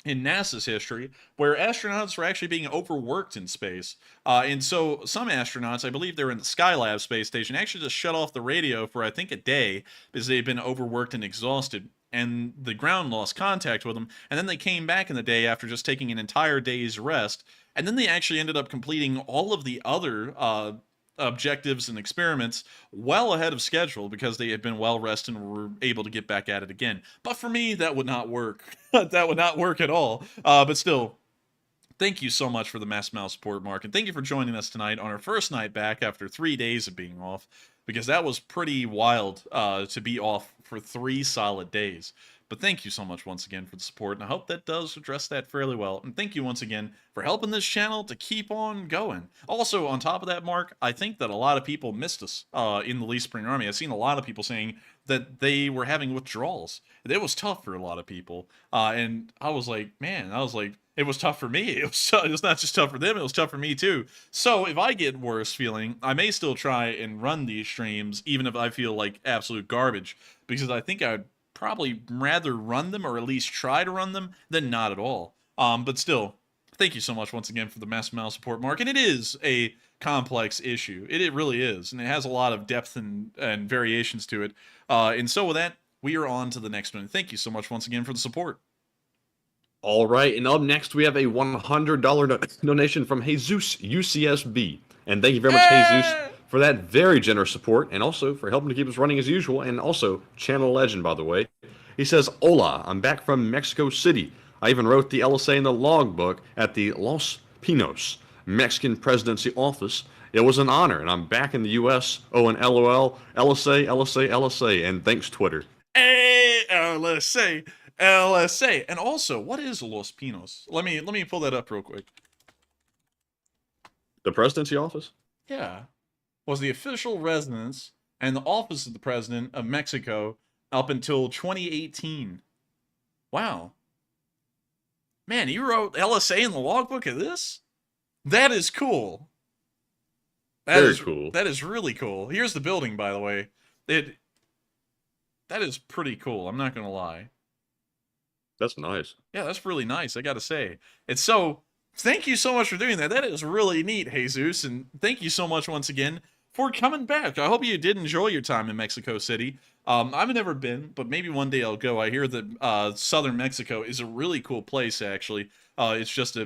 in NASA's history where astronauts were actually being overworked in space. And so some astronauts, I believe they're in the Skylab space station, actually just shut off the radio for, I think, a day because they'd been overworked and exhausted. And the ground lost contact with them, and then they came back in the day after just taking an entire day's rest, and then they actually ended up completing all of the other objectives and experiments well ahead of schedule because they had been well rested and were able to get back at it again. But for me, that would not work. That would not work at all. But still, thank you so much for the Mass Mouse support, Mark, and thank you for joining us tonight on our first night back after 3 days of being off, because that was pretty wild to be off for 3 solid days. But thank you so much once again for the support, and I hope that does address that fairly well. And thank you once again for helping this channel to keep on going. Also, on top of that, Mark, I think that a lot of people missed us in the Lee Spring Army. I've seen a lot of people saying that they were having withdrawals. It was tough for a lot of people. And I was like, man, it was tough for me. It was not just tough for them, it was tough for me too. So if I get worse feeling, I may still try and run these streams, even if I feel like absolute garbage, because I think I'd probably rather run them, or at least try to run them, than not at all. But still, thank you so much once again for the Mass Mouse support, Mark. And it is a complex issue. It really is. And it has a lot of depth and variations to it. And so with that, we are on to the next one. Thank you so much once again for the support. All right, and up next we have a $100 donation from Jesus UCSB. And thank you very much, Jesus, for that very generous support, and also for helping to keep us running as usual, and also channel legend, by the way. He says, "Hola, I'm back from Mexico City. I even wrote the LSA in the logbook at the Los Pinos Mexican presidency office. It was an honor, and I'm back in the U.S. Oh, and LOL, LSA, LSA, LSA, and thanks, Twitter." Hey, LSA, LSA. And also, what is Los Pinos? Let me pull that up real quick. The presidency office? Yeah. Was the official residence and the office of the president of Mexico up until 2018. Wow. Man, you wrote LSA in the logbook of this? That is cool. Very cool. That is really cool. Here's the building, by the way. That is pretty cool, I'm not going to lie. That's nice. Yeah, that's really nice, I gotta say. It's so... Thank you so much for doing that. That is really neat, Jesus, and thank you so much once again for coming back. I hope you did enjoy your time in Mexico City. I've never been, but maybe one day I'll go. I hear that southern Mexico is a really cool place, actually. It's just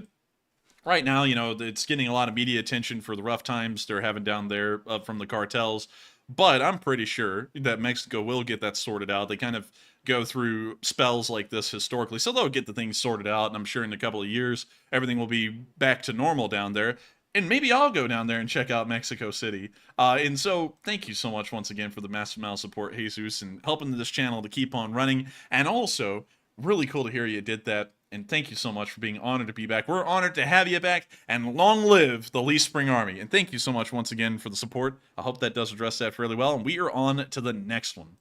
right now, it's getting a lot of media attention for the rough times they're having down there from the cartels. But I'm pretty sure that Mexico will get that sorted out. They kind of go through spells like this historically, so they'll get the things sorted out, and I'm sure in a couple of years, everything will be back to normal down there. And maybe I'll go down there and check out Mexico City. And so, thank you so much once again for the Master Mouse support, Jesus, and helping this channel to keep on running. And also, really cool to hear you did that. And thank you so much for being honored to be back. We're honored to have you back, and long live the Lee Spring Army. And thank you so much once again for the support. I hope that does address that fairly well, and we are on to the next one.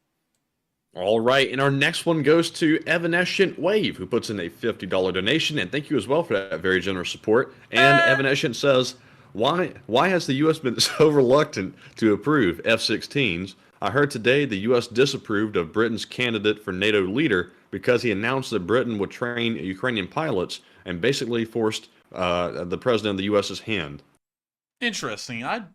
All right, and our next one goes to Evanescent Wave, who puts in a $50 donation, and thank you as well for that very generous support. And Evanescent says, why has the U.S. been so reluctant to approve F-16s? I heard today the U.S. disapproved of Britain's candidate for NATO leader because he announced that Britain would train Ukrainian pilots and basically forced the president of the U.S.'s hand. Interesting. I've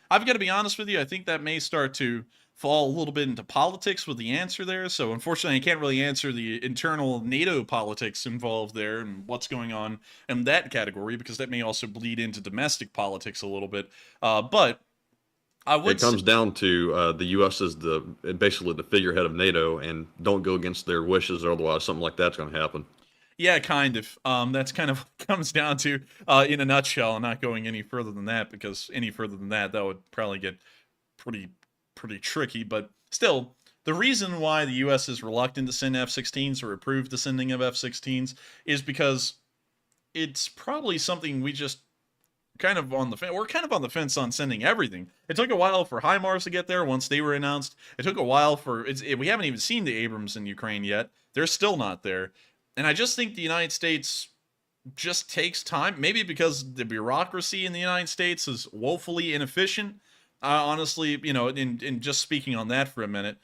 got to be honest with you. I think that may start to fall a little bit into politics with the answer there. So unfortunately, I can't really answer the internal NATO politics involved there and what's going on in that category, because that may also bleed into domestic politics a little bit. But I would. It comes down to the U.S. is basically the figurehead of NATO, and don't go against their wishes, or otherwise something like that's going to happen. Yeah, kind of. That's kind of what it comes down to in a nutshell. I'm not going any further than that, because any further than that would probably get pretty tricky. But still, the reason why the U.S. is reluctant to send F-16s or approve the sending of F-16s is because it's probably something we just kind of on the fence. We're kind of on the fence on sending everything. It took a while for HIMARS to get there once they were announced. It took a while for we haven't even seen the Abrams in Ukraine yet. They're still not there. And I just think the United States just takes time, maybe because the bureaucracy in the United States is woefully inefficient. Honestly, you know, in just speaking on that for a minute,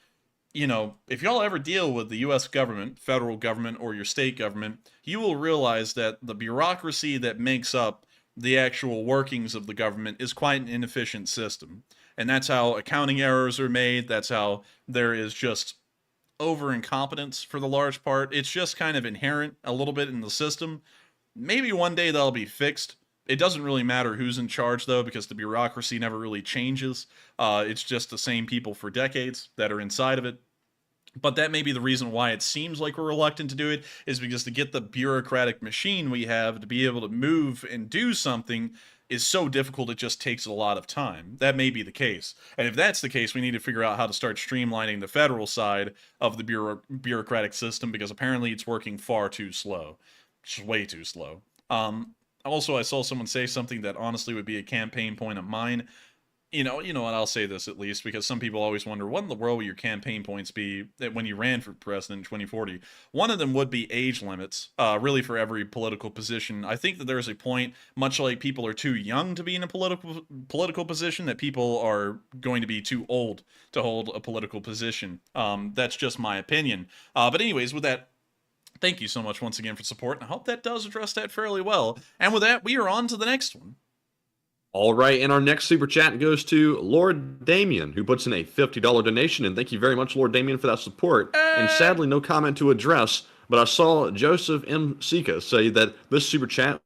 you know, if y'all ever deal with the U.S. government, federal government, or your state government, you will realize that the bureaucracy that makes up the actual workings of the government is quite an inefficient system. And that's how accounting errors are made. That's how there is just over incompetence for the large part. It's just kind of inherent a little bit in the system. Maybe one day that'll be fixed. It doesn't really matter who's in charge, though, because the bureaucracy never really changes. It's just the same people for decades that are inside of it. But that may be the reason why it seems like we're reluctant to do it, is because to get the bureaucratic machine we have to be able to move and do something is so difficult, it just takes a lot of time. That may be the case. And if that's the case, we need to figure out how to start streamlining the federal side of the bureaucratic system, because apparently it's working far too slow. Just way too slow. Also, I saw someone say something that honestly would be a campaign point of mine. You know what, I'll say this at least, because some people always wonder, what in the world will your campaign points be when you ran for president in 2040? One of them would be age limits, really for every political position. I think that there's a point, much like people are too young to be in a political position, that people are going to be too old to hold a political position. That's just my opinion. But anyways, with that, thank you so much once again for support, and I hope that does address that fairly well. And with that, we are on to the next one. All right, and our next super chat goes to Lord Damien, who puts in a $50 donation, and thank you very much, Lord Damien, for that support. And sadly, no comment to address, but I saw Joseph M. Sika say that this super chat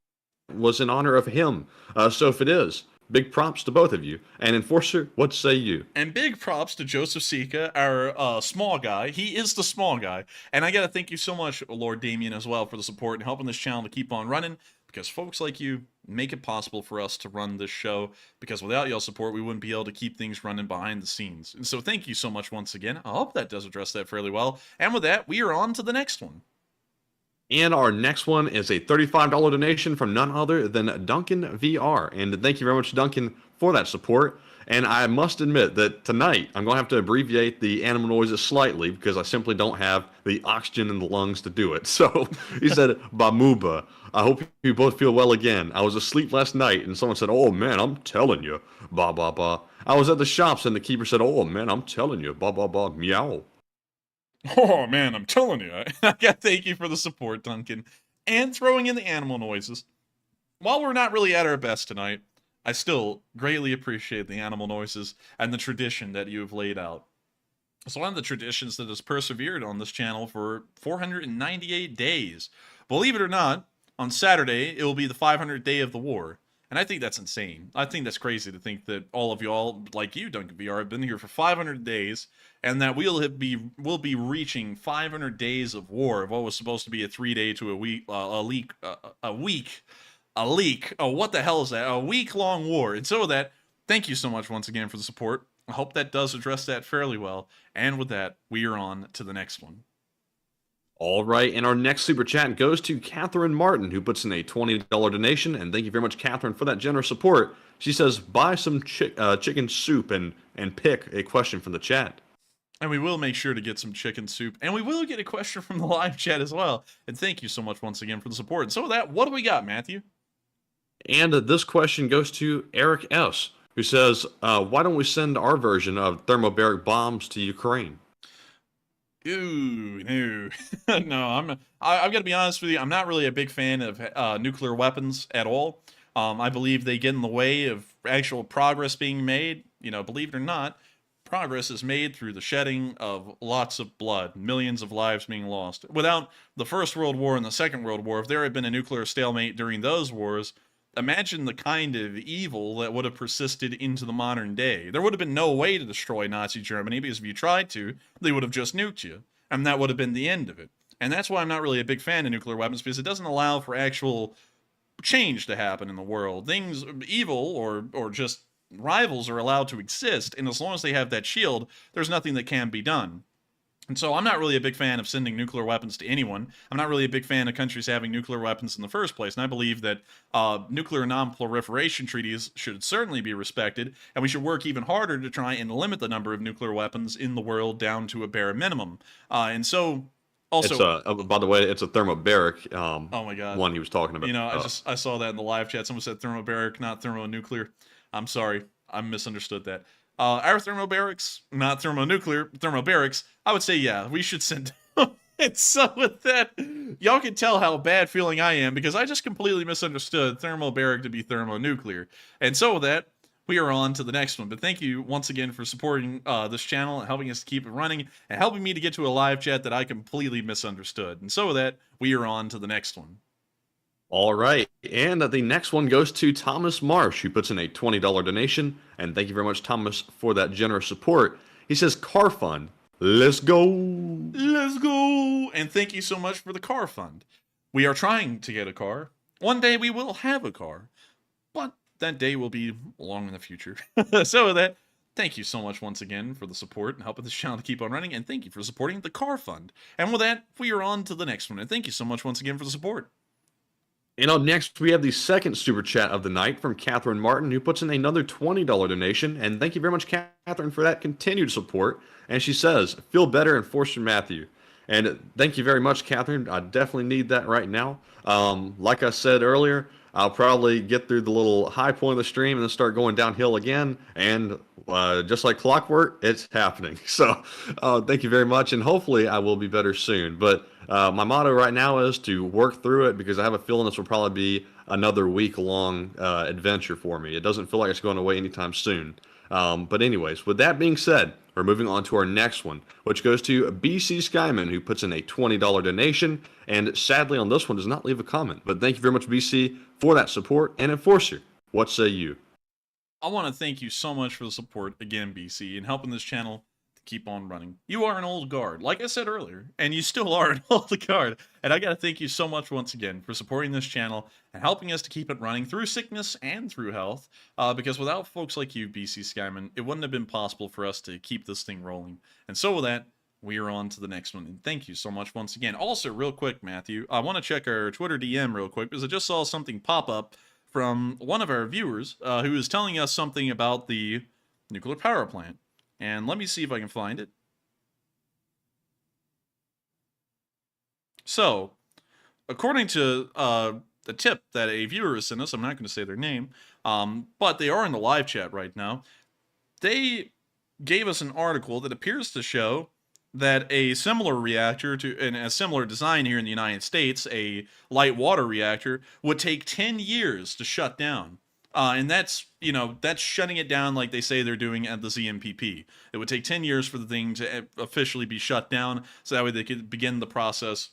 was in honor of him. So if it is, big props to both of you. And Enforcer, what say you? And big props to Joseph Sika, our small guy. He is the small guy. And I got to thank you so much, Lord Damien, as well, for the support and helping this channel to keep on running, because folks like you make it possible for us to run this show, because without y'all support, we wouldn't be able to keep things running behind the scenes. And so thank you so much once again. I hope that does address that fairly well. And with that, we are on to the next one. And our next one is a $35 donation from none other than Duncan VR. And thank you very much, Duncan, for that support. And I must admit that tonight I'm going to have to abbreviate the animal noises slightly, because I simply don't have the oxygen in the lungs to do it. So he said, Bamuba, I hope you both feel well again. I was asleep last night and someone said, oh man, I'm telling you, ba ba ba. I was at the shops and the keeper said, oh man, I'm telling you, ba ba ba, meow. Oh man, I'm telling you. I gotta thank you for the support, Duncan. And throwing in the animal noises. While we're not really at our best tonight, I still greatly appreciate the animal noises and the tradition that you have laid out. It's one of the traditions that has persevered on this channel for 498 days. Believe it or not, on Saturday, it will be the 500th day of the war. And I think that's insane. I think that's crazy to think that all of y'all, like you, Duncan VR, have been here for 500 days, and that we'll be reaching 500 days of war of what was supposed to be a 3-day to a week, a week. Oh, what the hell is that? A week-long war. And so with that, thank you so much once again for the support. I hope that does address that fairly well. And with that, we are on to the next one. All right, and our next super chat goes to Catherine Martin, who puts in a $20 donation, and thank you very much, Catherine, for that generous support. She says, buy some chicken soup and pick a question from the chat. And we will make sure to get some chicken soup, and we will get a question from the live chat as well. And thank you so much once again for the support. And so with that, what do we got, Matthew? And this question goes to Eric S., who says, why don't we send our version of thermobaric bombs to Ukraine? Ooh, no. No, I've got to be honest with you, I'm not really a big fan of nuclear weapons at all. I believe they get in the way of actual progress being made. You know, believe it or not, progress is made through the shedding of lots of blood, millions of lives being lost. Without the First World War and the Second World War, if there had been a nuclear stalemate during those wars, imagine the kind of evil that would have persisted into the modern day. There would have been no way to destroy Nazi Germany, because if you tried to, they would have just nuked you, and that would have been the end of it. And that's why I'm not really a big fan of nuclear weapons, because it doesn't allow for actual change to happen in the world. Things, evil or just rivals are allowed to exist, and as long as they have that shield, there's nothing that can be done. And so I'm not really a big fan of sending nuclear weapons to anyone. I'm not really a big fan of countries having nuclear weapons in the first place, and I believe that nuclear non-proliferation treaties should certainly be respected, and we should work even harder to try and limit the number of nuclear weapons in the world down to a bare minimum. And so, also, it's by the way, it's a thermobaric oh my God, one he was talking about. You know, I saw that in the live chat. Someone said thermobaric, not thermonuclear. I'm sorry, I misunderstood that. Our thermobarics, not thermonuclear, thermobarics, I would say, yeah, we should send. And so with that, y'all can tell how bad feeling I am, because I just completely misunderstood thermobaric to be thermonuclear. And so with that, we are on to the next one. But thank you once again for supporting this channel and helping us to keep it running and helping me to get to a live chat that I completely misunderstood. And so with that, we are on to the next one. All right, and the next one goes to Thomas Marsh, who puts in a $20 donation, and thank you very much, Thomas, for that generous support. He says, car fund, let's go. Let's go. And thank you so much for the car fund. We are trying to get a car. One day we will have a car, but that day will be long in the future. So with that, thank you so much once again for the support and helping this channel to keep on running, and thank you for supporting the car fund. And with that, we are on to the next one, and thank you so much once again for the support. And up next, we have the second super chat of the night from Catherine Martin, who puts in another $20 donation. And thank you very much, Catherine, for that continued support. And she says, feel better, Enforcer Matthew. And thank you very much, Catherine. I definitely need that right now. Like I said earlier, I'll probably get through the little high point of the stream and then start going downhill again. And just like clockwork, it's happening. So thank you very much. And hopefully I will be better soon. But my motto right now is to work through it, because I have a feeling this will probably be another week-long adventure for me. It doesn't feel like it's going away anytime soon. But anyways, with that being said, we're moving on to our next one, which goes to BC Skyman, who puts in a $20 donation, and sadly on this one does not leave a comment. But thank you very much, BC, for that support. And Enforcer, what say you? I want to thank you so much for the support again, BC, and helping this channel to keep on running. You are an old guard, like I said earlier, and you still are an old guard. And I got to thank you so much once again for supporting this channel and helping us to keep it running through sickness and through health. Because without folks like you, BC Skyman, it wouldn't have been possible for us to keep this thing rolling. And so with that, we are on to the next one. And thank you so much once again. Also, real quick, Matthew, I want to check our Twitter DM real quick, because I just saw something pop up from one of our viewers who is telling us something about the nuclear power plant. And let me see if I can find it. So, according to the tip that a viewer sent us, I'm not going to say their name, but they are in the live chat right now. They gave us an article that appears to show that a similar reactor and a similar design here in the United States, a light water reactor, would take 10 years to shut down. And that's, you know, that's shutting it down like they say they're doing at the ZNPP. It would take 10 years for the thing to officially be shut down, so that way they could begin the process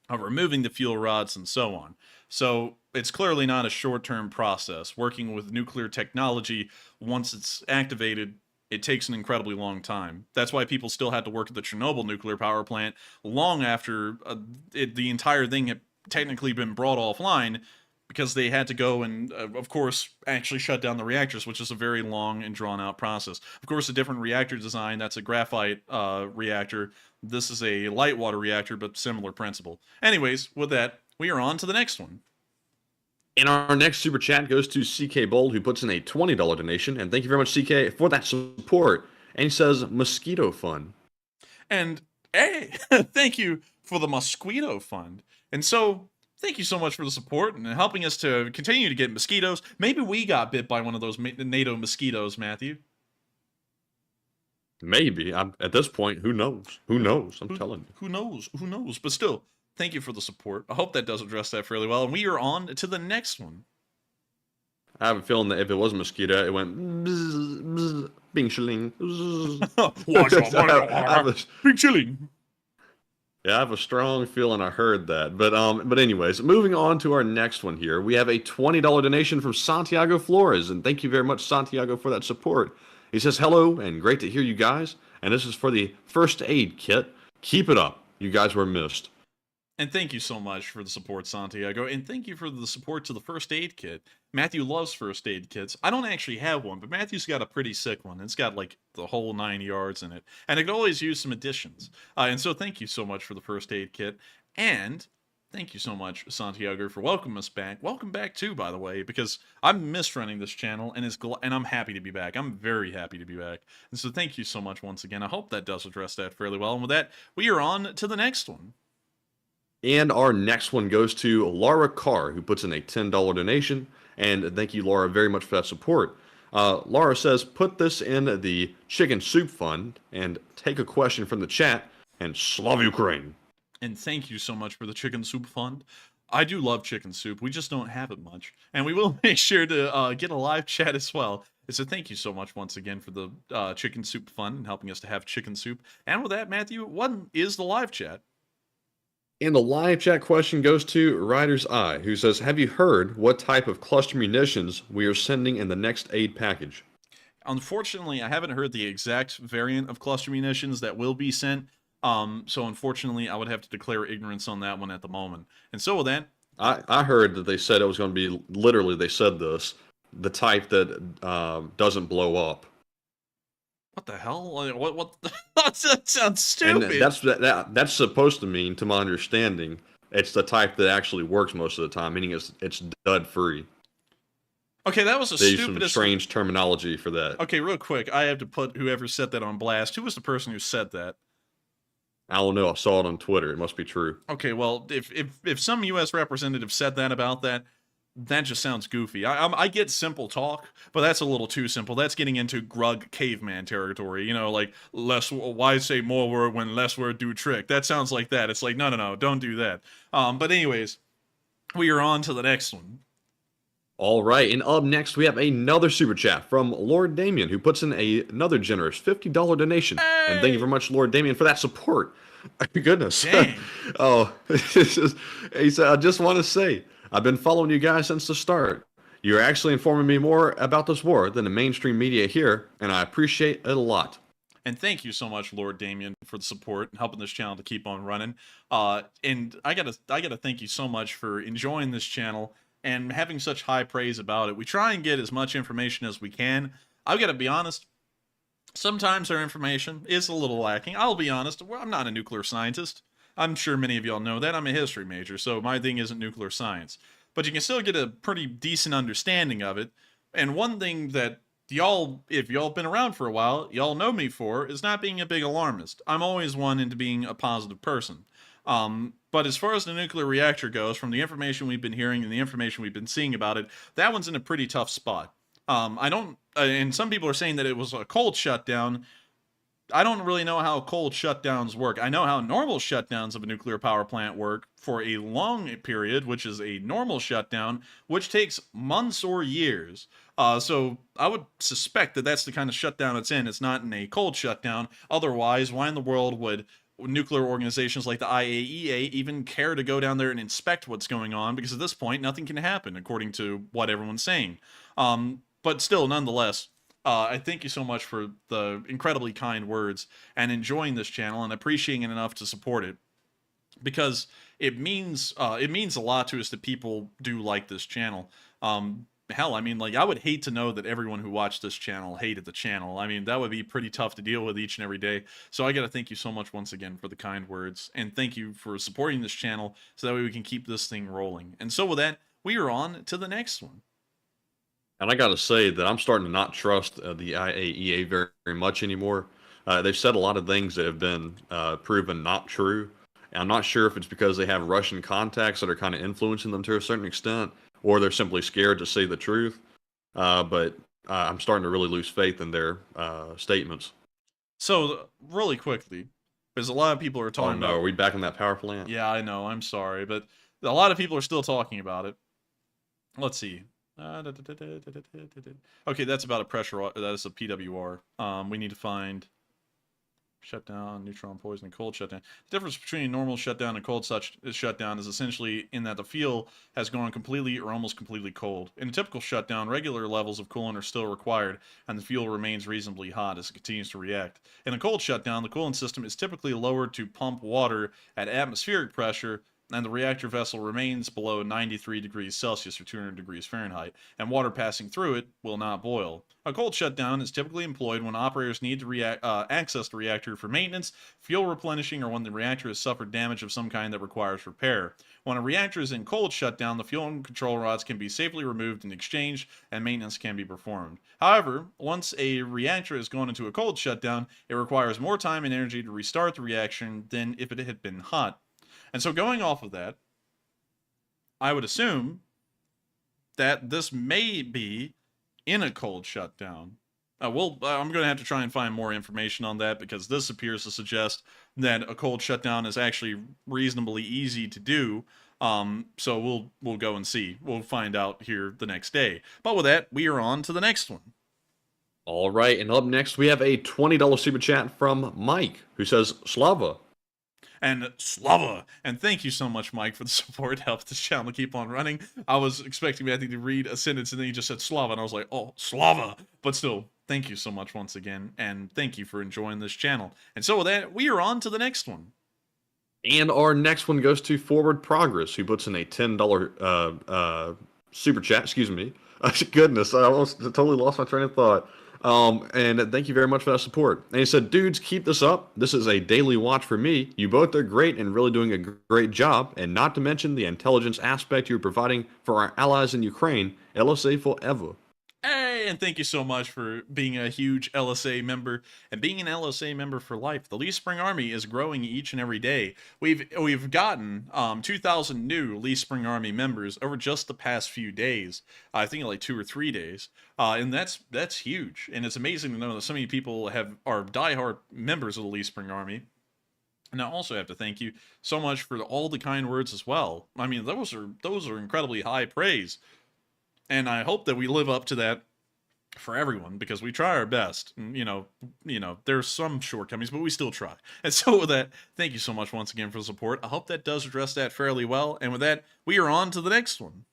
of removing the fuel rods and so on. So it's clearly not a short-term process. Working with nuclear technology, once it's activated, it takes an incredibly long time. That's why people still had to work at the Chernobyl nuclear power plant long after the entire thing had technically been brought offline, because they had to go and, of course, actually shut down the reactors, which is a very long and drawn-out process. Of course, a different reactor design, that's a graphite reactor. This is a light water reactor, but similar principle. Anyways, with that, we are on to the next one. And our next super chat goes to CK Bold, who puts in a $20 donation. And thank you very much, CK, for that support. And he says, mosquito fund. And, hey, thank you for the mosquito fund. And so, thank you so much for the support and helping us to continue to get mosquitoes. Maybe we got bit by one of those NATO mosquitoes, Matthew. Maybe. At this point, who knows? Who knows? I'm telling you. Who knows? Who knows? But still, thank you for the support. I hope that does address that fairly well. And we are on to the next one. I have a feeling that if it was a mosquito, it went bzz, bzz, bing shilling. Bing chilling. Yeah, I have a strong feeling I heard that. But anyways, moving on to our next one here. We have a $20 donation from Santiago Flores, and thank you very much, Santiago, for that support. He says, hello, and great to hear you guys. And this is for the first aid kit. Keep it up. You guys were missed. And thank you so much for the support, Santiago. And thank you for the support to the first aid kit. Matthew loves first aid kits. I don't actually have one, but Matthew's got a pretty sick one. It's got like the whole 9 yards in it. And it could always use some additions. And so thank you so much for the first aid kit. And thank you so much, Santiago, for welcoming us back. Welcome back too, by the way, because I've missed running this channel, and I'm happy to be back. I'm very happy to be back. And so thank you so much once again. I hope that does address that fairly well. And with that, we are on to the next one. And our next one goes to Laura Carr, who puts in a $10 donation. And thank you, Laura, very much for that support. Laura says, put this in the Chicken Soup Fund and take a question from the chat. And Slav Ukraine. And thank you so much for the Chicken Soup Fund. I do love chicken soup. We just don't have it much. And we will make sure to get a live chat as well. So thank you so much once again for the Chicken Soup Fund and helping us to have chicken soup. And with that, Matthew, what is the live chat? And the live chat question goes to Rider's Eye, who says, have you heard what type of cluster munitions we are sending in the next aid package? Unfortunately, I haven't heard the exact variant of cluster munitions that will be sent. So unfortunately, I would have to declare ignorance on that one at the moment. And so with that, I heard that they said it was going to be, literally they said this, the type that doesn't blow up. What the hell? What that sounds stupid. And that's supposed to mean, to my understanding, it's the type that actually works most of the time, meaning it's dud free. Okay, that was the stupidest. stupidest. They use some strange terminology for that. Okay, real quick, I have to put whoever said that on blast. Who was the person who said that? I don't know. I saw it on Twitter. It must be true. Okay, well, if some U.S. representative said that about that, that just sounds goofy. I get simple talk, but that's a little too simple. That's getting into grug caveman territory. You know, like why say more word when less word do trick? That sounds like that. It's like no, don't do that. But anyways, we are on to the next one. All right, and up next we have another super chat from Lord Damien, who puts in another generous $50 donation. Hey! And thank you very much, Lord Damien, for that support. Goodness. Dang. Oh, he said, I just want to say, I've been following you guys since the start. You're actually informing me more about this war than the mainstream media here, and I appreciate it a lot. And thank you so much, Lord Damien, for the support and helping this channel to keep on running. And I gotta thank you so much for enjoying this channel and having such high praise about it. We try and get as much information as we can. I've got to be honest, sometimes our information is a little lacking. I'll be honest, I'm not a nuclear scientist. I'm sure many of y'all know that. I'm a history major, so my thing isn't nuclear science. But you can still get a pretty decent understanding of it. And one thing that y'all, if y'all been around for a while, y'all know me for, is not being a big alarmist. I'm always one into being a positive person. But as far as the nuclear reactor goes, from the information we've been hearing and the information we've been seeing about it, that one's in a pretty tough spot. And some people are saying that it was a cold shutdown. I don't really know how cold shutdowns work. I know how normal shutdowns of a nuclear power plant work for a long period, which is a normal shutdown, which takes months or years. So I would suspect that that's the kind of shutdown it's in. It's not in a cold shutdown. Otherwise, why in the world would nuclear organizations like the IAEA even care to go down there and inspect what's going on? Because at this point, nothing can happen, according to what everyone's saying. But still, nonetheless, I thank you so much for the incredibly kind words and enjoying this channel and appreciating it enough to support it, because it means a lot to us that people do like this channel. Hell, I mean, like, I would hate to know that everyone who watched this channel hated the channel. I mean, that would be pretty tough to deal with each and every day. So I got to thank you so much once again for the kind words, and thank you for supporting this channel so that way we can keep this thing rolling. And so with that, we are on to the next one. And I got to say that I'm starting to not trust the IAEA very, very much anymore. They've said a lot of things that have been proven not true. And I'm not sure if it's because they have Russian contacts that are kind of influencing them to a certain extent, or they're simply scared to say the truth. But I'm starting to really lose faith in their statements. So, really quickly, because a lot of people are talking about... Are we back in that power plant? Yeah, I know. I'm sorry. But a lot of people are still talking about it. Let's see. Okay, that's about a pressure... That is a PWR. We need to find... Shutdown, neutron poisoning, cold shutdown. The difference between a normal shutdown and cold shutdown is essentially in that the fuel has gone completely or almost completely cold. In a typical shutdown, regular levels of coolant are still required, and the fuel remains reasonably hot as it continues to react. In a cold shutdown, the coolant system is typically lowered to pump water at atmospheric pressure and the reactor vessel remains below 93 degrees Celsius or 200 degrees Fahrenheit, and water passing through it will not boil. A cold shutdown is typically employed when operators need to access the reactor for maintenance, fuel replenishing, or when the reactor has suffered damage of some kind that requires repair. When a reactor is in cold shutdown, the fuel and control rods can be safely removed and exchanged, and maintenance can be performed. However, once a reactor has gone into a cold shutdown, it requires more time and energy to restart the reaction than if it had been hot. And so going off of that, I would assume that this may be in a cold shutdown. I'm going to have to try and find more information on that, because this appears to suggest that a cold shutdown is actually reasonably easy to do. So we'll go and see. We'll find out here the next day. But with that, we are on to the next one. All right, and up next we have a $20 super chat from Mike, who says, Slava. And Slava. And thank you so much, Mike, for the support. Help this channel to keep on running. I was expecting Matthew to read a sentence, and then he just said Slava, and I was like, oh, Slava. But still, thank you so much once again, and thank you for enjoying this channel. And so with that, we are on to the next one. And our next one goes to Forward Progress, who puts in a $10 super chat. Excuse me. Goodness, I almost totally lost my train of thought. And thank you very much for that support. And he said, dudes, keep this up. This is a daily watch for me. You both are great and really doing a great job. And not to mention the intelligence aspect you're providing for our allies in Ukraine. LSA forever. Hey, and thank you so much for being a huge LSA member and being an LSA member for life. The Lee Spring Army is growing each and every day. We've gotten 2,000 new Lee Spring Army members over just the past few days. I think like 2 or 3 days, and that's huge. And it's amazing to know that so many people are diehard members of the Lee Spring Army. And I also have to thank you so much for all the kind words as well. I mean, those are incredibly high praise. And I hope that we live up to that for everyone, because we try our best. And, you know, there's some shortcomings, but we still try. And so with that, thank you so much once again for the support. I hope that does address that fairly well. And with that, we are on to the next one.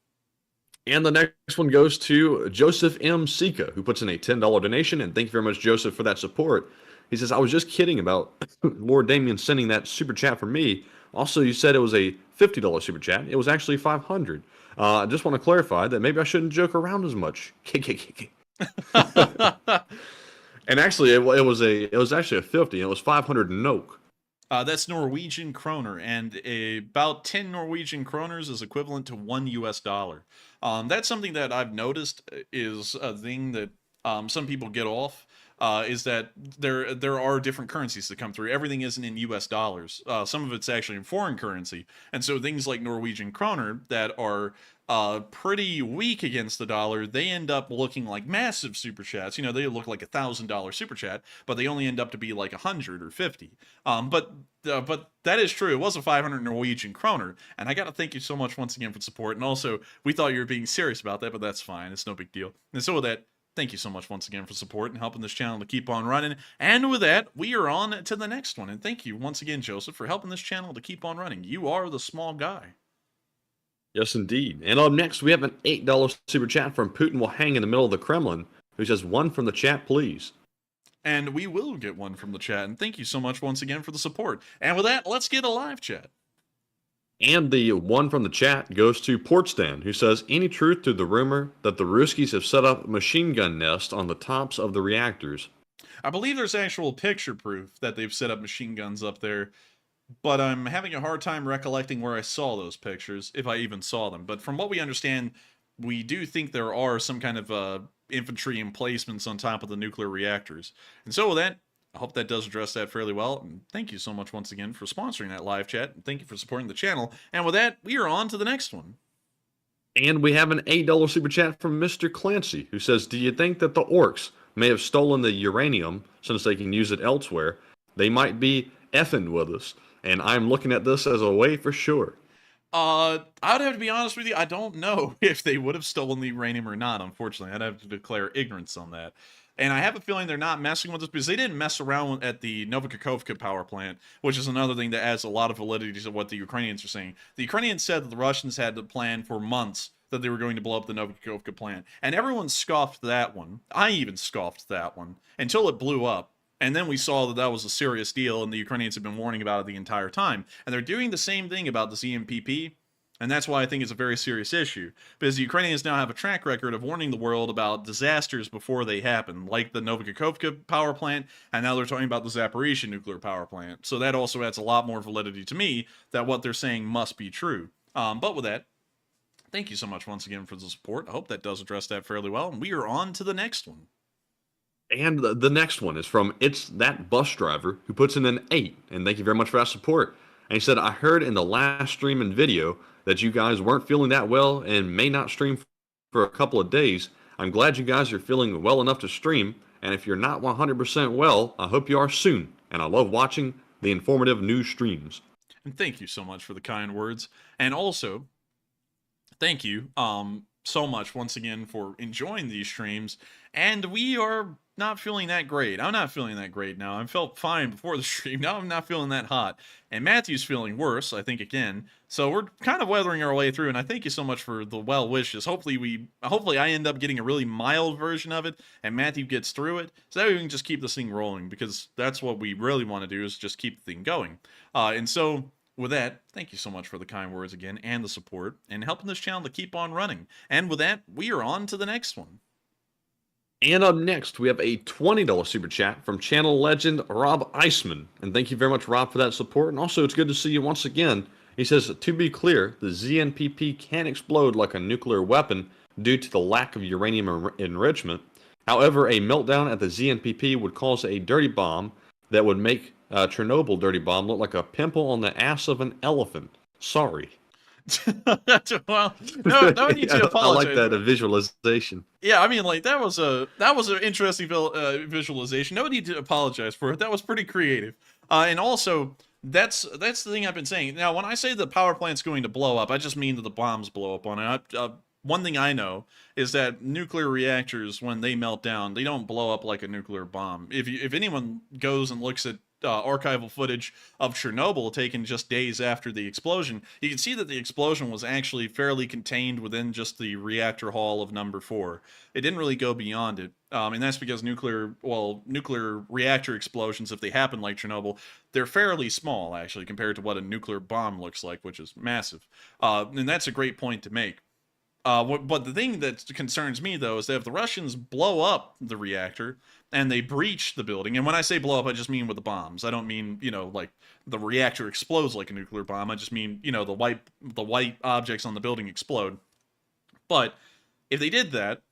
And the next one goes to Joseph M. Sika, who puts in a $10 donation. And thank you very much, Joseph, for that support. He says, I was just kidding about Lord Damien sending that super chat for me. Also, you said it was a $50 super chat. It was actually $500. I just want to clarify that maybe I shouldn't joke around as much. And actually, it was actually a 50. And it was 500 NOK. That's Norwegian kroner, and about 10 Norwegian kroners is equivalent to $1 US. That's something that I've noticed is a thing that some people get off. Is that there are different currencies that come through. Everything isn't in US dollars. Some of it's actually in foreign currency. And so things like Norwegian kroner that are pretty weak against the dollar, they end up looking like massive super chats. You know, they look like $1,000 super chat, but they only end up to be like 100 or 50. But that is true. It was a 500 Norwegian kroner. And I got to thank you so much once again for the support. And also, we thought you were being serious about that, but that's fine. It's no big deal. And so with that, thank you so much once again for support and helping this channel to keep on running. And with that, we are on to the next one. And thank you once again, Joseph, for helping this channel to keep on running. You are the small guy. Yes, indeed. And up next, we have an $8 super chat from Putin will hang in the middle of the Kremlin, who says, one from the chat, please. And we will get one from the chat. And thank you so much once again for the support. And with that, let's get a live chat. And the one from the chat goes to Portstan, who says, any truth to the rumor that the Ruskies have set up machine gun nests on the tops of the reactors? I believe there's actual picture proof that they've set up machine guns up there, but I'm having a hard time recollecting where I saw those pictures, if I even saw them. But from what we understand, we do think there are some kind of infantry emplacements on top of the nuclear reactors. And so with that, I hope that does address that fairly well. And thank you so much once again for sponsoring that live chat. And thank you for supporting the channel. And with that, we are on to the next one. And we have an $8 super chat from Mr. Clancy, who says, do you think that the orcs may have stolen the uranium since they can use it elsewhere? They might be effing with us. And I'm looking at this as a way for sure. I would have to be honest with you. I don't know if they would have stolen the uranium or not, unfortunately. I'd have to declare ignorance on that. And I have a feeling they're not messing with us because they didn't mess around at the Novokakhovka power plant, which is another thing that adds a lot of validity to what the Ukrainians are saying. The Ukrainians said that the Russians had the plan for months that they were going to blow up the Novokakhovka plant. And everyone scoffed that one. I even scoffed that one until it blew up. And then we saw that that was a serious deal, and the Ukrainians have been warning about it the entire time. And they're doing the same thing about the ZNPP, and that's why I think it's a very serious issue. Because the Ukrainians now have a track record of warning the world about disasters before they happen, like the Novikhovka power plant, and now they're talking about the Zaporizhzhia nuclear power plant. So that also adds a lot more validity to me that what they're saying must be true. But with that, thank you so much once again for the support. I hope that does address that fairly well, and we are on to the next one. And the next one is from It's That Bus Driver, who puts in an 8. And thank you very much for that support. And he said, I heard in the last stream and video that you guys weren't feeling that well and may not stream for a couple of days. I'm glad you guys are feeling well enough to stream. And if you're not 100% well, I hope you are soon. And I love watching the informative news streams. And thank you so much for the kind words. And also, thank you so much once again for enjoying these streams. And we are not feeling that great. I'm not feeling that great now. I felt fine before the stream. Now I'm not feeling that hot. And Matthew's feeling worse, I think, again. So we're kind of weathering our way through, and I thank you so much for the well wishes. Hopefully I end up getting a really mild version of it, and Matthew gets through it, so that we can just keep this thing rolling, because that's what we really want to do, is just keep the thing going. And so with that, thank you so much for the kind words again, and the support, and helping this channel to keep on running. And with that, we are on to the next one. And up next, we have a $20 super chat from channel legend Rob Eisman. And thank you very much, Rob, for that support. And also, it's good to see you once again. He says, to be clear, the ZNPP can explode like a nuclear weapon due to the lack of uranium enrichment. However, a meltdown at the ZNPP would cause a dirty bomb that would make Chernobyl dirty bomb look like a pimple on the ass of an elephant. Sorry. Well, no need to apologize. I like that visualization. Yeah, I mean, like, that was an interesting visualization. No need to apologize for it. That was pretty creative. And also, that's the thing I've been saying. Now, when I say the power plant's going to blow up, I just mean that the bombs blow up on it. One thing I know is that nuclear reactors, when they melt down, they don't blow up like a nuclear bomb. If anyone goes and looks at archival footage of Chernobyl taken just days after the explosion, you can see that the explosion was actually fairly contained within just the reactor hall of number 4. It didn't really go beyond it. And that's because nuclear reactor explosions, if they happen like Chernobyl, they're fairly small, actually, compared to what a nuclear bomb looks like, which is massive. And that's a great point to make. But the thing that concerns me, though, is that if the Russians blow up the reactor and they breach the building, and when I say blow up, I just mean with the bombs. I don't mean, like the reactor explodes like a nuclear bomb. I just mean, the white objects on the building explode. But if they did that,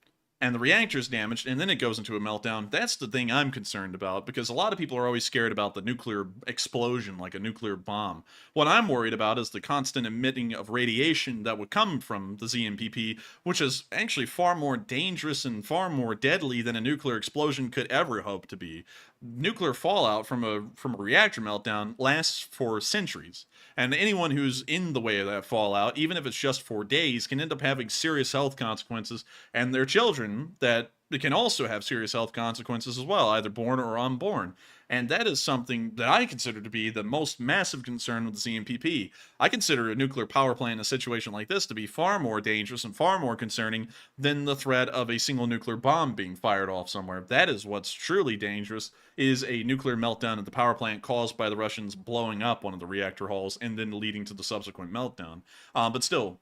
and the reactor is damaged, and then it goes into a meltdown, that's the thing I'm concerned about, because a lot of people are always scared about the nuclear explosion, like a nuclear bomb. What I'm worried about is the constant emitting of radiation that would come from the ZNPP, which is actually far more dangerous and far more deadly than a nuclear explosion could ever hope to be. Nuclear fallout from a reactor meltdown lasts for centuries, and anyone who's in the way of that fallout, even if it's just for days, can end up having serious health consequences, and their children that can also have serious health consequences as well, either born or unborn. And that is something that I consider to be the most massive concern with the ZNPP. I consider a nuclear power plant in a situation like this to be far more dangerous and far more concerning than the threat of a single nuclear bomb being fired off somewhere. That is what's truly dangerous, is a nuclear meltdown at the power plant caused by the Russians blowing up one of the reactor halls and then leading to the subsequent meltdown. But still,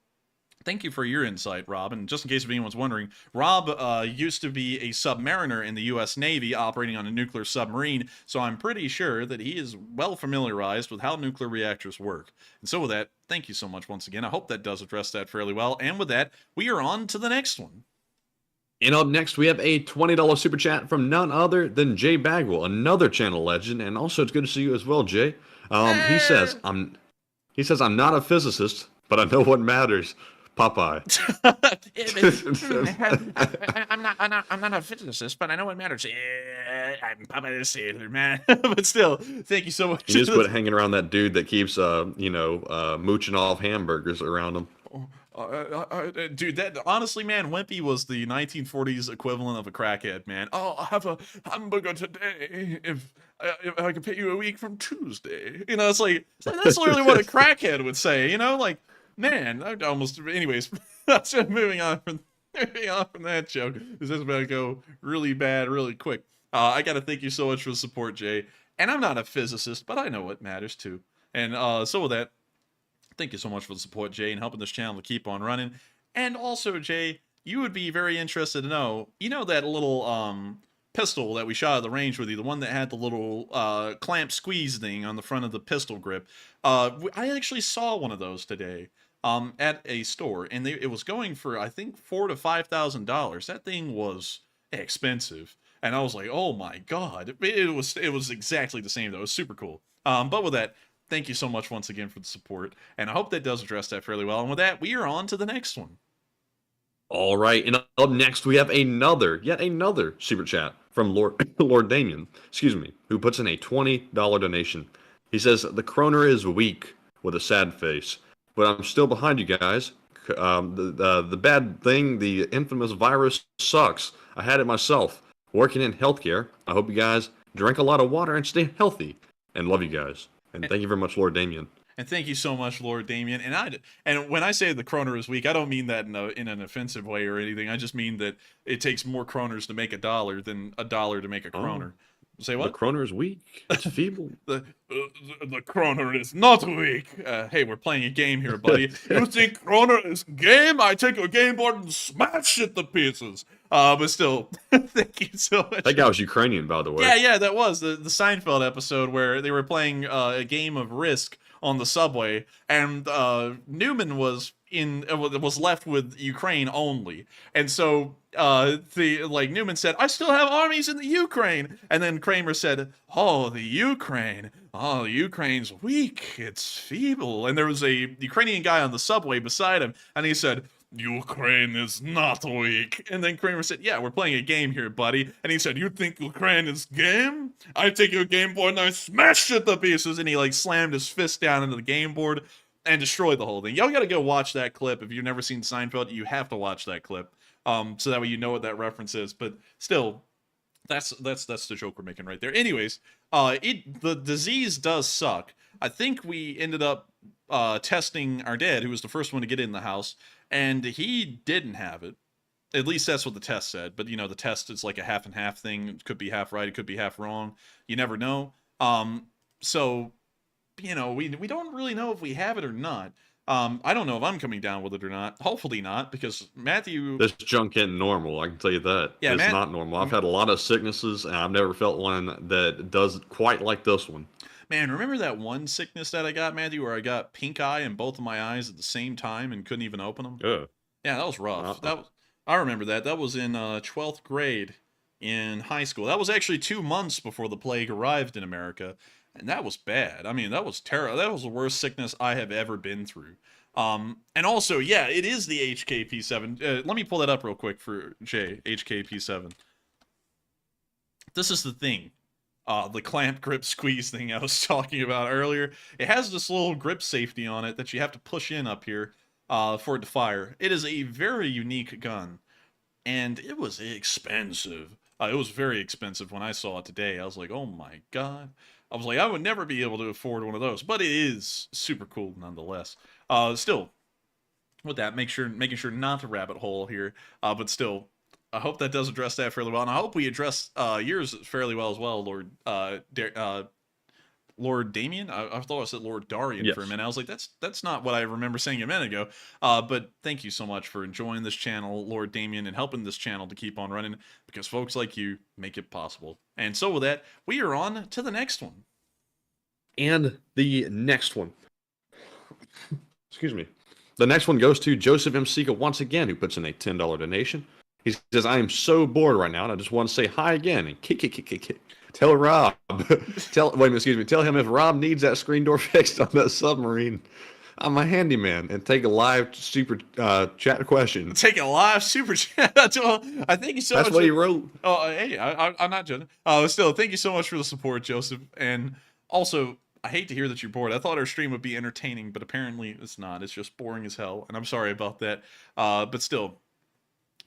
thank you for your insight, Rob. And just in case if anyone's wondering, Rob used to be a submariner in the U.S. Navy operating on a nuclear submarine, so I'm pretty sure that he is well familiarized with how nuclear reactors work. And so with that, thank you so much once again. I hope that does address that fairly well. And with that, we are on to the next one. And up next, we have a $20 super chat from none other than Jay Bagwell, another channel legend. And also, it's good to see you as well, Jay. He says, I'm not a physicist, but I know what matters. Popeye. I'm not a physicist, but I know what matters. I'm Popeye the Sailor Man. But still, thank you so much. You just quit hanging around that dude that keeps, mooching off hamburgers around him. Dude, that honestly, man, Wimpy was the 1940s equivalent of a crackhead, man. Oh, I'll have a hamburger today if I can pay you a week from Tuesday. It's like, that's literally what a crackhead would say, like, man, I almost, anyways, moving on from that joke. This is about to go really bad, really quick. I got to thank you so much for the support, Jay. And I'm not a physicist, but I know what matters too. And so with that, thank you so much for the support, Jay, and helping this channel to keep on running. And also, Jay, you would be very interested to know, you know that little pistol that we shot at the range with you, the one that had the little clamp squeeze thing on the front of the pistol grip. I actually saw one of those today at a store, and it was going for, I think, $4,000 to $5,000. That thing was expensive, and I was like, oh my god. It was exactly the same though. It was super cool. But with that, thank you so much once again for the support, and I hope that does address that fairly well. And with that, we are on to the next one. All right, and up next we have yet another super chat from Lord Damien, who puts in a $20 donation. He says, the kroner is weak, with a sad face, but I'm still behind you guys. The bad thing, the infamous virus sucks. I had it myself. Working in healthcare, I hope you guys drink a lot of water and stay healthy. And love you guys. And thank you very much, Lord Damien. And thank you so much, Lord Damien. And when I say the kroner is weak, I don't mean that in an offensive way or anything. I just mean that it takes more kroners to make a dollar than a dollar to make a kroner. Say what? The kroner is weak. It's feeble. The kroner is not weak. Hey, we're playing a game here, buddy. You think kroner is game? I take your game board and smash it to pieces. But still, thank you so much. That guy was Ukrainian, by the way. Yeah, that was the Seinfeld episode where they were playing a game of Risk on the subway, and Newman was left with Ukraine only, and so Newman said, "I still have armies in the Ukraine," and then Kramer said, "Oh, the Ukraine's weak, it's feeble," and there was a Ukrainian guy on the subway beside him, and he said, "Ukraine is not weak." And then Kramer said, "Yeah, we're playing a game here, buddy." And he said, "You think Ukraine is game? I take your game board and I smash it to pieces." And he slammed his fist down into the game board and destroyed the whole thing. Y'all gotta go watch that clip. If you've never seen Seinfeld, you have to watch that clip. So that way you know what that reference is. But still, that's the joke we're making right there. Anyways, the disease does suck. I think we ended up testing our dad, who was the first one to get in the house, and he didn't have it. At least that's what the test said. But, the test is like a half and half thing. It could be half right. It could be half wrong. You never know. So, we don't really know if we have it or not. I don't know if I'm coming down with it or not. Hopefully not, because Matthew... This junk ain't normal, I can tell you that. Yeah, it's not normal. I've had a lot of sicknesses, and I've never felt one that does quite like this one. Man, remember that one sickness that I got, Matthew, where I got pink eye in both of my eyes at the same time and couldn't even open them? Yeah, that was rough. I remember that. That was in 12th grade in high school. That was actually 2 months before the plague arrived in America, and that was bad. I mean, that was terrible. That was the worst sickness I have ever been through. And also, yeah, it is the HKP7. Let me pull that up real quick for Jay, HKP7. This is the thing. The clamp grip squeeze thing I was talking about earlier. It has this little grip safety on it that you have to push in up here for it to fire. It is a very unique gun, and it was expensive. It was very expensive when I saw it today. I was like, oh my god. I was like, I would never be able to afford one of those, but it is super cool nonetheless. Still, with that, making sure not to rabbit hole here, but still, I hope that does address that fairly well, and I hope we address yours fairly well as well, Lord Damien. I thought I said Lord Darian for a minute. I was like, that's not what I remember saying a minute ago. But thank you so much for enjoying this channel, Lord Damien, and helping this channel to keep on running, because folks like you make it possible. And so with that, we are on to the next one. And the next one. Excuse me. The next one goes to Joseph M. Sika once again, who puts in a $10 donation. He says, I am so bored right now, and I just want to say hi again and kick. Tell Rob. Tell him if Rob needs that screen door fixed on that submarine, I'm a handyman, and take a live super chat question. Take a live super chat. Well, I thank you so much. That's what he wrote. Oh, hey, I'm not judging. Still, thank you so much for the support, Joseph. And also, I hate to hear that you're bored. I thought our stream would be entertaining, but apparently it's not. It's just boring as hell, and I'm sorry about that. But still,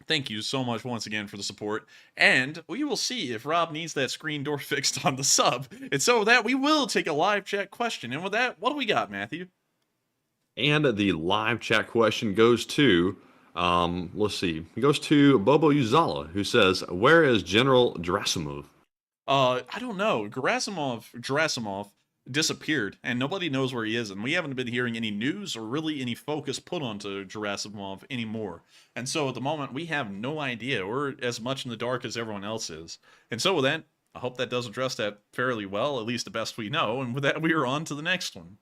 thank you so much once again for the support, and we will see if Rob needs that screen door fixed on the sub. And so with that, we will take a live chat question. And with that, what do we got, Matthew? And the live chat question goes to, let's see, it goes to Bobo Uzala, who says, where is General Gerasimov? I don't know. Gerasimov disappeared, and nobody knows where he is, and we haven't been hearing any news or really any focus put onto Gerasimov anymore. And so at the moment, we have no idea. We're as much in the dark as everyone else is. And so with that, I hope that does address that fairly well, at least the best we know. And with that, we are on to the next one.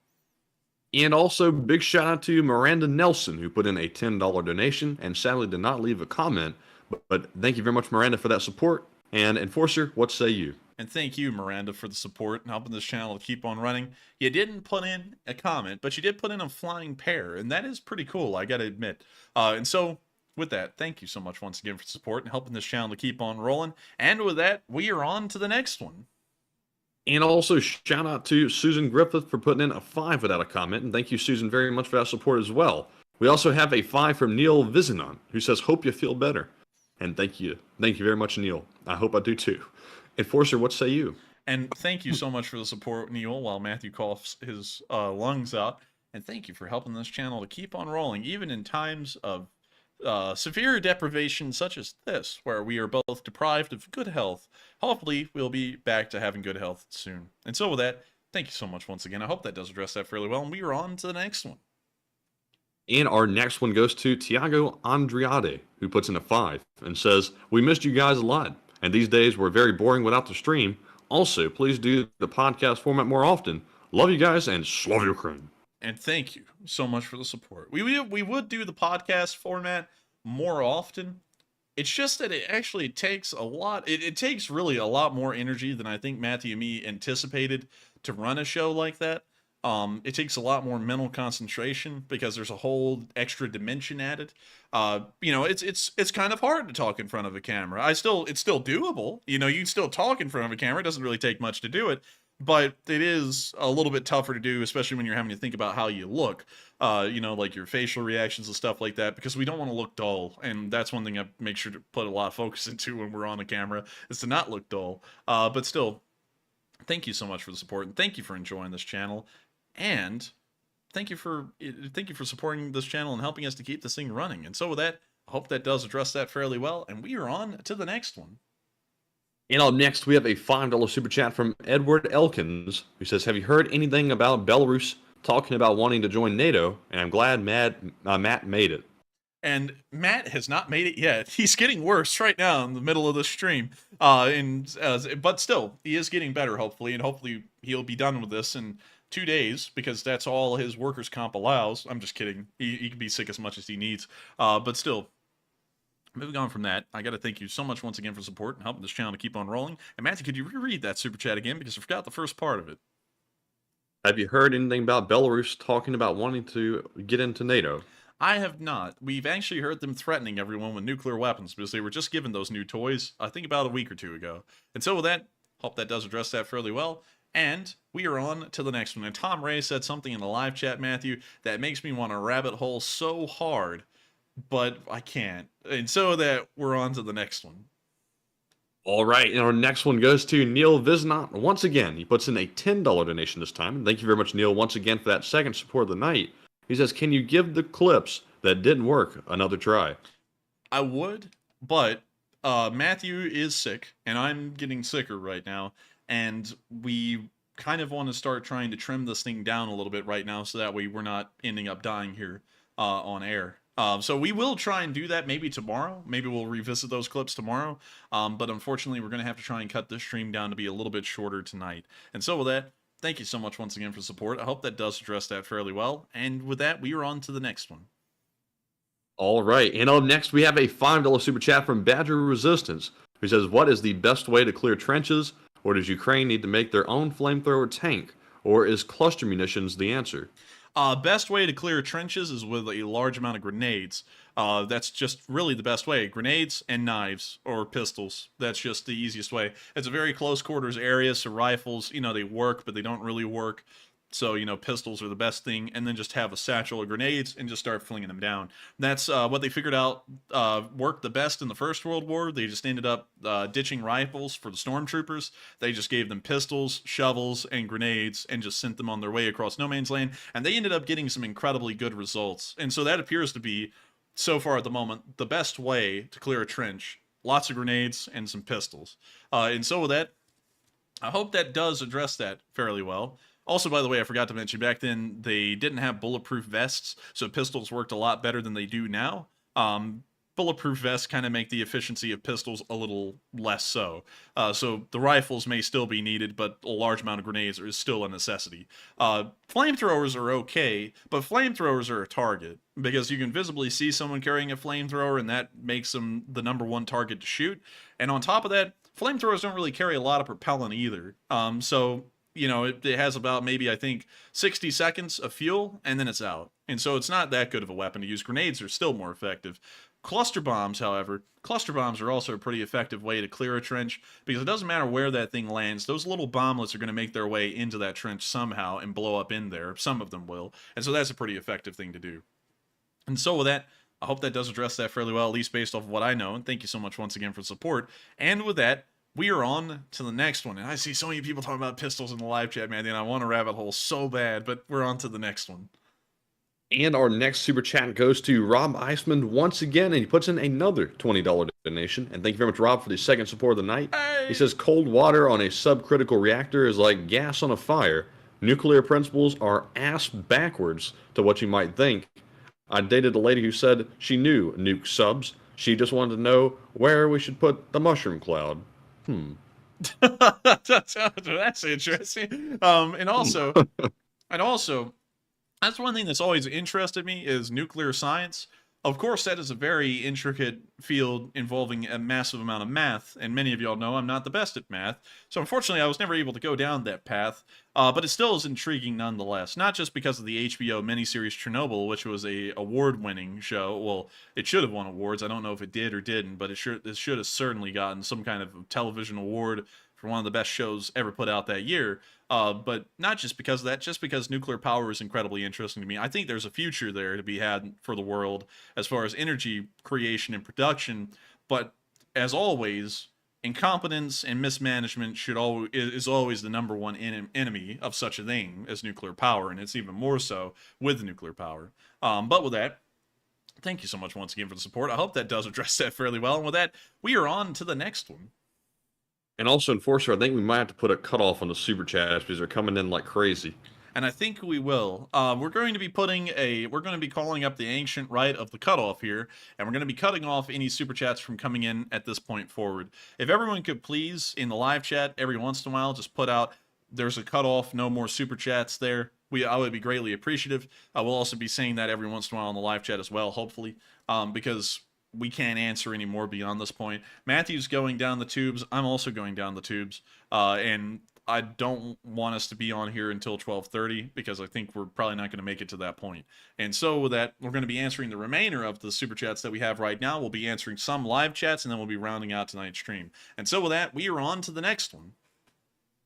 And also, big shout out to Miranda Nelson, who put in a $10 donation and sadly did not leave a comment. But thank you very much, Miranda, for that support. And Enforcer, what say you? And thank you, Miranda, for the support and helping this channel to keep on running. You didn't put in a comment, but you did put in a flying pear, and that is pretty cool, I gotta admit. And so, with that, thank you so much once again for support and helping this channel to keep on rolling. And with that, we are on to the next one. And also, shout out to Susan Griffith for putting in a 5 without a comment. And thank you, Susan, very much for that support as well. We also have a 5 from Neil Vizinon, who says, hope you feel better. And thank you. Thank you very much, Neil. I hope I do too. Enforcer, what say you? And thank you so much for the support, Neil, while Matthew coughs his lungs out. And thank you for helping this channel to keep on rolling, even in times of severe deprivation such as this, where we are both deprived of good health. Hopefully, we'll be back to having good health soon. And so with that, thank you so much once again. I hope that does address that fairly well, and we are on to the next one. And our next one goes to Tiago Andriade, who puts in a 5 and says, we missed you guys a lot, and these days were very boring without the stream. Also, please do the podcast format more often. Love you guys, and Slava Ukraine. And thank you so much for the support. We would do the podcast format more often. It's just that it actually takes a lot. It takes really a lot more energy than I think Matthew and me anticipated to run a show like that. It takes a lot more mental concentration because there's a whole extra dimension added. You know, it's kind of hard to talk in front of a camera. It's still doable. You know, you can still talk in front of a camera. It doesn't really take much to do it. But it is a little bit tougher to do, especially when you're having to think about how you look, you know, like your facial reactions and stuff like that, because we don't want to look dull. And that's one thing I make sure to put a lot of focus into when we're on the camera, is to not look dull. But still, thank you so much for the support, and thank you for enjoying this channel. And thank you for supporting this channel and helping us to keep this thing running. And so with that, I hope that does address that fairly well. And we are on to the next one. And up next, we have a $5 super chat from Edward Elkins, who says, have you heard anything about Belarus talking about wanting to join NATO? And I'm glad Matt made it. And Matt has not made it yet. He's getting worse right now in the middle of the stream. But still, he is getting better, hopefully. And hopefully he'll be done with this in 2 days, because that's all his workers' comp allows. I'm just kidding. He can be sick as much as he needs. But still, moving on from that, I got to thank you so much once again for support and helping this channel to keep on rolling. And Matthew, could you reread that super chat again, because I forgot the first part of it? Have you heard anything about Belarus talking about wanting to get into NATO? I have not. We've actually heard them threatening everyone with nuclear weapons, because they were just given those new toys, I think about a week or two ago. And so with that, hope that does address that fairly well. And we are on to the next one. And Tom Ray said something in the live chat, Matthew, that makes me want to rabbit hole so hard, but I can't. And so that we're on to the next one. All right, and our next one goes to Neil Visnot. Once again, he puts in a $10 donation this time. And thank you very much, Neil, once again for that second support of the night. He says, can you give the clips that didn't work another try? I would, but Matthew is sick, and I'm getting sicker right now. And we kind of want to start trying to trim this thing down a little bit right now, so that way we're not ending up dying here on air. So we will try and do that maybe tomorrow. Maybe we'll revisit those clips tomorrow. But unfortunately, we're going to have to try and cut this stream down to be a little bit shorter tonight. And so with that, thank you so much once again for support. I hope that does address that fairly well. And with that, we are on to the next one. All right, and up next, we have a $5 super chat from Badger Resistance, who says, what is the best way to clear trenches? Or does Ukraine need to make their own flamethrower tank? Or is cluster munitions the answer? Best way to clear trenches is with a large amount of grenades. That's just really the best way. Grenades and knives or pistols. That's just the easiest way. It's a very close quarters area, so rifles, you know, they work, but they don't really work. So, you know, pistols are the best thing, and then just have a satchel of grenades and just start flinging them down. That's what they figured out worked the best in the First World War. They just ended up ditching rifles for the stormtroopers. They just gave them pistols, shovels, and grenades, and just sent them on their way across no man's land, and they ended up getting some incredibly good results. And so that appears to be, so far at the moment, the best way to clear a trench. Lots of grenades and some pistols. And so with that, I hope that does address that fairly well. Also, by the way, I forgot to mention, back then they didn't have bulletproof vests, so pistols worked a lot better than they do now. Bulletproof vests kind of make the efficiency of pistols a little less so. So the rifles may still be needed, but a large amount of grenades is still a necessity. Flamethrowers are okay, but flamethrowers are a target, because you can visibly see someone carrying a flamethrower, and that makes them the #1 target to shoot. And on top of that, flamethrowers don't really carry a lot of propellant either. So it has about maybe, I think, 60 seconds of fuel, and then it's out. And so it's not that good of a weapon to use. Grenades are still more effective. Cluster bombs, however, are also a pretty effective way to clear a trench, because it doesn't matter where that thing lands. Those little bomblets are going to make their way into that trench somehow and blow up in there. Some of them will. And so that's a pretty effective thing to do. And so with that, I hope that does address that fairly well, at least based off of what I know. And thank you so much once again for the support. And with that, we are on to the next one. And I see so many people talking about pistols in the live chat, man, and I want to rabbit hole so bad, but we're on to the next one. And our next super chat goes to Rob Eisman once again, and he puts in another $20 donation. And thank you very much, Rob, for the second support of the night. Hey! He says, cold water on a subcritical reactor is like gas on a fire. Nuclear principles are ass backwards to what you might think. I dated a lady who said she knew nuke subs. She just wanted to know where we should put the mushroom cloud. That's interesting. And also, that's one thing that's always interested me is nuclear science. Of course, that is a very intricate field involving a massive amount of math, and many of y'all know I'm not the best at math, so unfortunately I was never able to go down that path, but it still is intriguing nonetheless, not just because of the HBO miniseries Chernobyl, which was a award-winning show. Well, it should have won awards. I don't know if it did or didn't, but it should have certainly gotten some kind of television award for one of the best shows ever put out that year. But not just because of that, just because nuclear power is incredibly interesting to me. I think there's a future there to be had for the world as far as energy creation and production. But as always, incompetence and mismanagement is always the #1 enemy of such a thing as nuclear power, and it's even more so with nuclear power. But with that, thank you so much once again for the support. I hope that does address that fairly well. And with that, we are on to the next one. And also, Enforcer, I think we might have to put a cutoff on the super chats because they're coming in like crazy. And I think we will. We're going to be calling up the ancient rite of the cutoff here, and we're going to be cutting off any super chats from coming in at this point forward. If everyone could please, in the live chat, every once in a while, just put out, there's a cutoff, no more super chats there. I would be greatly appreciative. I will also be saying that every once in a while in the live chat as well, hopefully, because we can't answer any more beyond this point. Matthew's going down the tubes. I'm also going down the tubes. And I don't want us to be on here until 12:30 because I think we're probably not going to make it to that point. And so with that, we're going to be answering the remainder of the super chats that we have right now. We'll be answering some live chats, and then we'll be rounding out tonight's stream. And so with that, we are on to the next one.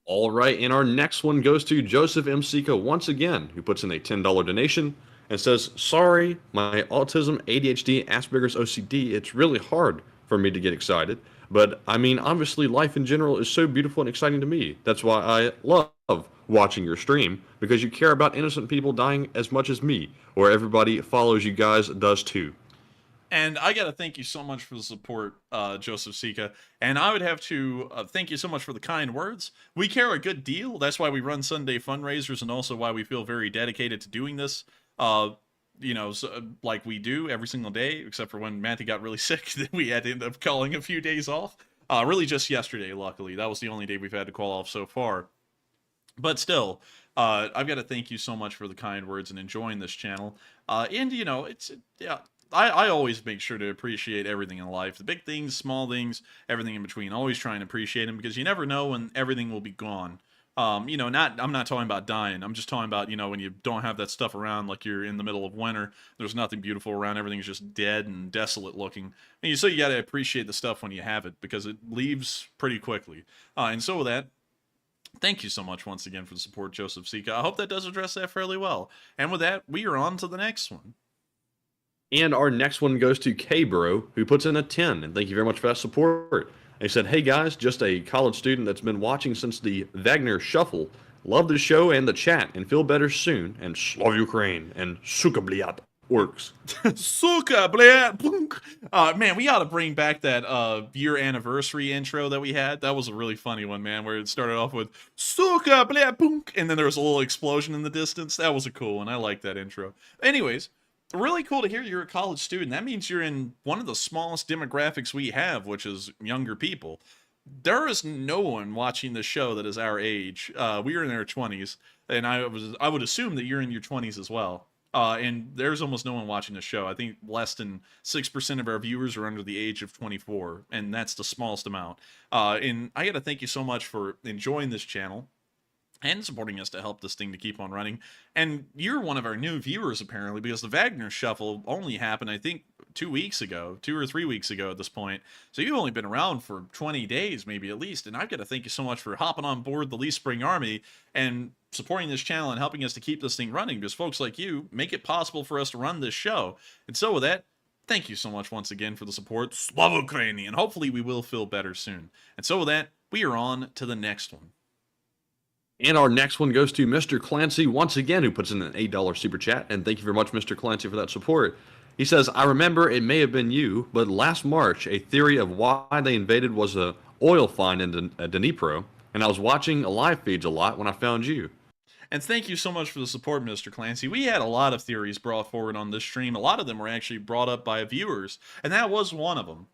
All right, and our next one goes to Joseph M. Sika once again, who puts in a $10 donation and says, sorry, my autism, ADHD, Asperger's, OCD, it's really hard for me to get excited. But, I mean, obviously life in general is so beautiful and exciting to me. That's why I love watching your stream, because you care about innocent people dying as much as me, or everybody follows you guys does too. And I got to thank you so much for the support, Joseph Sika. And I would have to thank you so much for the kind words. We care a good deal. That's why we run Sunday fundraisers, and also why we feel very dedicated to doing this. Like we do every single day, except for when Matthew got really sick, then we had to end up calling a few days off. Really just yesterday, luckily. That was the only day we've had to call off so far. But still, I've got to thank you so much for the kind words and enjoying this channel. I always make sure to appreciate everything in life. The big things, small things, everything in between. Always try and appreciate them, because you never know when everything will be gone. I'm not talking about dying. I'm just talking about, when you don't have that stuff around, like you're in the middle of winter, there's nothing beautiful around, everything's just dead and desolate looking. And so you got to appreciate the stuff when you have it, because it leaves pretty quickly. And so with that, thank you so much once again for the support, Joseph Sika. I hope that does address that fairly well. And with that, we are on to the next one. And our next one goes to K-Bro, who puts in a 10. And thank you very much for that support. He said, hey guys, just a college student that's been watching since the Wagner Shuffle. Love the show and the chat, and feel better soon. And Slav Ukraine and Suka Bliat. Works. Suka, blah, man, we ought to bring back that year anniversary intro that we had. That was a really funny one, man, where it started off with Suka, blah, punk, and then there was a little explosion in the distance. That was a cool one. I like that intro. Anyways, really cool to hear you're a college student. That means you're in one of the smallest demographics we have, which is younger people. There is no one watching the show that is our age. We are in our 20s, and I would assume that you're in your 20s as well. And there's almost no one watching the show. I think less than 6% of our viewers are under the age of 24, and that's the smallest amount. And I got to thank you so much for enjoying this channel and supporting us to help this thing to keep on running. And you're one of our new viewers, apparently, because the Wagner Shuffle only happened, I think, 2 weeks ago, 2 or 3 weeks ago at this point. So you've only been around for 20 days, maybe at least. And I've got to thank you so much for hopping on board the Lee Spring Army and supporting this channel and helping us to keep this thing running, because folks like you make it possible for us to run this show. And so with that, thank you so much once again for the support. Slava Ukraini, and hopefully we will feel better soon. And so with that, we are on to the next one. And our next one goes to Mr. Clancy once again, who puts in an $8 super chat. And thank you very much, Mr. Clancy, for that support. He says, I remember it may have been you, but last March, a theory of why they invaded was a oil find in Dnipro. And I was watching live feeds a lot when I found you. And thank you so much for the support, Mr. Clancy. We had a lot of theories brought forward on this stream. A lot of them were actually brought up by viewers, and that was one of them.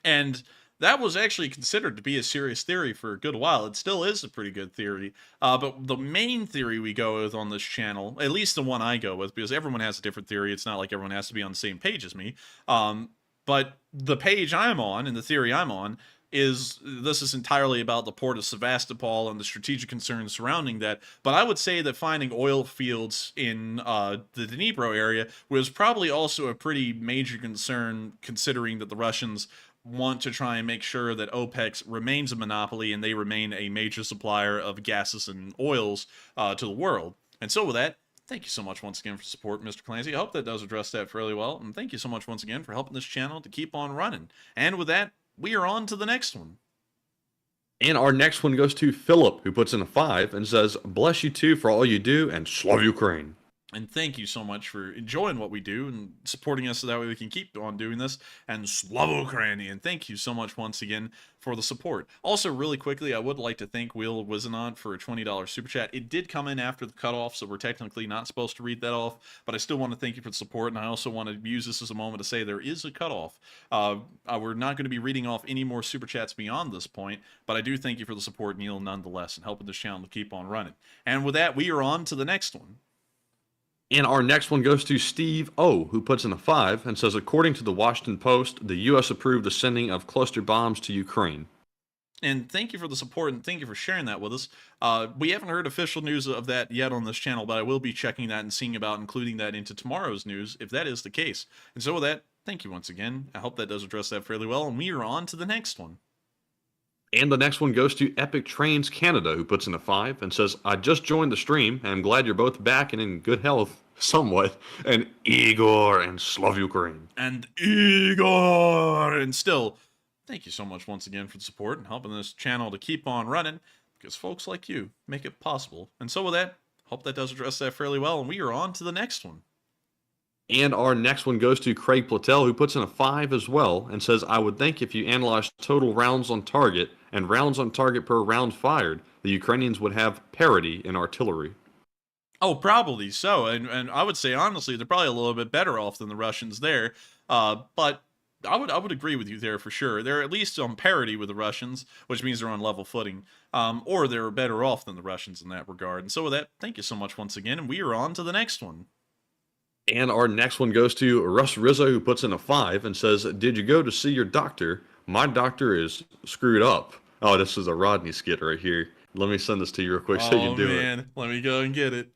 And that was actually considered to be a serious theory for a good while. It still is a pretty good theory. But the main theory we go with on this channel, at least the one I go with, because everyone has a different theory. It's not like everyone has to be on the same page as me. But the page I'm on and the theory I'm on is this is entirely about the port of Sevastopol and the strategic concerns surrounding that. But I would say that finding oil fields in the Dnipro area was probably also a pretty major concern, considering that the Russians want to try and make sure that OPEC remains a monopoly and they remain a major supplier of gases and oils to the world. And so with that, thank you so much once again for support, Mr. Clancy. I hope that does address that fairly well. And thank you so much once again for helping this channel to keep on running. And with that, we are on to the next one. And our next one goes to Philip, who puts in a 5 and says, bless you too for all you do, and Slav Ukraine. And thank you so much for enjoying what we do and supporting us so that way we can keep on doing this. And Slava Ukraini. And thank you so much once again for the support. Also, really quickly, I would like to thank Will Wizenant for a $20 super chat. It did come in after the cutoff, so we're technically not supposed to read that off. But I still want to thank you for the support. And I also want to use this as a moment to say there is a cutoff. We're not going to be reading off any more super chats beyond this point. But I do thank you for the support, Neil, nonetheless, and helping this channel to keep on running. And with that, we are on to the next one. And our next one goes to Steve O, who puts in a 5 and says, according to the Washington Post, the U.S. approved the sending of cluster bombs to Ukraine. And thank you for the support, and thank you for sharing that with us. We haven't heard official news of that yet on this channel, but I will be checking that and seeing about including that into tomorrow's news, if that is the case. And so with that, thank you once again. I hope that does address that fairly well, and we are on to the next one. And the next one goes to Epic Trains Canada, who puts in a 5 and says, I just joined the stream, and I'm glad you're both back and in good health, somewhat. And Igor and Slav Ukraine. And Igor! And still, thank you so much once again for the support and helping this channel to keep on running, because folks like you make it possible. And so with that, hope that does address that fairly well, and we are on to the next one. And our next one goes to Craig Platel, who puts in a 5 as well, and says, I would think if you analyzed total rounds on target and rounds on target per round fired, the Ukrainians would have parity in artillery. Oh, probably so. And I would say, honestly, they're probably a little bit better off than the Russians there. But I would agree with you there for sure. They're at least on parity with the Russians, which means they're on level footing. Or they're better off than the Russians in that regard. And so with that, thank you so much once again, and we are on to the next one. And our next one goes to Russ Rizzo, who puts in a 5 and says, did you go to see your doctor? My doctor is screwed up. Oh, this is a Rodney skit right here. Let me send this to you real quick so you can do it. Oh, man. Let me go and get it.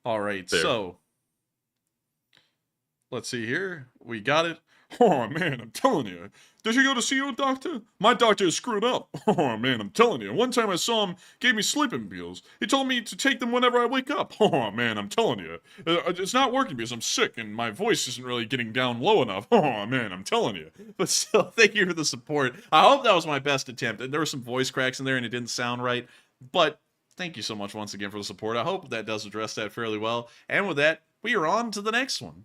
All right, There. So let's see here. We got it. Oh, man, I'm telling you. Did you go to see your doctor? My doctor is screwed up. Oh, man, I'm telling you. One time I saw him, gave me sleeping pills. He told me to take them whenever I wake up. Oh, man, I'm telling you. It's not working because I'm sick and my voice isn't really getting down low enough. Oh, man, I'm telling you. But still, thank you for the support. I hope that was my best attempt. There were some voice cracks in there and it didn't sound right. But thank you so much once again for the support. I hope that does address that fairly well. And with that, we are on to the next one.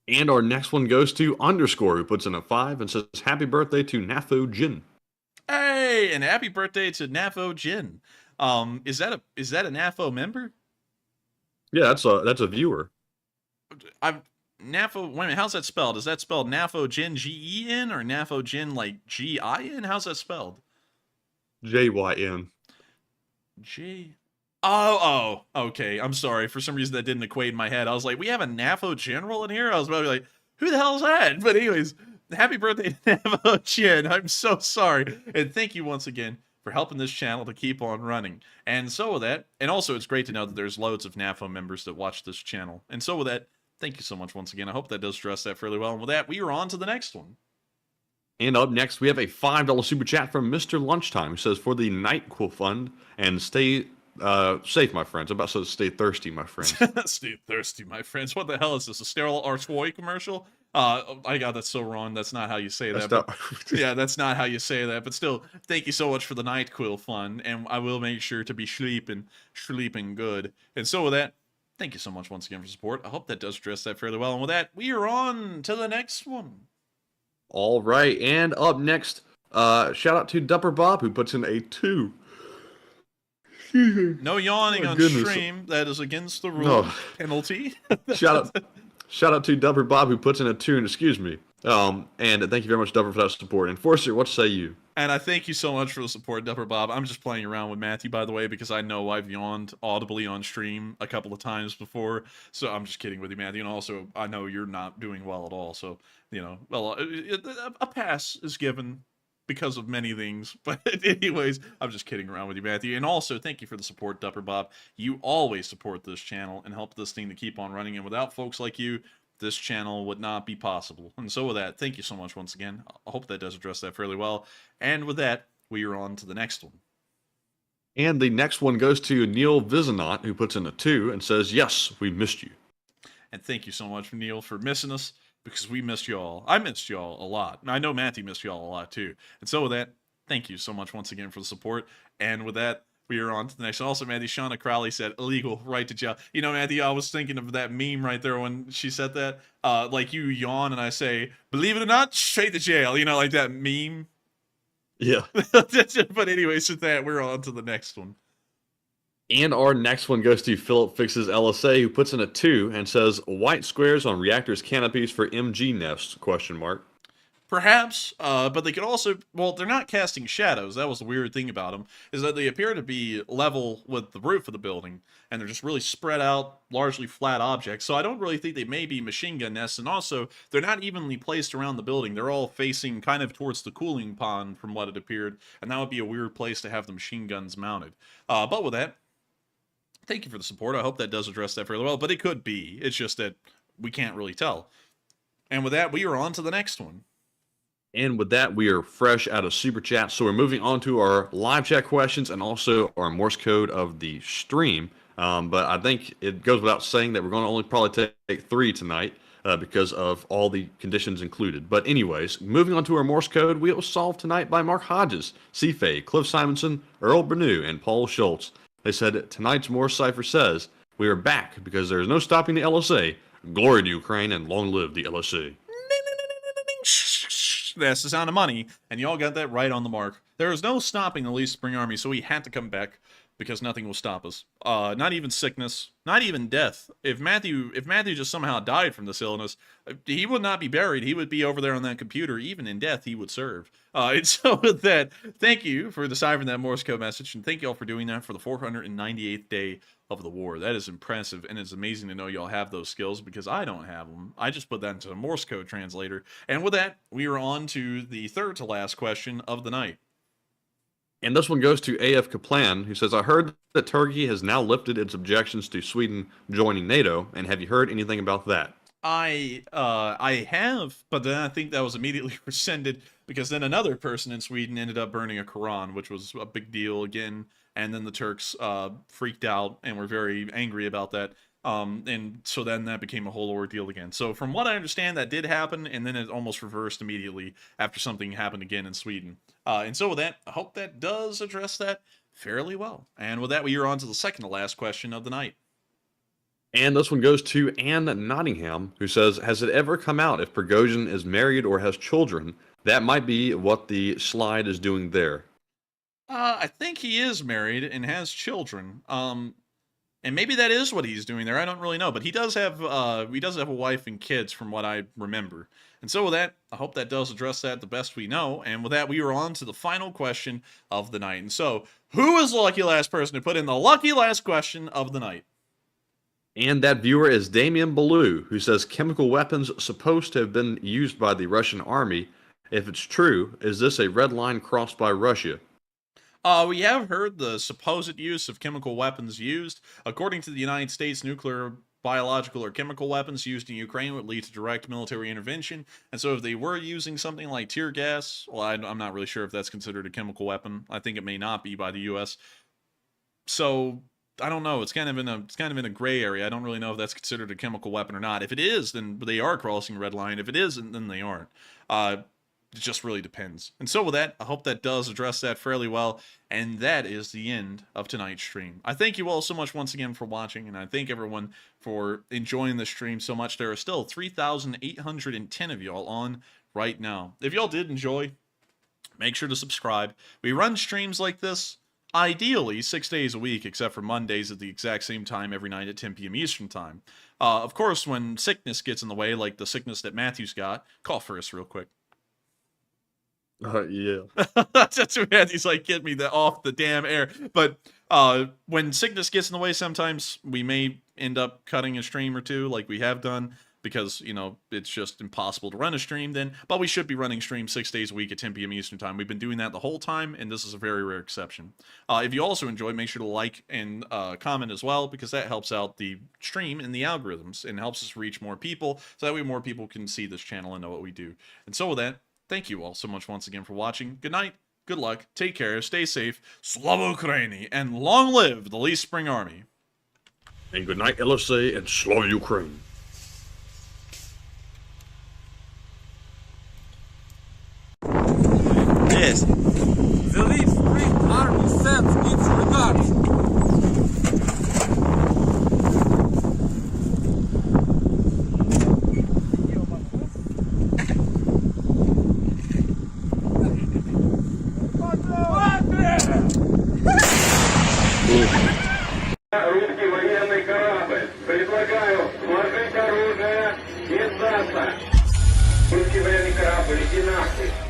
And our next one goes to Underscore, who puts in a 5 and says, "Happy birthday to Nafo Jin." Hey, and happy birthday to Nafo Jin. Is that a Nafo member? Yeah, that's a viewer. Nafo, wait a minute, how's that spelled? Is that spelled Nafo Jin G-E-N or Nafo Jin like G-I-N? How's that spelled? JYN. Okay. I'm sorry. For some reason that didn't equate in my head. I was like, we have a NAFO general in here? I was about to be like, who the hell is that? But anyways, happy birthday to NAFO Jin. I'm so sorry. And thank you once again for helping this channel to keep on running. And so with that, and also it's great to know that there's loads of NAFO members that watch this channel. And so with that, thank you so much once again. I hope that does address that fairly well. And with that, we are on to the next one. And up next, we have a $5 super chat from Mr. Lunchtime, who says, "For the NIGHT Fund, and stay safe, my friends." I'm about to say stay thirsty, my friends. Stay thirsty, my friends. What the hell is this? A sterile Artois commercial? I got that so wrong. That's not how you say that. Yeah, that's not how you say that. But still, thank you so much for the NIGHT Fund, and I will make sure to be sleeping good. And so with that, thank you so much once again for support. I hope that does address that fairly well. And with that, we are on to the next one. All right, and up next, shout out to Dupper Bob, who puts in a 2. No yawning on stream. That is against the rule. Penalty. Shout out to Dupper Bob, who puts in a 2, and excuse me. And thank you very much, Dupper, for that support. Enforcer, what say you? And I thank you so much for the support, Dupper Bob. I'm just playing around with Matthew, by the way, because I know I've yawned audibly on stream a couple of times before. So I'm just kidding with you, Matthew. And also, I know you're not doing well at all. So, well, a pass is given because of many things. But anyways, I'm just kidding around with you, Matthew. And also, thank you for the support, Dupper Bob. You always support this channel and help this thing to keep on running. And without folks like you, this channel would not be possible. And so with that, thank you so much once again. I hope that does address that fairly well. And with that, we are on to the next one. And the next one goes to Neil Vizanot, who puts in a 2 and says, "Yes, we missed you." And thank you so much, Neil, for missing us, because we missed y'all. I missed y'all a lot. I know Matthew missed y'all a lot too. And so with that, thank you so much once again for the support. And with that, we are on to the next one. Also, Matthew, Shauna Crowley said, "Illegal, right to jail." Matthew, I was thinking of that meme right there when she said that. Like you yawn and I say, "Believe it or not, straight to jail." Like that meme. Yeah. But anyways, with that, we're on to the next one. And our next one goes to Philip Fixes LSA, who puts in a 2 and says, "White squares on reactors canopies for MG nests, question mark." Perhaps, but they could also, well, they're not casting shadows. That was the weird thing about them, is that they appear to be level with the roof of the building, and they're just really spread out, largely flat objects. So I don't really think they may be machine gun nests, and also, they're not evenly placed around the building. They're all facing kind of towards the cooling pond, from what it appeared, and that would be a weird place to have the machine guns mounted. But with that, thank you for the support. I hope that does address that fairly well, but it could be. It's just that we can't really tell. And with that, we are on to the next one. And with that, we are fresh out of Super Chat, so we're moving on to our live chat questions and also our Morse code of the stream. But I think it goes without saying that we're going to only probably take 3 tonight because of all the conditions included. But anyways, moving on to our Morse code, we was solved tonight by Mark Hodges, Cfay, Cliff Simonson, Earl Bernew, and Paul Schultz. They said, tonight's Morse cipher says, "We are back because there is no stopping the LSA. Glory to Ukraine and long live the LSA." That's the sound of money, and y'all got that right on the mark. There is no stopping the Least Spring Army, so we had to come back because nothing will stop us. Not even sickness, not even death. If Matthew just somehow died from this illness, he would not be buried. He would be over there on that computer. Even in death, he would serve. And so with that, thank you for deciphering that Morse code message, and thank y'all for doing that for the 498th day of the war. That is impressive, and it's amazing to know y'all have those skills, because I don't have them. I just put that into a Morse code translator. And with that, we are on to the third to last question of the night. And this one goes to AF Kaplan, who says, "I heard that Turkey has now lifted its objections to Sweden joining NATO, and have you heard anything about that?" I have, but then I think that was immediately rescinded, because then another person in Sweden ended up burning a Quran, which was a big deal again. And then the Turks freaked out and were very angry about that. And so then that became a whole ordeal again. So from what I understand, that did happen, and then it almost reversed immediately after something happened again in Sweden. And so with that, I hope that does address that fairly well. And with that, we are on to the second to last question of the night. And this one goes to Ann Nottingham, who says, has it ever come out if Prigozhin is married or has children? That might be what the slide is doing there. I think he is married and has children. And maybe that is what he's doing there. I don't really know, but he does have a wife and kids, from what I remember. And so with that, I hope that does address that the best we know. And with that, we are on to the final question of the night. And so, who is the lucky last person to put in the lucky last question of the night? And that viewer is Damien Ballou, who says chemical weapons supposed to have been used by the Russian army. If it's true, is this a red line crossed by Russia? We have heard the supposed use of chemical weapons used. According to the United States, nuclear, biological, or chemical weapons used in Ukraine would lead to direct military intervention. And so if they were using something like tear gas, well, I'm not really sure if that's considered a chemical weapon. I think it may not be by the U.S. So I don't know. It's kind of in a gray area. I don't really know if that's considered a chemical weapon or not. If it is, then they are crossing a red line. If it isn't, then they aren't. It just really depends. And so with that, I hope that does address that fairly well. And that is the end of tonight's stream. I thank you all so much once again for watching, and I thank everyone for enjoying the stream so much. There are still 3,810 of y'all on right now. If y'all did enjoy, make sure to subscribe. We run streams like this ideally 6 days a week, except for Mondays at the exact same time every night at 10 p.m. Eastern time. Of course, when sickness gets in the way, like the sickness that Matthew's got, call for us real quick. Yeah. That's what Matthew's like, get me off the damn air. But when sickness gets in the way, sometimes we may end up cutting a stream or two, like we have done, because, you know, it's just impossible to run a stream then. But we should be running streams 6 days a week at 10 p.m. Eastern time. We've been doing that the whole time, and this is a very rare exception. If you also enjoy, make sure to like and comment as well, because that helps out the stream and the algorithms and helps us reach more people, so that way more people can see this channel and know what we do. And so with that, thank you all so much once again for watching. Good night, good luck, take care, stay safe, Slava Ukraini, and long live the Lee Spring Army. And good night, LSA, and Slava Ukraine. Yes. The Lee Spring Army sends its regards. Русский военный корабль. Предлагаю сложить оружие и сдаться. Русский военный корабль, иди нахуй.